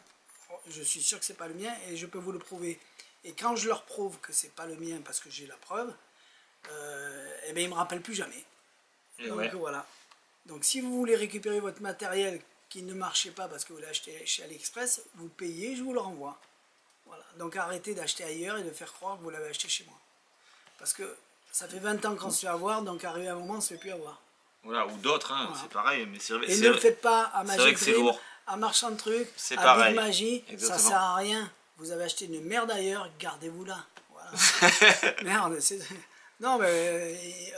je suis sûr que c'est pas le mien et je peux vous le prouver. Et quand je leur prouve que c'est pas le mien parce que j'ai la preuve, eh bien ils me rappellent plus jamais. Et donc voilà. Donc si vous voulez récupérer votre matériel qui ne marchait pas parce que vous l'avez acheté chez AliExpress, vous payez, je vous le renvoie. Voilà. Donc arrêtez d'acheter ailleurs et de faire croire que vous l'avez acheté chez moi. Parce que ça fait 20 ans qu'on se fait avoir, donc arrivé à un moment, on ne se fait plus avoir.
Voilà, ou d'autres, hein, voilà. C'est pareil. Mais
et ne le faites pas à Magic Dream, à Marchand de Trucs, à
pareil.
Big Magie, ça ne sert à rien. Vous avez acheté une merde ailleurs, gardez-vous là. Voilà. Merde, non mais...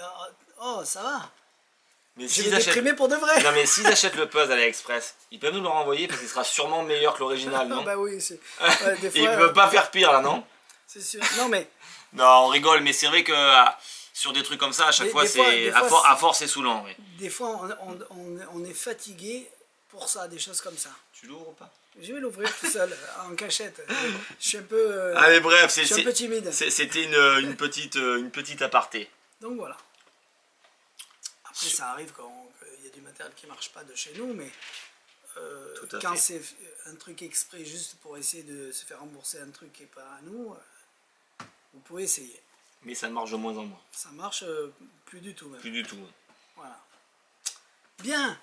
oh, ça va.
Mais
je vais déprimer pour de vrai.
Non mais s'ils achètent le puzzle à AliExpress, ils peuvent nous le renvoyer parce qu'il sera sûrement meilleur que l'original, non?
Bah oui, c'est...
des fois, ils ne peuvent pas faire pire là, non?
C'est sûr. Non mais...
Non, on rigole, mais c'est vrai que sur des trucs comme ça, à chaque fois, c'est à force c'est saoulant. Oui.
Des fois, on est fatigué pour ça, des choses comme ça.
Tu l'ouvres ou pas?
Je vais l'ouvrir tout seul, en cachette. Je suis un peu,
allez, bref,
je suis un peu timide.
C'était une petite aparté.
Donc voilà. Après, ça arrive quand il y a du matériel qui ne marche pas de chez nous, mais quand c'est un truc exprès juste pour essayer de se faire rembourser un truc qui n'est pas à nous, vous pouvez essayer.
Mais ça marche de moins en moins.
Ça marche plus du tout même.
Plus du tout.
Voilà. Bien.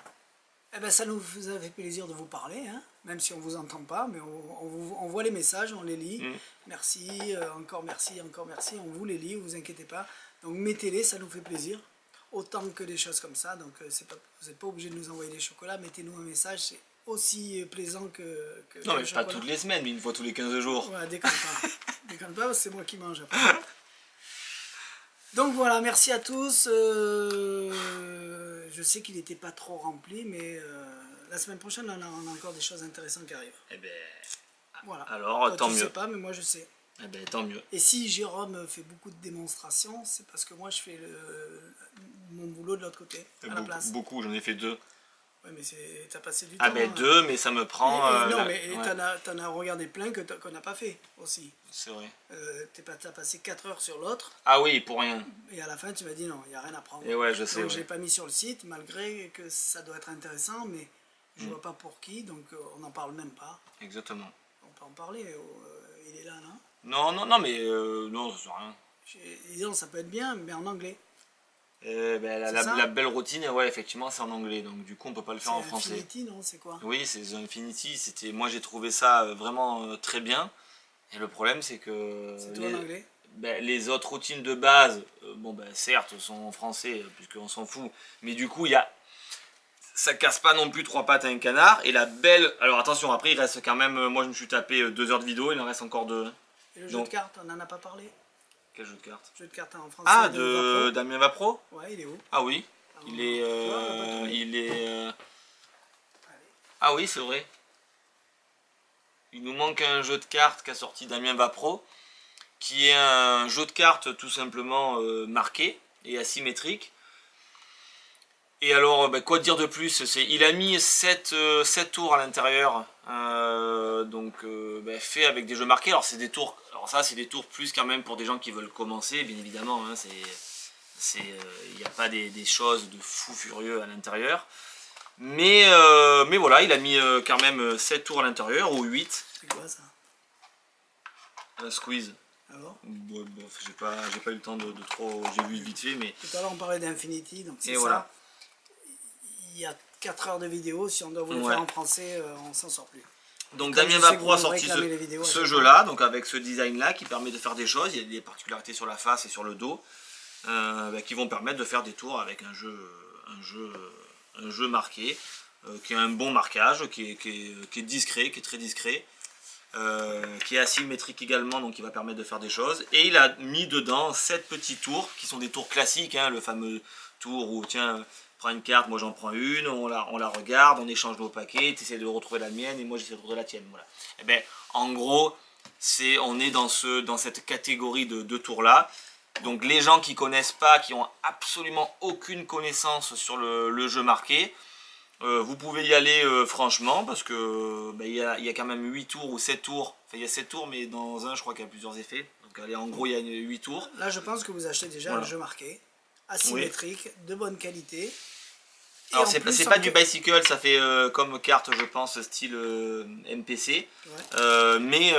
Eh ben, ça nous a fait plaisir de vous parler, hein, même si on ne vous entend pas, mais on voit les messages, on les lit. Merci, encore merci, encore merci. On vous les lit, vous inquiétez pas. Donc mettez-les, ça nous fait plaisir. Autant que des choses comme ça. Donc vous n'êtes pas obligé de nous envoyer des chocolats. Mettez-nous un message, c'est aussi plaisant que
non, mais pas toutes les semaines, mais une fois tous les 15 jours.
Ouais, déconne pas. Déconne pas, parce que c'est moi qui mange après. Donc voilà, merci à tous. Je sais qu'il n'était pas trop rempli, mais la semaine prochaine, on a encore des choses intéressantes qui arrivent.
Eh ben,
voilà.
Alors,
toi,
tant
tu
mieux.
sais pas, mais moi je sais.
Eh ben, tant mieux.
Et si Jérôme fait beaucoup de démonstrations, c'est parce que moi je fais mon boulot de l'autre côté, à la place.
Beaucoup, j'en ai fait 2.
Oui, mais t'as passé du temps.
Ah ben 2, mais ça me prend...
non, mais t'en as regardé plein qu'on n'a pas fait aussi.
C'est vrai.
T'as passé 4 heures sur l'autre.
Ah oui, pour rien.
Et à la fin, tu m'as dit non, il n'y a rien à prendre.
Et ouais, je sais.
Donc je l'ai pas mis sur le site, malgré que ça doit être intéressant, mais je vois pas pour qui, donc on n'en parle même pas.
Exactement.
On peut en parler, il est là, non?
Non, mais non, ça sert à rien.
Disons, ça peut être bien, mais en anglais.
La belle routine, ouais, effectivement, c'est en anglais, donc du coup, on peut pas le faire en français.
C'est Infinity, non? C'est quoi?
Oui, c'est The Infinity. Moi, j'ai trouvé ça vraiment très bien. Et le problème, c'est que
c'est tout en anglais.
Les autres routines de base, certes, sont en français, puisqu'on s'en fout. Mais du coup, ça casse pas non plus 3 pattes à un canard. Et la belle... Alors attention, après, il reste quand même... Moi, je me suis tapé 2 heures de vidéo, il en reste encore 2.
Et le jeu de cartes, on n'en a pas parlé?
Quel jeu de cartes?
Jeu de cartes en français.
Ah, de Damien Vapro?
Ouais, il est où?
Ah oui, il est... Ah oui, c'est vrai. Il nous manque un jeu de cartes qu'a sorti Damien Vapro, qui est un jeu de cartes tout simplement marqué et asymétrique. Et alors, quoi dire de plus? Il a mis 7 tours à l'intérieur, fait avec des jeux marqués. Alors c'est des tours, c'est des tours plus quand même pour des gens qui veulent commencer, bien évidemment. Hein, il n'y a pas des choses de fou furieux à l'intérieur. Mais voilà, il a mis quand même 7 tours à l'intérieur, ou 8.
C'est quoi ça?
Un squeeze.
Alors
j'ai pas eu le temps de trop... J'ai vu vite fait, mais...
Tout à l'heure on parlait d'Infinity, donc c'est ça.
Voilà.
Il y a 4 heures de vidéo, si on doit vous le faire en français, on s'en sort plus.
Donc Damien Vapro a sorti ce jeu-là, donc avec ce design-là, qui permet de faire des choses. Il y a des particularités sur la face et sur le dos, qui vont permettre de faire des tours avec un jeu marqué, qui a un bon marquage, qui est discret, qui est très discret, qui est asymétrique également, donc qui va permettre de faire des choses. Et il a mis dedans 7 petits tours, qui sont des tours classiques, hein, le fameux tour où, tiens, prends une carte, moi j'en prends une, on la regarde, on échange nos paquets, tu essaies de retrouver la mienne, et moi j'essaie de retrouver la tienne. Voilà. Et ben, en gros, on est dans cette catégorie de tours-là. Donc les gens qui connaissent pas, qui ont absolument aucune connaissance sur le jeu marqué, vous pouvez y aller franchement, parce que il y a quand même 8 tours ou 7 tours. Enfin, il y a 7 tours, mais dans un, je crois qu'il y a plusieurs effets. Donc allez, en gros, il y a 8 tours.
Là, je pense que vous achetez déjà un jeu marqué, asymétrique, de bonne qualité. Et alors,
c'est pas du bicycle, ça fait comme carte, je pense, style MPC. Ouais. Mais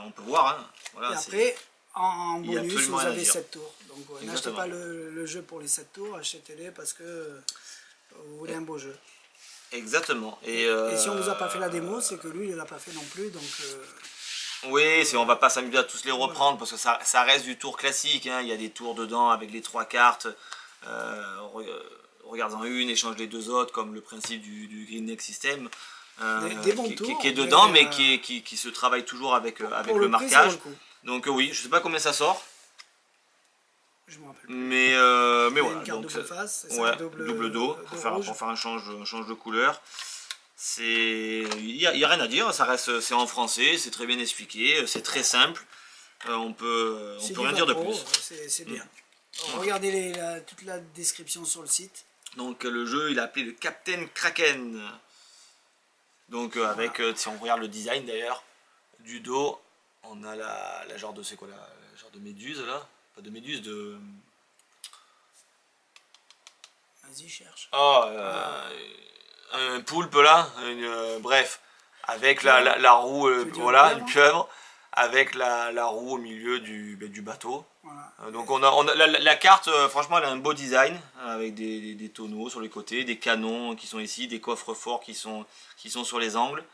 on peut voir. Hein. Voilà,
et après, en bonus, vous avez 7 tours. Donc n'achetez pas le jeu pour les 7 tours, achetez-les parce que vous voulez un beau jeu.
Exactement. Et
si on vous a pas fait la démo, c'est que lui, il l'a pas fait non plus. Donc,
oui, on va pas s'amuser à tous les reprendre, parce que ça reste du tour classique. Hein. Il y a des tours dedans avec les 3 cartes. Regarde-en une, échange les 2 autres, comme le principe du Green Neck System.
Des bons tours,
qui est dedans, mais qui se travaille toujours avec le marquage. Donc oui, je sais pas combien ça sort.
Je me rappelle plus.
Mais voilà.
Une carte double face,
double dos, pour faire un change de couleur. Il y a rien à dire, c'est en français, c'est très bien expliqué, c'est très simple. On peut rien dire de plus.
C'est bien. Regardez toute la description sur le site.
Donc le jeu, il est appelé le Captain Kraken. Donc avec, si on regarde le design d'ailleurs, du dos, on a la genre de, c'est quoi la genre de méduse là? Pas de méduse, de...
Vas-y, cherche.
Oh, un poulpe là, bref, avec la roue, voilà, une pieuvre, avec la roue au milieu du bateau.
Voilà.
Donc on a la carte, franchement, elle a un beau design, avec des tonneaux sur les côtés, des canons qui sont ici, des coffres forts qui sont sur les angles.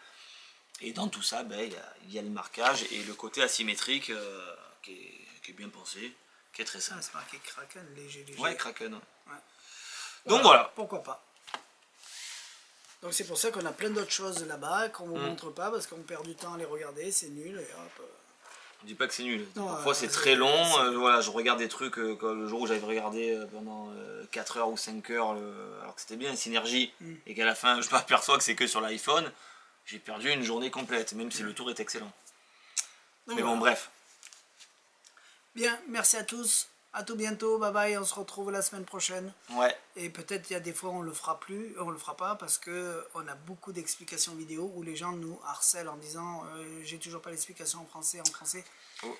Et dans tout ça, il y a le marquage et le côté asymétrique qui est bien pensé, qui est très simple.
C'est marqué Kraken, léger.
Ouais, Kraken. Ouais.
Donc
voilà.
Pourquoi pas. Donc c'est pour ça qu'on a plein d'autres choses là-bas qu'on ne vous montre pas parce qu'on perd du temps à les regarder, c'est nul. Et hop.
On dit pas que c'est nul. Parfois c'est très long. Voilà, je regarde des trucs le jour où j'avais regardé pendant 4 heures ou 5 heures, alors que c'était bien une synergie, et qu'à la fin je m'aperçois que c'est que sur l'iPhone, j'ai perdu une journée complète, même si le tour est excellent. Donc, mais bon, bref.
Bien, merci à tous. À tout bientôt, bye bye, on se retrouve la semaine prochaine.
Ouais.
Et peut-être il y a des fois on le fera pas parce que on a beaucoup d'explications vidéo où les gens nous harcèlent en disant j'ai toujours pas l'explication en français. Oh.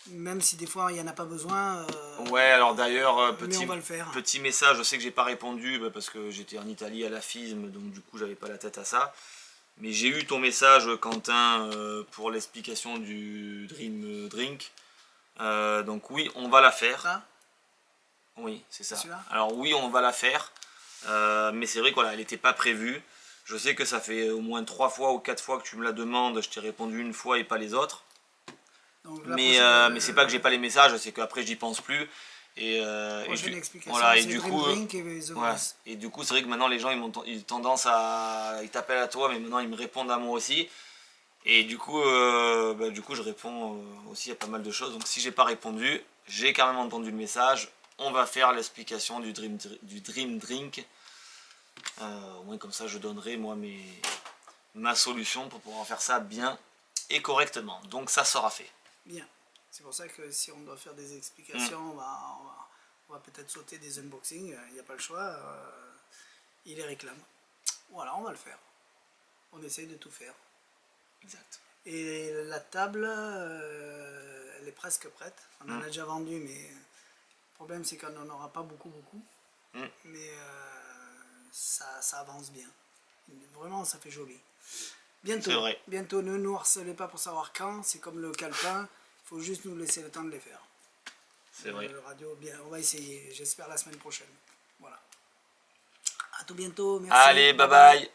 Même si des fois il n'y en a pas besoin.
Ouais, alors d'ailleurs,
petit
message, je sais que j'ai pas répondu parce que j'étais en Italie à la FISM, donc du coup j'avais pas la tête à ça. Mais j'ai eu ton message, Quentin, pour l'explication du Dream Drink. Donc oui, on va la faire.
Ça ?
Oui, c'est ça. Alors oui, on va la faire. Mais c'est vrai qu'elle n'était pas prévue. Je sais que ça fait au moins 3 fois ou 4 fois que tu me la demandes. Je t'ai répondu une fois et pas les autres. Donc, mais c'est pas que j'ai pas les messages, c'est qu'après j'y pense plus. Et du coup c'est vrai que maintenant les gens ils ont tendance ils t'appellent à toi, mais maintenant ils me répondent à moi aussi. Et du coup je réponds aussi à pas mal de choses. Donc si j'ai pas répondu, j'ai quand même entendu le message. On va faire l'explication du Dream Drink. Au moins comme ça je donnerai moi ma solution pour pouvoir faire ça bien et correctement. Donc ça sera fait.
Bien. C'est pour ça que si on doit faire des explications, on va peut-être sauter des unboxings. Il n'y a pas le choix. Il les réclame. Voilà, on va le faire. On essaye de tout faire.
Exact.
Et la table, elle est presque prête. On en a déjà vendu, mais le problème c'est qu'on n'en aura pas beaucoup. Mais ça avance bien. Vraiment, ça fait joli. Bientôt, ne nous harcelez pas pour savoir quand. C'est comme le calepin. Il faut juste nous laisser le temps de les faire.
C'est vrai.
Le radio, bien, on va essayer. J'espère la semaine prochaine. Voilà. À tout bientôt. Merci.
Allez, bye bye.